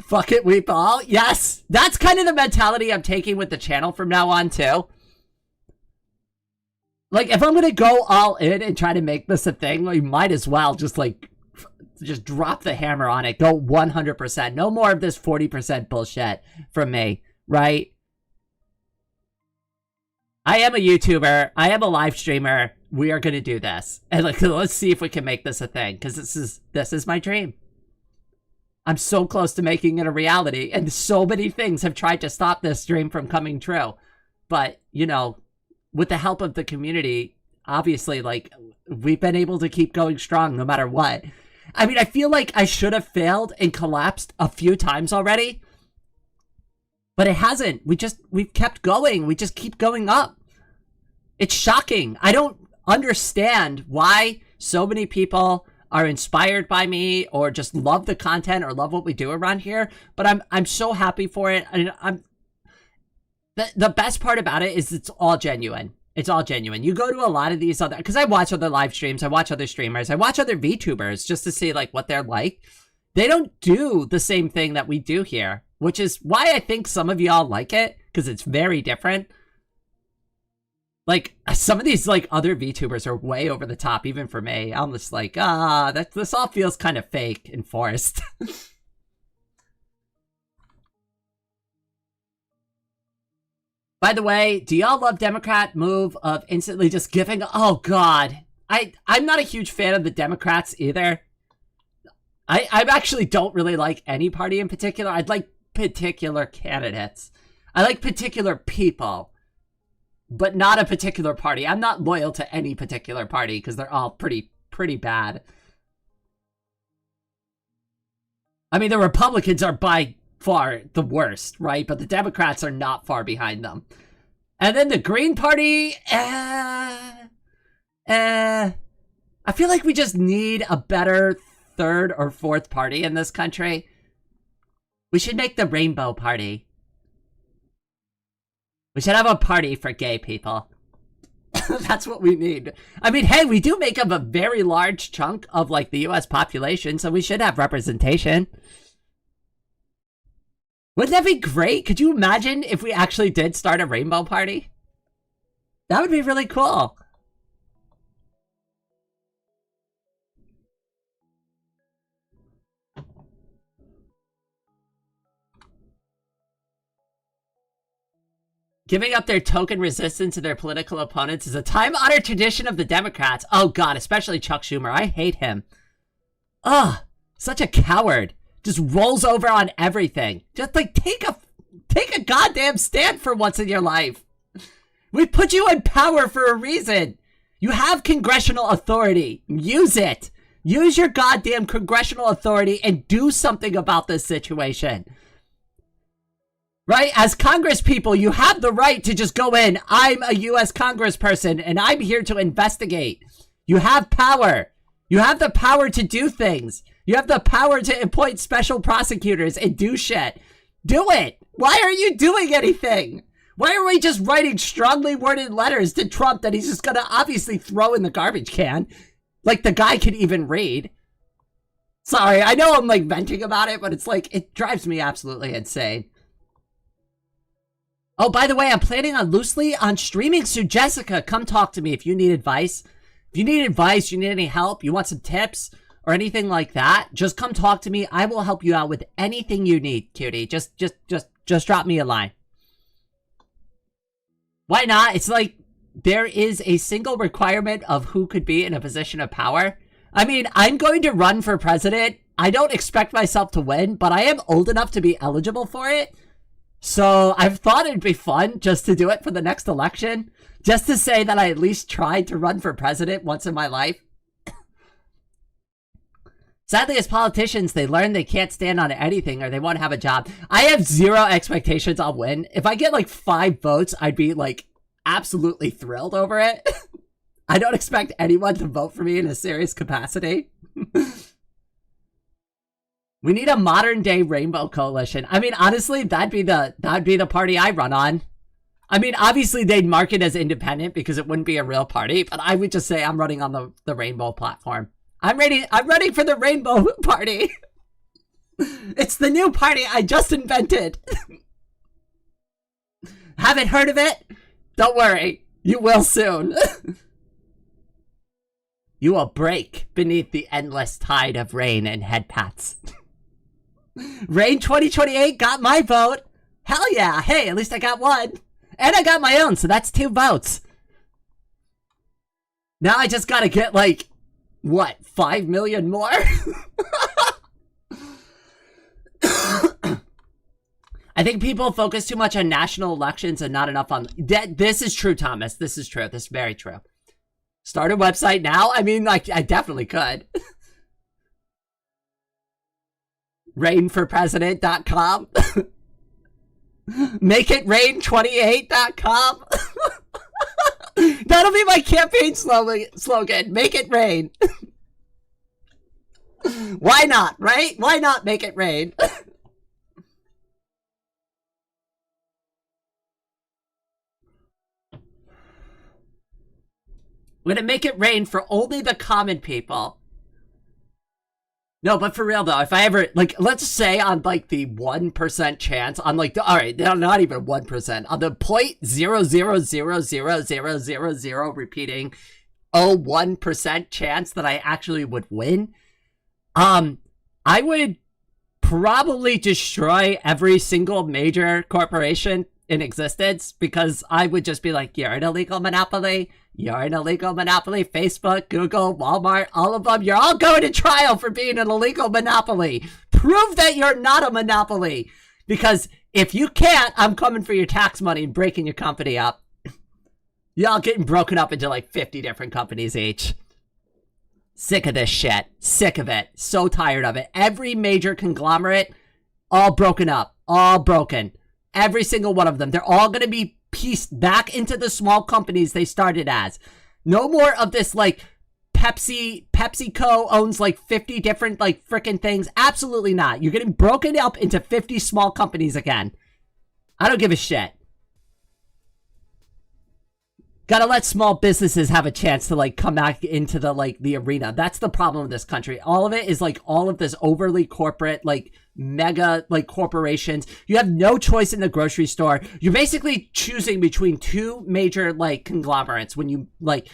Fuck it, we ball. Yes, that's kind of the mentality I'm taking with the channel from now on, too. Like, if I'm gonna go all in and try to make this a thing, we might as well just, like, just drop the hammer on it. Go 100%. No more of this 40% bullshit from me, right? I am a YouTuber. I am a live streamer. We are gonna do this. And, like, let's see if we can make this a thing, because this is my dream. I'm so close to making it a reality, and so many things have tried to stop this dream from coming true. But, you know, with the help of the community, obviously, like, we've been able to keep going strong no matter what. I mean, I feel like I should have failed and collapsed a few times already, but it hasn't. We've kept going. We just keep going up. It's shocking. I don't understand why so many people are inspired by me or just love the content or love what we do around here, but I'm so happy for it. And the best part about it is it's all genuine. It's all genuine. You go to a lot of these other, because I watch other live streams, I watch other streamers, I watch other VTubers just to see, like, what they're like. They don't do the same thing that we do here, which is why I think some of y'all like it, because it's very different. Like, some of these, like, other VTubers are way over the top, even for me. I'm just like, this all feels kind of fake and forced. By the way, do y'all love Democrat move of instantly just giving? Oh God, I'm not a huge fan of the Democrats either. I actually don't really like any party in particular. I'd like particular candidates. I like particular people, but not a particular party. I'm not loyal to any particular party because they're all pretty bad. I mean, the Republicans are by far the worst, right? But the Democrats are not far behind them. And then the Green Party, I feel like we just need a better third or fourth party in this country. We should make the Rainbow Party. We should have a party for gay people. That's what we need. I mean, hey, we do make up a very large chunk of, like, the U.S. population, so we should have representation. Wouldn't that be great? Could you imagine if we actually did start a Rainbow Party? That would be really cool. Giving up their token resistance to their political opponents is a time-honored tradition of the Democrats. Oh God, especially Chuck Schumer. I hate him. Ugh, such a coward. Just rolls over on everything. Just like take a goddamn stand for once in your life. We put you in power for a reason. You have congressional authority. Use it. Use your goddamn congressional authority and do something about this situation. Right? As Congress people, you have the right to just go in. I'm a U.S. Congressperson and I'm here to investigate. You have power. You have the power to do things. You have the power to appoint special prosecutors and do shit. Do it. Why aren't you doing anything? Why are we just writing strongly worded letters to Trump that he's just gonna obviously throw in the garbage can? Like the guy could even read. Sorry, I know I'm like venting about it, but it's like, it drives me absolutely insane. Oh, by the way, I'm planning on loosely on streaming, so Jessica, come talk to me if you need advice. If you need advice, you need any help, you want some tips or anything like that, just come talk to me. I will help you out with anything you need, cutie. Just drop me a line. Why not? It's like there is a single requirement of who could be in a position of power. I mean, I'm going to run for president. I don't expect myself to win, but I am old enough to be eligible for it. So I've thought it'd be fun just to do it for the next election. Just to say that I at least tried to run for president once in my life. Sadly, as politicians, they learn they can't stand on anything or they won't have a job. I have zero expectations I'll win. If I get like 5 votes, I'd be like absolutely thrilled over it. I don't expect anyone to vote for me in a serious capacity. We need a modern day rainbow coalition. I mean, honestly, that'd be the party I run on. I mean, obviously they'd market as independent because it wouldn't be a real party, but I would just say I'm running on the rainbow platform. I'm running for the Rainbow Party. It's the new party I just invented. Haven't heard of it? Don't worry. You will soon. You will break beneath the endless tide of rain and head pats. Rain 2028 got my vote. Hell yeah. Hey, at least I got one. And I got my own, so that's 2 votes. Now I just gotta get like, what, 5 million more? I think people focus too much on national elections and not enough on... This is true, Thomas. This is true. This is very true. Start a website now? I mean, like, I definitely could. Rainforpresident.com. MakeItRain28.com. That'll be my campaign slogan. Make it rain. Why not, right? Why not make it rain? We're gonna make it rain for only the common people. No, but for real though, if I ever, like, let's say on like the 1% chance, on like the, alright, not even 1%, on the 0.0000000 repeating 0.01% chance that I actually would win, I would probably destroy every single major corporation in existence, because I would just be like, you're an illegal monopoly. You're an illegal monopoly. Facebook, Google, Walmart, all of them. You're all going to trial for being an illegal monopoly. Prove that you're not a monopoly. Because if you can't, I'm coming for your tax money and breaking your company up. Y'all getting broken up into like 50 different companies each. Sick of this shit. Sick of it. So tired of it. Every major conglomerate, all broken up. All broken. Every single one of them. They're all going to be pieced back into the small companies they started as. No more of this, like, PepsiCo owns like 50 different, like, freaking things. Absolutely not. You're getting broken up into 50 small companies again. I don't give a shit. Gotta let small businesses have a chance to, like, come back into the, like, the arena. That's the problem with this country. All of it is, like, all of this overly corporate, like, mega, like, corporations. You have no choice in the grocery store. You're basically choosing between two major, like, conglomerates when you, like,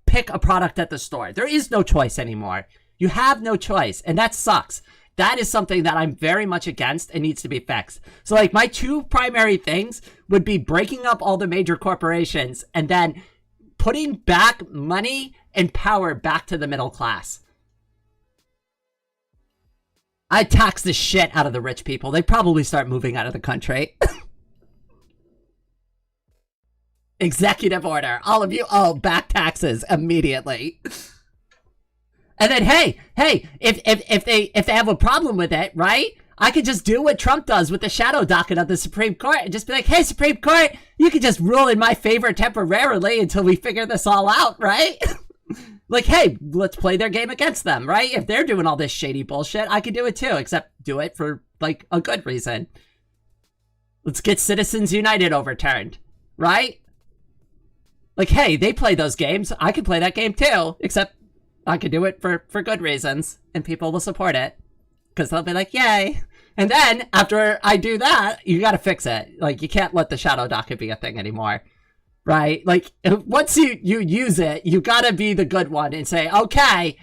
pick a product at the store. There is no choice anymore. You have no choice, and that sucks. That is something that I'm very much against and needs to be fixed. So, like, my two primary things would be breaking up all the major corporations and then putting back money and power back to the middle class. I tax the shit out of the rich people. They probably start moving out of the country. Executive order. All of you, back taxes immediately. And then, hey, if they have a problem with it, right? I could just do what Trump does with the shadow docket of the Supreme Court and just be like, hey, Supreme Court, you can just rule in my favor temporarily until we figure this all out, right? Like, hey, let's play their game against them, right? If they're doing all this shady bullshit, I could do it too, except do it for, like, a good reason. Let's get Citizens United overturned, right? Like, hey, they play those games. I could play that game too, except I could do it for good reasons, and people will support it. Because they'll be like, yay. And then, after I do that, you gotta fix it. Like, you can't let the shadow docket be a thing anymore. Right? Like, once you use it, you gotta be the good one and say, okay,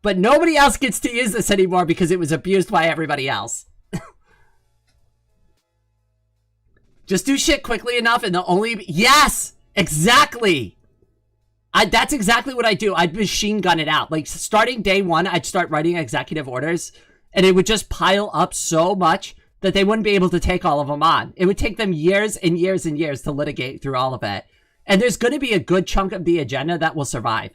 but nobody else gets to use this anymore because it was abused by everybody else. Just do shit quickly enough and the only... Yes! Exactly! That's exactly what I do. I'd machine gun it out. Like, starting day one, I'd start writing executive orders, and it would just pile up so much that they wouldn't be able to take all of them on. It would take them years and years and years to litigate through all of it. And there's going to be a good chunk of the agenda that will survive.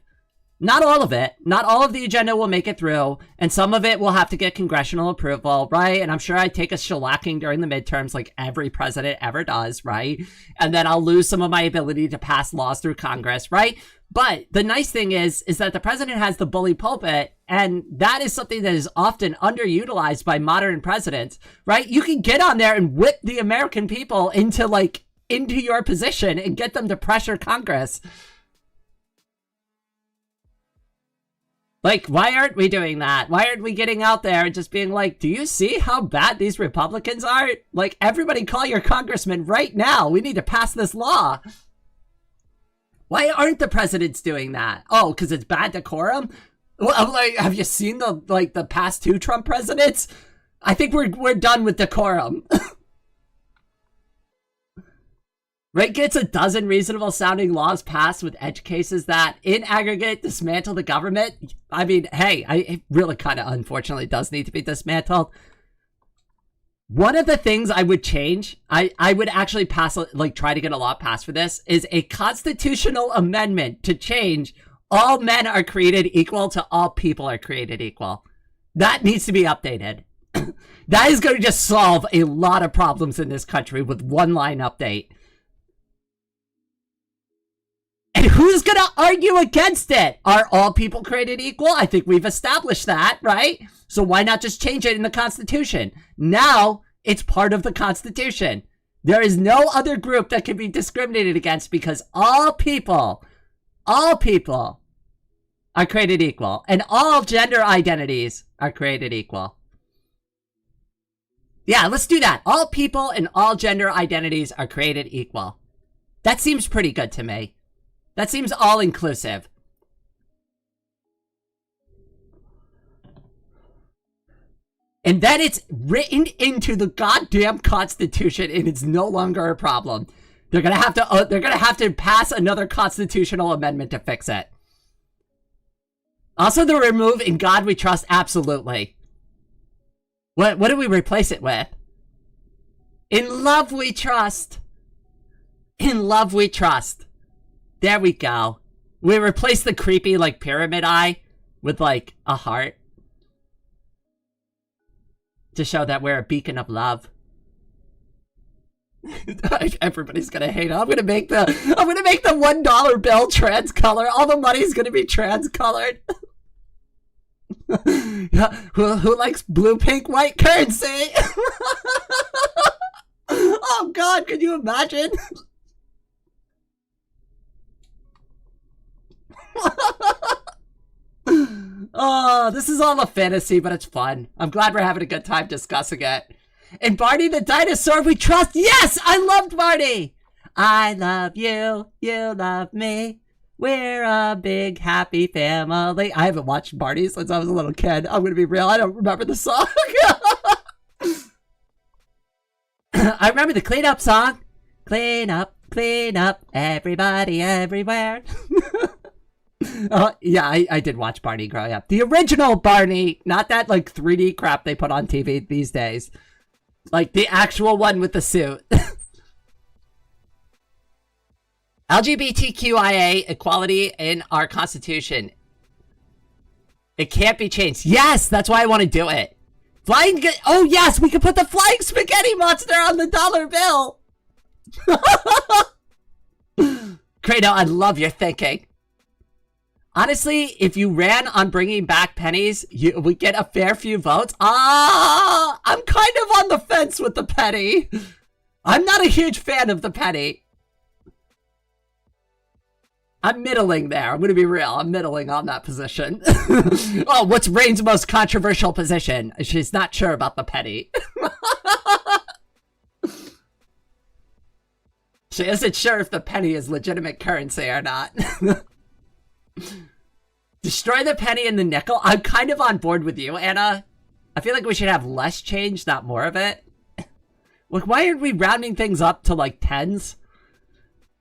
Not all of it. Not all of the agenda will make it through, and some of it will have to get congressional approval, right? And I'm sure I'd take a shellacking during the midterms like every president ever does, right? And then I'll lose some of my ability to pass laws through Congress, right? But the nice thing is that the president has the bully pulpit, and that is something that is often underutilized by modern presidents, right? You can get on there and whip the American people into your position and get them to pressure Congress. Like, why aren't we doing that? Why aren't we getting out there and just being like, do you see how bad these Republicans are? Like, everybody call your congressman right now. We need to pass this law. Why aren't the presidents doing that? Oh, because it's bad decorum? Well, I'm like, have you seen the past two Trump presidents? I think we're done with decorum. Right, gets a dozen reasonable sounding laws passed with edge cases that, in aggregate, dismantle the government. I mean, hey, it really kind of unfortunately does need to be dismantled. One of the things I would change, I would actually pass, like, try to get a law passed for this, is a constitutional amendment to change all men are created equal to all people are created equal. That needs to be updated. That is going to just solve a lot of problems in this country with one line update. And who's going to argue against it? Are all people created equal? I think we've established that, right? So why not just change it in the Constitution? Now it's part of the Constitution. There is no other group that can be discriminated against because all people are created equal. And all gender identities are created equal. Yeah, let's do that. All people and all gender identities are created equal. That seems pretty good to me. That seems all-inclusive. And then it's written into the goddamn Constitution, and it's no longer a problem. They're gonna have to pass another constitutional amendment to fix it. Also, the remove "In God We Trust," absolutely. What do we replace it with? "In love we trust." In love we trust. There we go. We replace the creepy, like, pyramid eye with, like, a heart. To show that we're a beacon of love. Everybody's gonna hate it. I'm gonna make the $1 bill trans-color. All the money's gonna be trans-colored. Yeah, who likes blue, pink, white currency? Oh God, can you imagine? Oh, this is all a fantasy, but it's fun. I'm glad we're having a good time discussing it. And Barney the dinosaur we trust. Yes, I loved Barney. I love you, you love me. We're a big happy family. I haven't watched Barney since I was a little kid. I'm gonna be real, I don't remember the song. I remember the clean up song. Clean up, everybody everywhere. Oh, yeah, I did watch Barney growing up. The original Barney, not that, like, 3D crap they put on TV these days. Like, the actual one with the suit. LGBTQIA equality in our Constitution. It can't be changed. Yes, that's why I want to do it. Flying... Oh, yes, we can put the flying spaghetti monster on the dollar bill. Kratos, I love your thinking. Honestly, if you ran on bringing back pennies, you would get a fair few votes. Ah, I'm kind of on the fence with the penny. I'm not a huge fan of the penny. I'm middling there. I'm going to be real. I'm middling on that position. Oh, what's Rain's most controversial position? She's not sure about the penny. She isn't sure if the penny is legitimate currency or not. Destroy the penny and the nickel. I'm kind of on board with you, Anna. I feel like we should have less change, not more of it. Like, why aren't we rounding things up to, like, tens?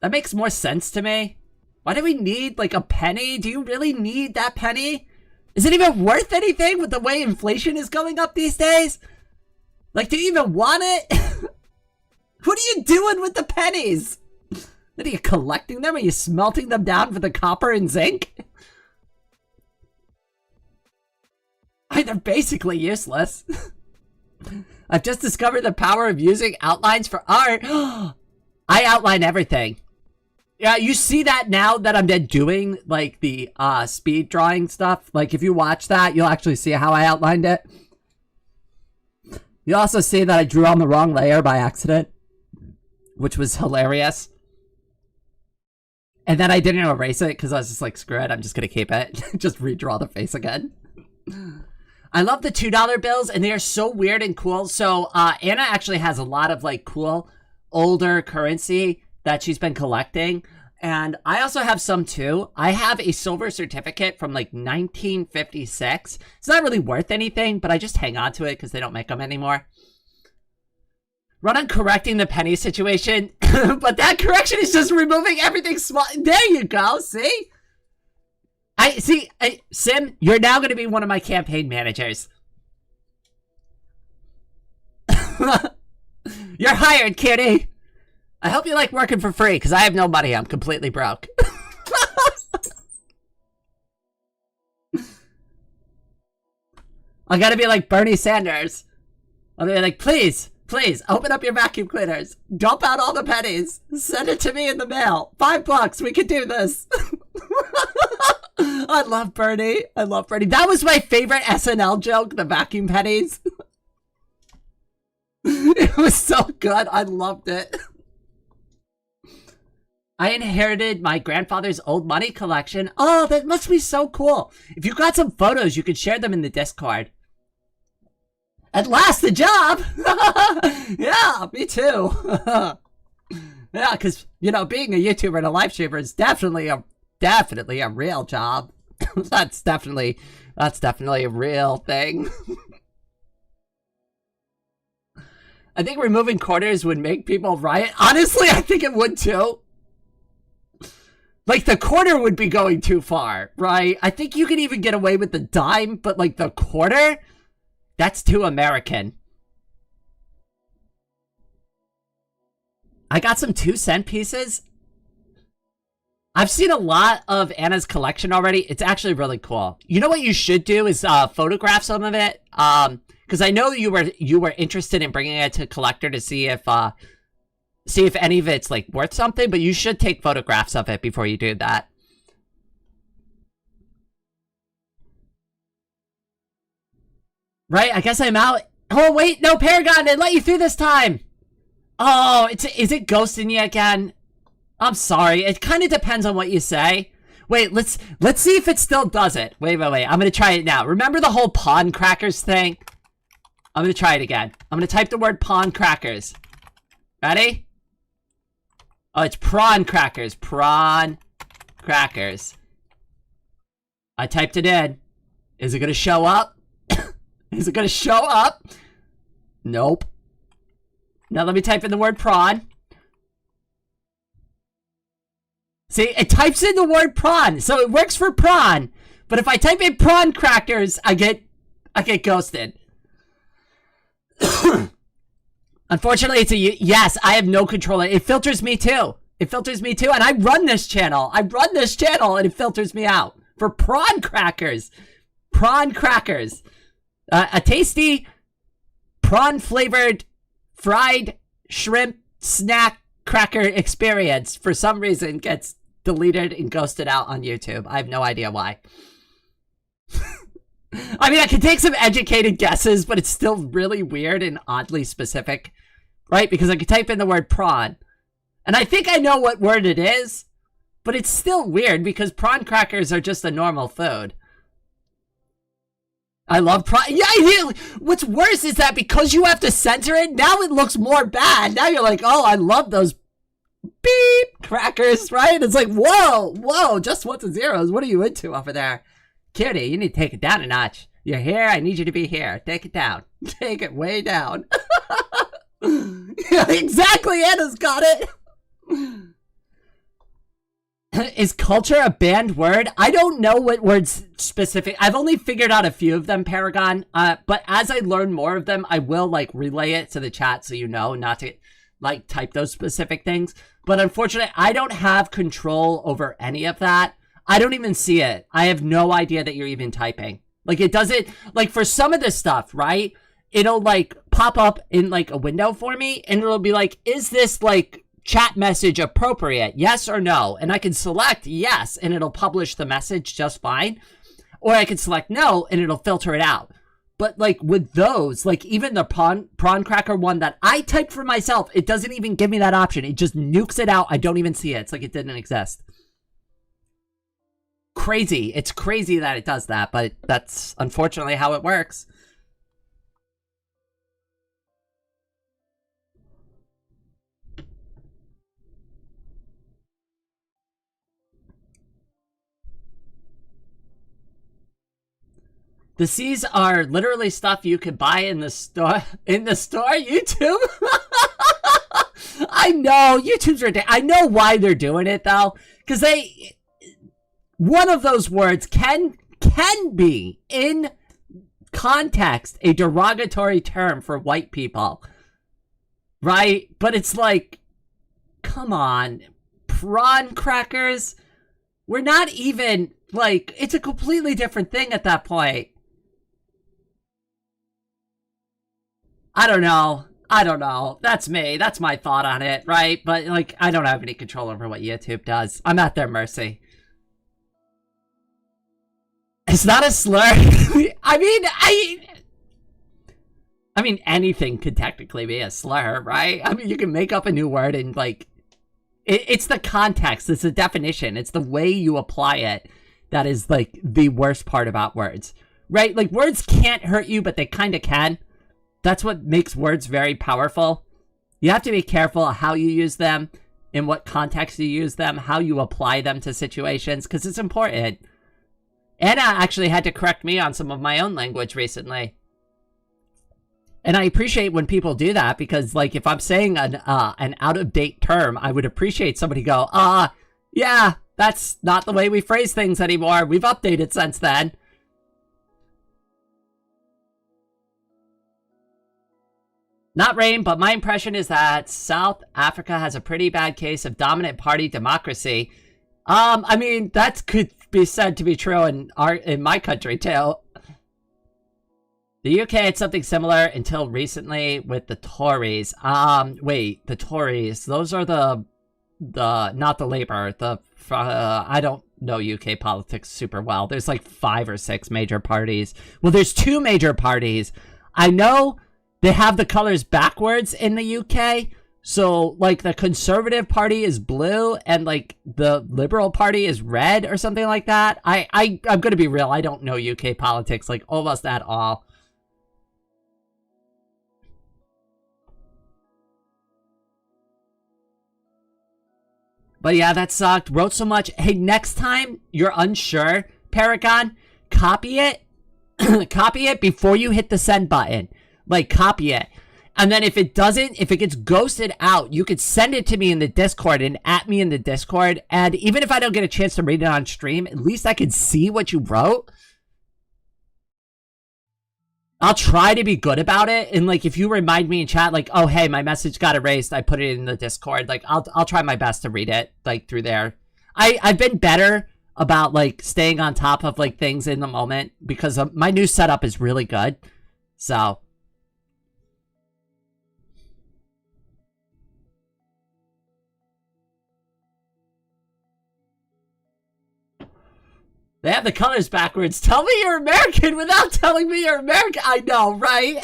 That makes more sense to me. Why do we need, like, a penny? Do you really need that penny? Is it even worth anything with the way inflation is going up these days? Like, do you even want it? What are you doing with the pennies? Are you collecting them? Are you smelting them down for the copper and zinc? They're basically useless. I've just discovered the power of using outlines for art. I outline everything. Yeah, you see that now that I'm doing, like, the speed drawing stuff. Like, if you watch that, you'll actually see how I outlined it. You'll also see that I drew on the wrong layer by accident, which was hilarious. And then I didn't erase it because I was just like, screw it, I'm just gonna keep it. Just redraw the face again. I love the $2 bills, and they are so weird and cool. So Anna actually has a lot of, like, cool older currency that she's been collecting, and I also have some too. I have a silver certificate from, like, 1956. It's not really worth anything, but I just hang on to it because they don't make them anymore. Run on correcting the penny situation, but that correction is just removing everything small. There you go, see? Sim, you're now going to be one of my campaign managers. You're hired, kitty. I hope you like working for free, because I have no money. I'm completely broke. I gotta be like Bernie Sanders. I'll be like, please, open up your vacuum cleaners. Dump out all the pennies. Send it to me in the mail. $5, we can do this. I love Bernie. I love Bernie. That was my favorite SNL joke, the vacuum pennies. It was so good. I loved it. I inherited my grandfather's old money collection. Oh, that must be so cool. If you got some photos, you could share them in the Discord. At last, a job! Yeah, me too. Yeah, because, you know, being a YouTuber and a live streamer is definitely a real job. That's definitely a real thing. I think removing quarters would make people riot. Honestly, I think it would too. Like, the quarter would be going too far, right? I think you could even get away with the dime, but like the quarter, that's too American. I got some 2-cent pieces. I've seen a lot of Anna's collection already. It's actually really cool. You know what you should do is photograph some of it. Because I know you were interested in bringing it to collector to see if any of it's like worth something. But you should take photographs of it before you do that. Right? I guess I'm out. Oh wait, no, Paragon, it let you through this time. Oh, is it ghosting you again? I'm sorry. It kind of depends on what you say. Wait, let's see if it still does it. Wait. I'm gonna try it now. Remember the whole pawn crackers thing? I'm gonna try it again. I'm gonna type the word pawn crackers. Ready? Oh, it's prawn crackers. Prawn crackers. I typed it in. Is it gonna show up? Is it gonna show up? Nope. Now let me type in the word prawn. See, it types in the word prawn, so it works for prawn. But if I type in prawn crackers, I get ghosted. Unfortunately, it's a yes. I have no control. It filters me too. It filters me too, and I run this channel. And it filters me out for prawn crackers. Prawn crackers, a tasty prawn flavored fried shrimp snack cracker experience for some reason gets deleted and ghosted out on YouTube. I have no idea why. I mean, I can take some educated guesses, but it's still really weird and oddly specific, right? Because I could type in the word prawn, and I think I know what word it is, but it's still weird because prawn crackers are just a normal food. I love prawn. Yeah, what's worse is that because you have to censor it, now it looks more bad. Now you're like, oh, I love those beep crackers, right? It's like, whoa, just ones and zeros. What are you into over there? Cutie, you need to take it down a notch. You're here, I need you to be here. Take it down. Take it way down. Yeah, exactly, Anna's got it. Is culture a banned word? I don't know what words specific. I've only figured out a few of them, Paragon. But as I learn more of them, I will like relay it to the chat so you know not to like type those specific things. But unfortunately, I don't have control over any of that. I don't even see it. I have no idea that you're even typing. Like it doesn't, like for some of this stuff, right? It'll like pop up in like a window for me and it'll be like, is this like chat message appropriate? Yes or no? And I can select yes and it'll publish the message just fine. Or I can select no and it'll filter it out. But like with those, like even the prawn cracker one that I typed for myself, it doesn't even give me that option. It just nukes it out. I don't even see it. It's like it didn't exist. Crazy. It's crazy that it does that, but that's unfortunately how it works. The C's are literally stuff you could buy in the store. In the store, YouTube? I know, YouTube's ridiculous. I know why they're doing it, though. Because one of those words can be, in context, a derogatory term for white people. Right? But it's like, come on. Prawn crackers? We're not even, like, it's a completely different thing at that point. I don't know. That's me. That's my thought on it, right? But, like, I don't have any control over what YouTube does. I'm at their mercy. It's not a slur. I mean, anything could technically be a slur, right? I mean, you can make up a new word and, like, it's the context. It's the definition. It's the way you apply it that is, like, the worst part about words, right? Like, words can't hurt you, but they kind of can. That's what makes words very powerful. You have to be careful of how you use them, in what context you use them, how you apply them to situations, because it's important. Anna actually had to correct me on some of my own language recently. And I appreciate when people do that because, like, if I'm saying an out-of-date term, I would appreciate somebody go, yeah, that's not the way we phrase things anymore. We've updated since then. Not Rain, but my impression is that South Africa has a pretty bad case of dominant party democracy. I mean, that could be said to be true in my country, too. The UK had something similar until recently with the Tories. Wait, the Tories. Those are the not the Labour. I don't know UK politics super well. There's like 5 or 6 major parties. Well, there's 2 major parties. I know they have the colors backwards in the UK. So, like, the Conservative Party is blue and, like, the Liberal Party is red or something like that. I'm gonna be real. I don't know UK politics, like, almost at all. But yeah, that sucked. Wrote so much. Hey, next time you're unsure, Paragon, copy it. Copy it before you hit the send button. Like, copy it. And then if it gets ghosted out, you could send it to me in the Discord and at me in the Discord. And even if I don't get a chance to read it on stream, at least I can see what you wrote. I'll try to be good about it. And, like, if you remind me in chat, like, oh, hey, my message got erased, I put it in the Discord. Like, I'll try my best to read it, like, through there. I've been better about, like, staying on top of, like, things in the moment because my new setup is really good. So. They have the colors backwards. Tell me you're American without telling me you're American. I know, right?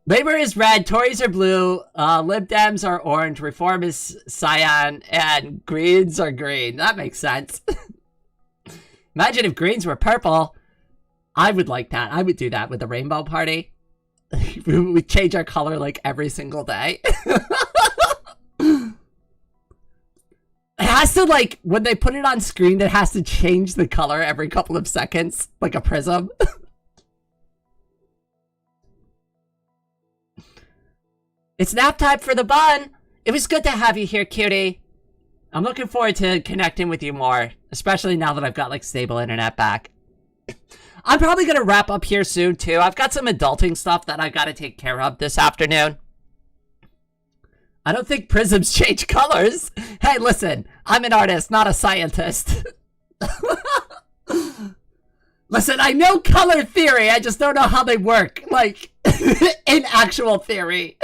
Labour is red, Tories are blue, Lib Dems are orange, Reform is cyan, and Greens are green. That makes sense. Imagine if Greens were purple. I would like that. I would do that with the Rainbow Party. We would change our color like every single day. It has to, like, when they put it on screen, it has to change the color every couple of seconds, like a prism. It's nap time for the bun. It was good to have you here, cutie. I'm looking forward to connecting with you more, especially now that I've got, like, stable internet back. I'm probably going to wrap up here soon, too. I've got some adulting stuff that I've got to take care of this afternoon. I don't think prisms change colors. Hey, listen, I'm an artist, not a scientist. Listen, I know color theory, I just don't know how they work, like, in actual theory.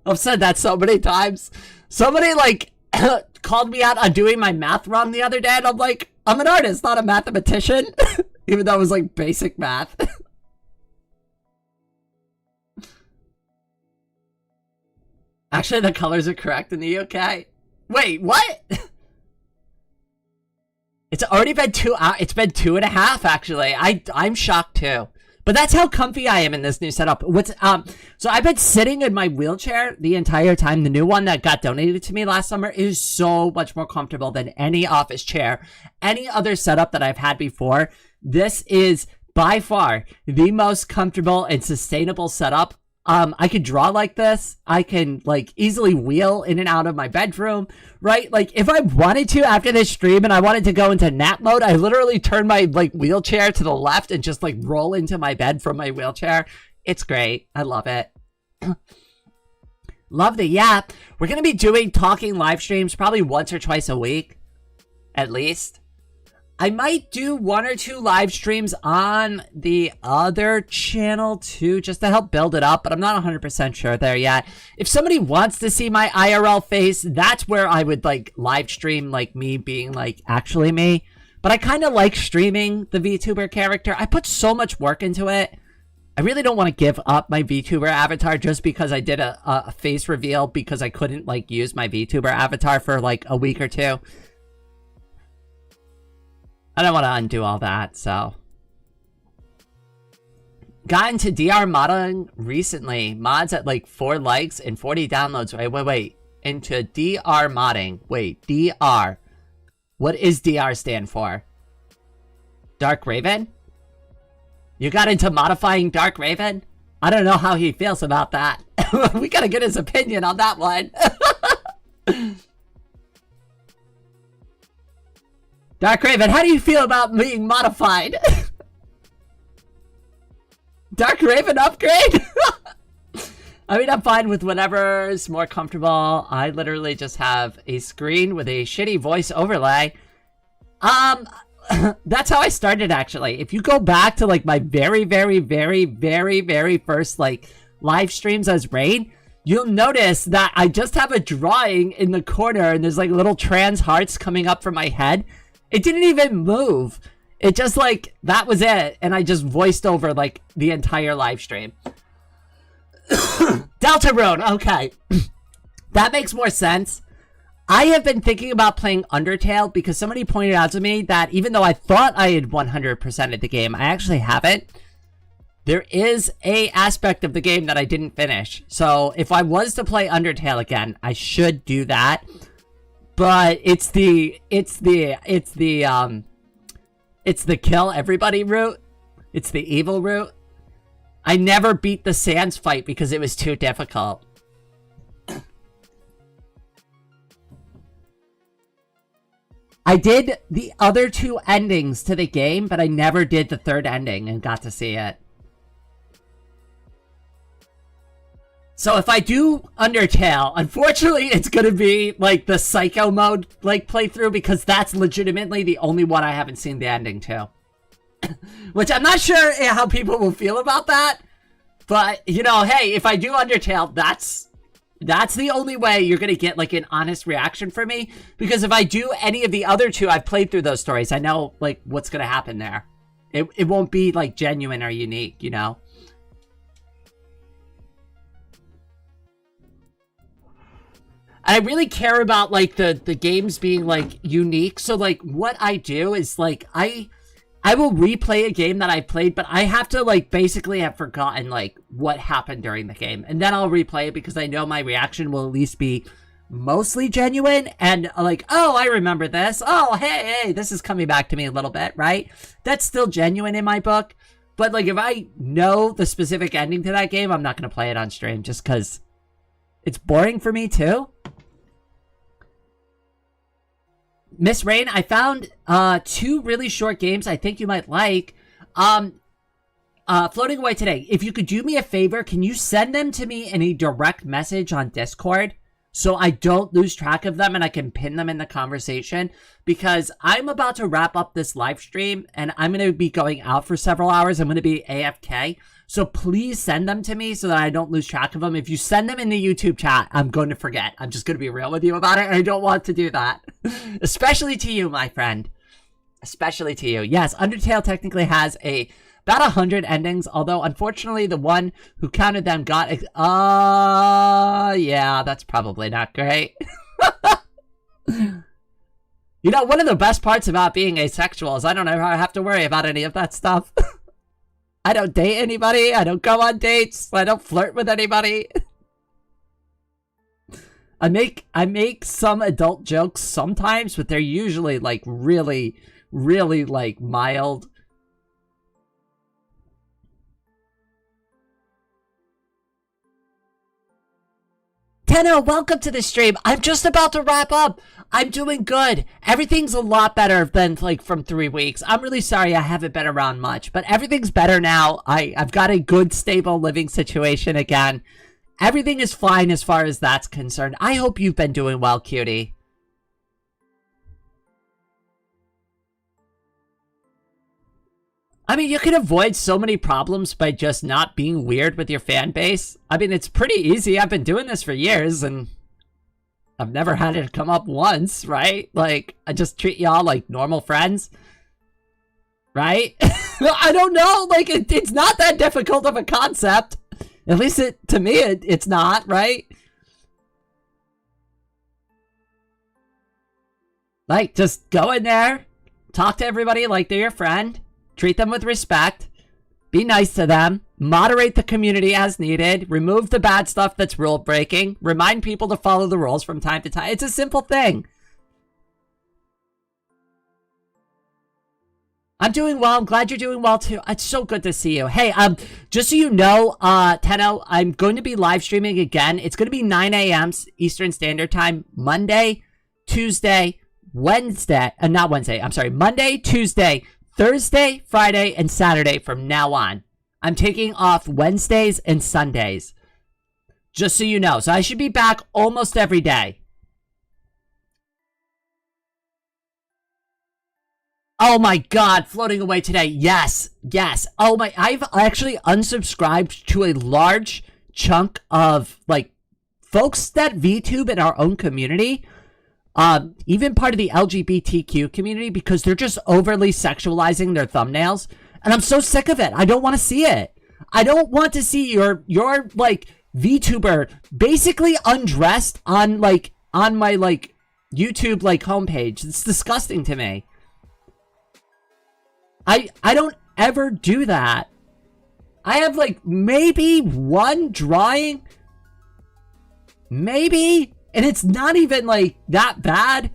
I've said that so many times. Somebody, like, called me out on doing my math wrong the other day, and I'm like, I'm an artist, not a mathematician. Even though it was, like, basic math. Actually, the colors are correct in the UK. Wait, what? It's already been 2 hours. It's been 2.5, actually. I'm shocked, too. But that's how comfy I am in this new setup. So I've been sitting in my wheelchair the entire time. The new one that got donated to me last summer is so much more comfortable than any office chair, any other setup that I've had before. This is by far the most comfortable and sustainable setup. I could draw like this. I can, like, easily wheel in and out of my bedroom, right? Like, if I wanted to after this stream and I wanted to go into nap mode, I literally turn my, like, wheelchair to the left and just, like, roll into my bed from my wheelchair. It's great. I love it. Love the yap. We're going to be doing talking live streams probably once or twice a week, at least. I might do 1 or 2 live streams on the other channel too, just to help build it up, but I'm not 100% sure there yet. If somebody wants to see my IRL face, that's where I would, like, live stream, like, me being, like, actually me. But I kind of like streaming the VTuber character. I put so much work into it. I really don't want to give up my VTuber avatar just because I did a face reveal because I couldn't, like, use my VTuber avatar for, like, a week or 2. I don't want to undo all that, so. Got into DR modding recently. Mods at like 4 likes and 40 downloads. Wait. Into DR modding. Wait, DR. What is DR stand for? Dark Raven? You got into modifying Dark Raven? I don't know how he feels about that. We gotta get his opinion on that one. Dark Raven, how do you feel about being modified? Dark Raven upgrade? I mean, I'm fine with whatever's more comfortable. I literally just have a screen with a shitty voice overlay. That's how I started, actually. If you go back to, like, my very first, like, live streams as Rain, you'll notice that I just have a drawing in the corner and there's, like, little trans hearts coming up from my head. It didn't even move. It just, like, that was it. And I just voiced over, like, the entire live stream. Deltarune, okay. That makes more sense. I have been thinking about playing Undertale because somebody pointed out to me that even though I thought I had 100%ed the game, I actually haven't. There is a aspect of the game that I didn't finish. So if I was to play Undertale again, I should do that. But it's the kill everybody route. It's the evil route. I never beat the Sans fight because it was too difficult. I did the other two endings to the game, but I never did the third ending and got to see it. So if I do Undertale, unfortunately it's gonna be like the Psycho mode like playthrough because that's legitimately the only one I haven't seen the ending to. Which I'm not sure how people will feel about that. But, you know, hey, if I do Undertale, that's the only way you're going to get, like, an honest reaction from me. Because if I do any of the other two, I've played through those stories. I know, like, what's going to happen there. It won't be, like, genuine or unique, you know? I really care about, like, the games being, like, unique. So, like, what I do is, like, I will replay a game that I played, but I have to, like, basically have forgotten, like, what happened during the game. And then I'll replay it because I know my reaction will at least be mostly genuine. And, like, oh, I remember this. Oh, hey, this is coming back to me a little bit, right? That's still genuine in my book. But, like, if I know the specific ending to that game, I'm not going to play it on stream just because it's boring for me, too. Miss Rain, I found two really short games I think you might like. Floating Away Today. If you could do me a favor, can you send them to me in a direct message on Discord so I don't lose track of them and I can pin them in the conversation? Because I'm about to wrap up this live stream and I'm going to be going out for several hours. I'm going to be AFK. So please send them to me so that I don't lose track of them. If you send them in the YouTube chat, I'm going to forget. I'm just going to be real with you about it, and I don't want to do that. Especially to you, my friend. Especially to you. Yes, Undertale technically has about 100 endings, although unfortunately the one who counted them got... yeah, that's probably not great. You know, one of the best parts about being asexual is I don't ever have to worry about any of that stuff. I don't date anybody. I don't go on dates. I don't flirt with anybody. I make some adult jokes sometimes, but they're usually like really like mild. Tenno, welcome to the stream. I'm just about to wrap up. I'm doing good. Everything's a lot better than, like, from 3 weeks. I'm really sorry I haven't been around much, but everything's better now. I've got a good, stable living situation again. Everything is fine as far as that's concerned. I hope you've been doing well, cutie. I mean, you can avoid so many problems by just not being weird with your fan base. I mean, it's pretty easy. I've been doing this for years, and I've never had it come up once, right? Like, I just treat y'all like normal friends, right? I don't know. Like, it's not that difficult of a concept. At least to me, it's not, right? Like, just go in there, talk to everybody like they're your friend, treat them with respect, be nice to them, moderate the community as needed, remove the bad stuff that's rule breaking, remind people to follow the rules from time to time. It's a simple thing. I'm doing well. I'm glad you're doing well too. It's so good to see you. Hey, just so you know, Tenno, I'm going to be live streaming again. It's going to be 9 a.m. Eastern Standard Time, Monday, Tuesday, Wednesday, not Wednesday, I'm sorry, Monday, Tuesday, Thursday, Friday, and Saturday from now on. I'm taking off Wednesdays and Sundays. Just so you know. So I should be back almost every day. Oh my god, floating away today. Yes, yes. Oh my, I've actually unsubscribed to a large chunk of, like, folks that VTube in our own community. Even part of the LGBTQ community, because they're just overly sexualizing their thumbnails. And I'm so sick of it. I don't want to see it. I don't want to see your like, VTuber basically undressed on my, like, YouTube, like, homepage. It's disgusting to me. I don't ever do that. I have, like, maybe one drawing. Maybe. And it's not even, like, that bad.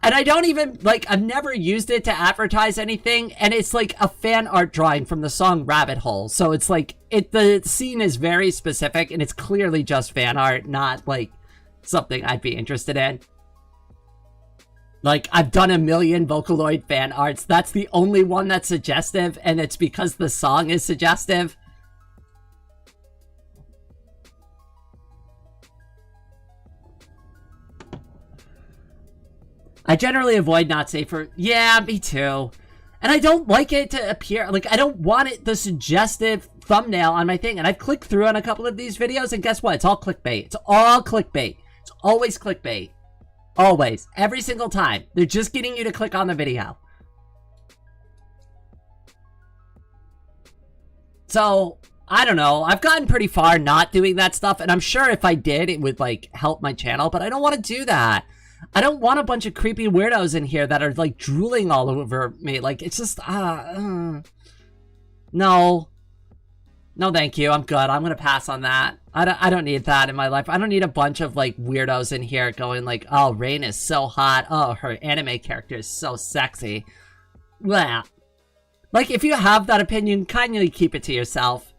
And I don't even, like, I've never used it to advertise anything. And it's, like, a fan art drawing from the song Rabbit Hole. So it's, like, the scene is very specific. And it's clearly just fan art, not, like, something I'd be interested in. Like, I've done a million Vocaloid fan arts. That's the only one that's suggestive, and it's because the song is suggestive. I generally avoid not safe for... Yeah, me too. And I don't like it to appear... Like, I don't want it, the suggestive thumbnail on my thing. And I've clicked through on a couple of these videos, and guess what? It's all clickbait. It's all clickbait. It's always clickbait. Always. Every single time. They're just getting you to click on the video. So, I don't know. I've gotten pretty far not doing that stuff. And I'm sure if I did, it would, like, help my channel. But I don't want to do that. I don't want a bunch of creepy weirdos in here that are, like, drooling all over me. Like, it's just, no. No, thank you. I'm good. I'm gonna pass on that. I don't need that in my life. I don't need a bunch of, like, weirdos in here going like, oh, Rain is so hot. Oh, her anime character is so sexy. Blah. Like, if you have that opinion, kindly keep it to yourself.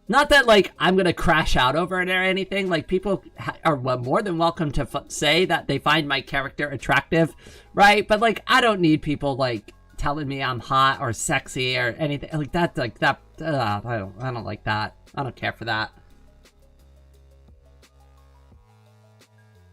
Not that, like, I'm gonna crash out over it or anything. Like, people are more than welcome to say that they find my character attractive, right? But, like, I don't need people, like, telling me I'm hot or sexy or anything like that. I don't like that. I don't care for that.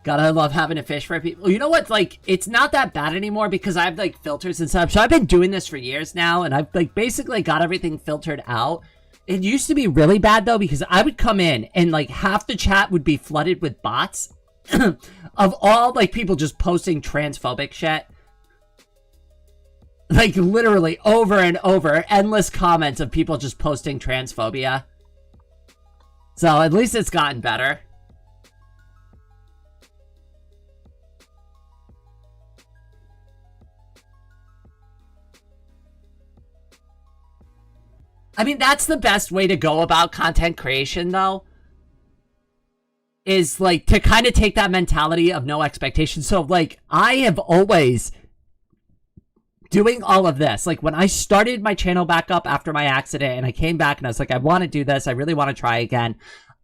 God, I love having to fish for people. You know what? Like, it's not that bad anymore because I have, like, filters and stuff. So I've been doing this for years now, and I've, like, basically got everything filtered out. It used to be really bad, though, because I would come in and, like, half the chat would be flooded with bots of all, like, people just posting transphobic shit. Like, literally, over and over, endless comments of people just posting transphobia. So, at least it's gotten better. I mean, that's the best way to go about content creation, though. Is, like, to kind of take that mentality of no expectation. So, like, I have always... doing all of this, like, when I started my channel back up after my accident and I came back and I was like, I want to do this, I really want to try again,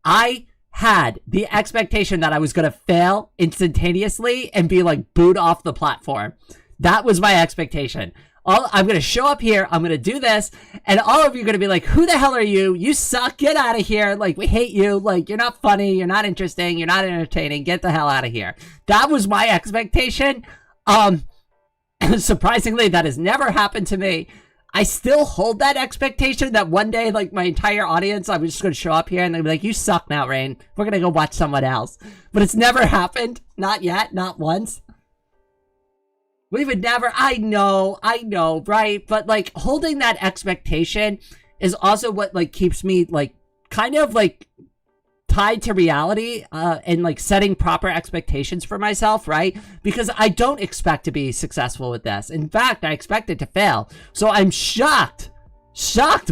I had the expectation that I was going to fail instantaneously and be, like, booed off the platform. That was my expectation. I'm going to show up here, I'm going to do this, and all of you are going to be like, who the hell are you? You suck, get out of here, like, we hate you, like, you're not funny, you're not interesting, you're not entertaining, get the hell out of here. That was my expectation. Surprisingly, that has never happened to me. I still hold that expectation that one day, like, my entire audience, I'm just going to show up here and they'll be like, you suck now, Rain. We're going to go watch someone else. But it's never happened. Not yet. Not once. We would never. I know, right? But, like, holding that expectation is also what, like, keeps me, like, kind of, like, tied to reality, and, like, setting proper expectations for myself, right? Because I don't expect to be successful with this. In fact, I expect it to fail. So I'm shocked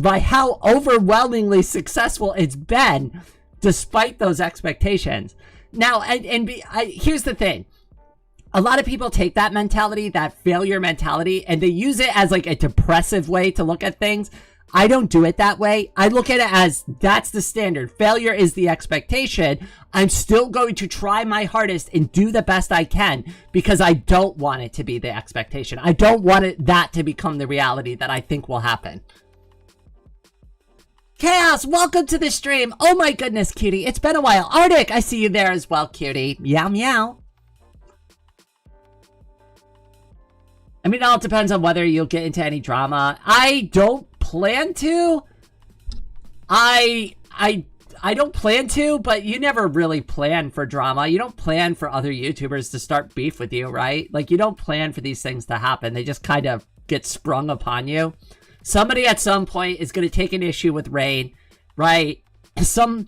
by how overwhelmingly successful it's been, despite those expectations. Now, here's the thing. a lot of people take that mentality, that failure mentality, and they use it as like a depressive way to look at things. I don't do it that way. I look at it as that's the standard. Failure is the expectation. I'm still going to try my hardest and do the best I can because I don't want it to be the expectation. I don't want that to become the reality that I think will happen. Chaos, welcome to the stream. Oh my goodness, cutie. It's been a while. Arctic, I see you there as well, cutie. Meow, meow. I mean, it all depends on whether you'll get into any drama. I don't plan to. I don't plan to, but you never really plan for drama. You don't plan for other YouTubers to start beef with you, right? Like, you don't plan for these things to happen. They just kind of get sprung upon you. Somebody at some point is going to take an issue with Rain, right? Some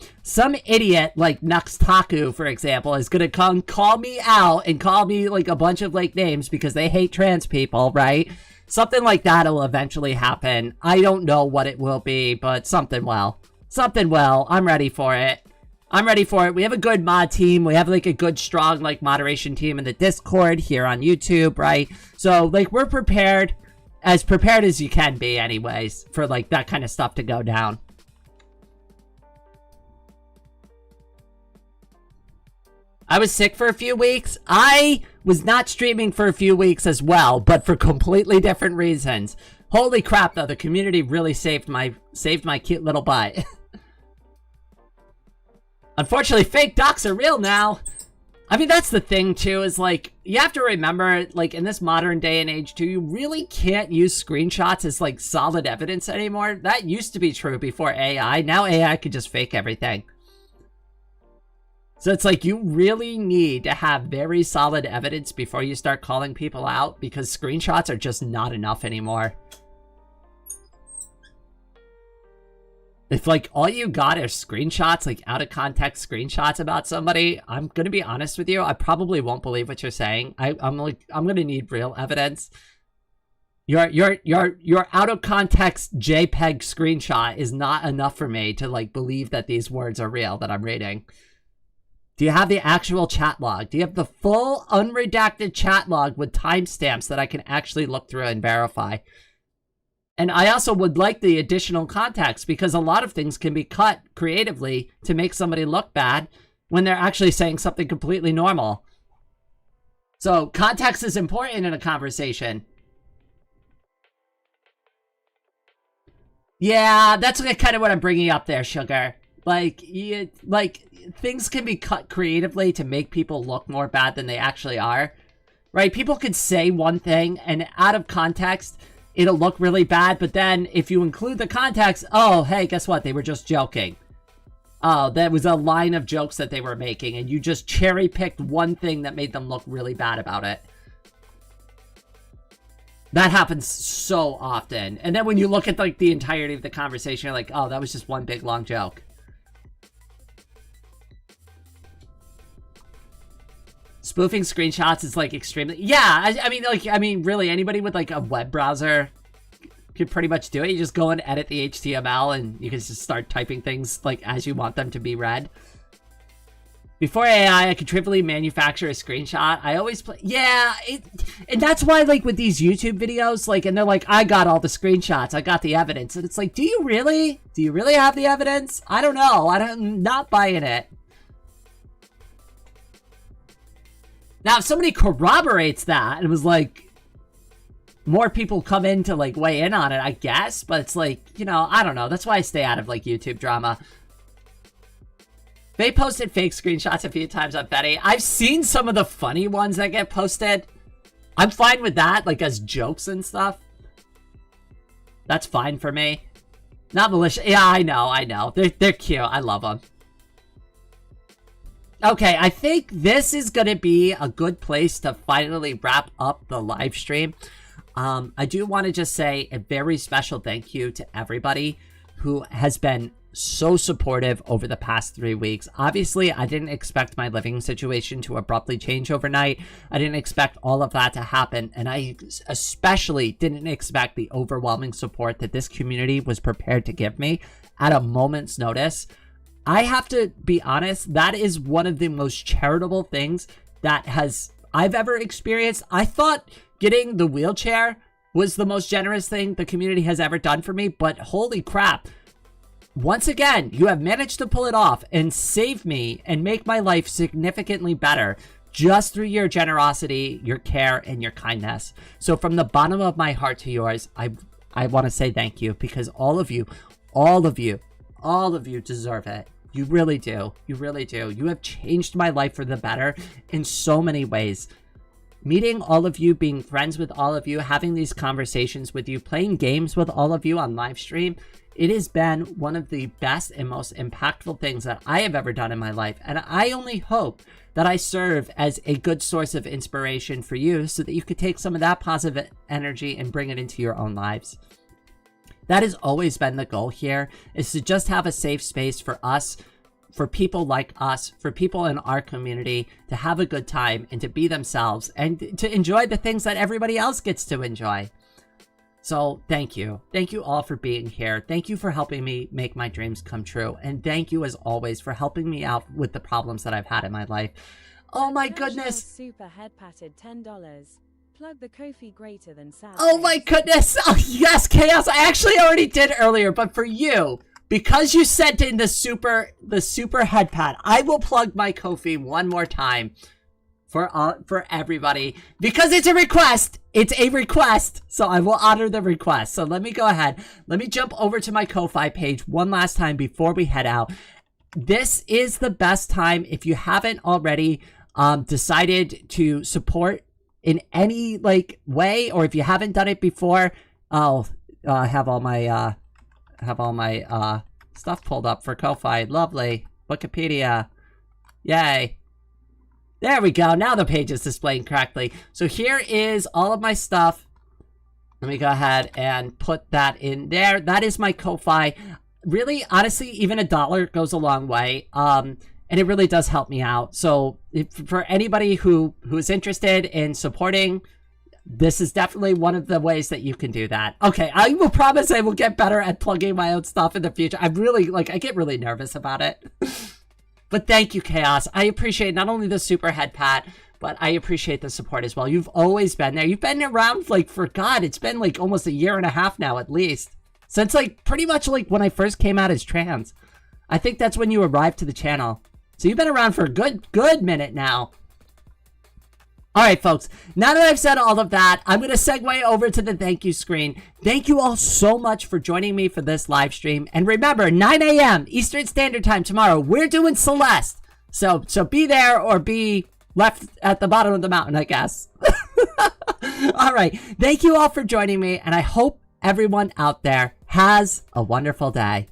idiot like Nuxtaku, for example, is going to come call me out and call me like a bunch of like names because they hate trans people, right? Something like that will eventually happen. I don't know what it will be, but something will. Something will. I'm ready for it. I'm ready for it. We have a good mod team. We have like a good, strong like moderation team in the Discord here on YouTube, right? So like we're prepared as you can be anyways for like that kind of stuff to go down. I was sick for a few weeks. I was not streaming for a few weeks as well, but for completely different reasons. Holy crap, though, the community really saved my cute little butt. Unfortunately, fake docs are real now. I mean, that's the thing, too, is, like, you have to remember, like, in this modern day and age, too, you really can't use screenshots as, like, solid evidence anymore. That used to be true before AI. Now AI could just fake everything. So it's like you really need to have very solid evidence before you start calling people out because screenshots are just not enough anymore. If like all you got are screenshots, like out of context screenshots about somebody, I'm going to be honest with you, I probably won't believe what you're saying. I'm going to need real evidence. Your out of context JPEG screenshot is not enough for me to like believe that these words are real that I'm reading. Do you have the actual chat log? Do you have the full unredacted chat log with timestamps that I can actually look through and verify? And I also would like the additional context because a lot of things can be cut creatively to make somebody look bad when they're actually saying something completely normal. So context is important in a conversation. Yeah, that's kind of what I'm bringing up there, Sugar. Like, things can be cut creatively to make people look more bad than they actually are, right? People could say one thing and out of context, it'll look really bad. But then if you include the context, oh, hey, guess what? They were just joking. Oh, that was a line of jokes that they were making. And you just cherry picked one thing that made them look really bad about it. That happens so often. And then when you look at like the entirety of the conversation, you're like, oh, that was just one big long joke. Spoofing screenshots is like extremely, yeah, I mean, really anybody with like a web browser could pretty much do it. You just go and edit the HTML and you can just start typing things like as you want them to be read. Before AI, I could trivially manufacture a screenshot. I always play, yeah, and that's why like with these YouTube videos, like, and they're like, I got all the screenshots, I got the evidence. And it's like, do you really have the evidence? I don't know. I'm not buying it. Now, if somebody corroborates that and was like, more people come in to like weigh in on it, I guess. But it's like, you know, I don't know. That's why I stay out of like YouTube drama. They posted fake screenshots a few times on Betty. I've seen some of the funny ones that get posted. I'm fine with that, like as jokes and stuff. That's fine for me. Not malicious. Yeah, I know. They're cute. I love them. Okay, I think this is going to be a good place to finally wrap up the live stream. I do want to just say a very special thank you to everybody who has been so supportive over the past 3 weeks. Obviously, I didn't expect my living situation to abruptly change overnight. I didn't expect all of that to happen. And I especially didn't expect the overwhelming support that this community was prepared to give me at a moment's notice. I have to be honest, that is one of the most charitable things that has I've ever experienced. I thought getting the wheelchair was the most generous thing the community has ever done for me, but holy crap. Once again, you have managed to pull it off and save me and make my life significantly better just through your generosity, your care, and your kindness. So from the bottom of my heart to yours, I want to say thank you, because all of you deserve it. You really do. You really do. You have changed my life for the better in so many ways. Meeting all of you, being friends with all of you, having these conversations with you, playing games with all of you on live stream, it has been one of the best and most impactful things that I have ever done in my life. And I only hope that I serve as a good source of inspiration for you so that you could take some of that positive energy and bring it into your own lives. That has always been the goal here, is to just have a safe space for us, for people like us, for people in our community to have a good time and to be themselves and to enjoy the things that everybody else gets to enjoy. So thank you. Thank you all for being here. Thank you for helping me make my dreams come true. And thank you, as always, for helping me out with the problems that I've had in my life. Oh my goodness. Super head patted $10. Plug the Ko-fi greater than sad. Oh my goodness. Oh yes, Chaos. I actually already did earlier, but for you, because you sent in the super head pat, I will plug my Ko-fi one more time for everybody, because it's a request. It's a request, so I will honor the request. So let me go ahead. Let me jump over to my Ko-fi page one last time before we head out. This is the best time, if you haven't already decided to support in any way, or if you haven't done it before. I have all my stuff pulled up for Ko-fi. Lovely. Wikipedia. Yay. There we go. Now the page is displaying correctly. So here is all of my stuff. Let me go ahead and put that in there. That is my Ko-fi. Really, honestly, even $1 goes a long way. And it really does help me out. So for anybody who is interested in supporting, this is definitely one of the ways that you can do that. Okay, I will promise I will get better at plugging my own stuff in the future. I'm really, I get really nervous about it. But thank you, Chaos. I appreciate not only the super head pat, but I appreciate the support as well. You've always been there. You've been around, for God, it's been almost 1.5 years now, at least. Since pretty much when I first came out as trans. I think that's when you arrived to the channel. So you've been around for a good minute now. All right, folks, now that I've said all of that, I'm going to segue over to the thank you screen. Thank you all so much for joining me for this live stream. And remember, 9 a.m. Eastern Standard Time tomorrow, we're doing Celeste. So be there or be left at the bottom of the mountain, I guess. All right, thank you all for joining me, and I hope everyone out there has a wonderful day.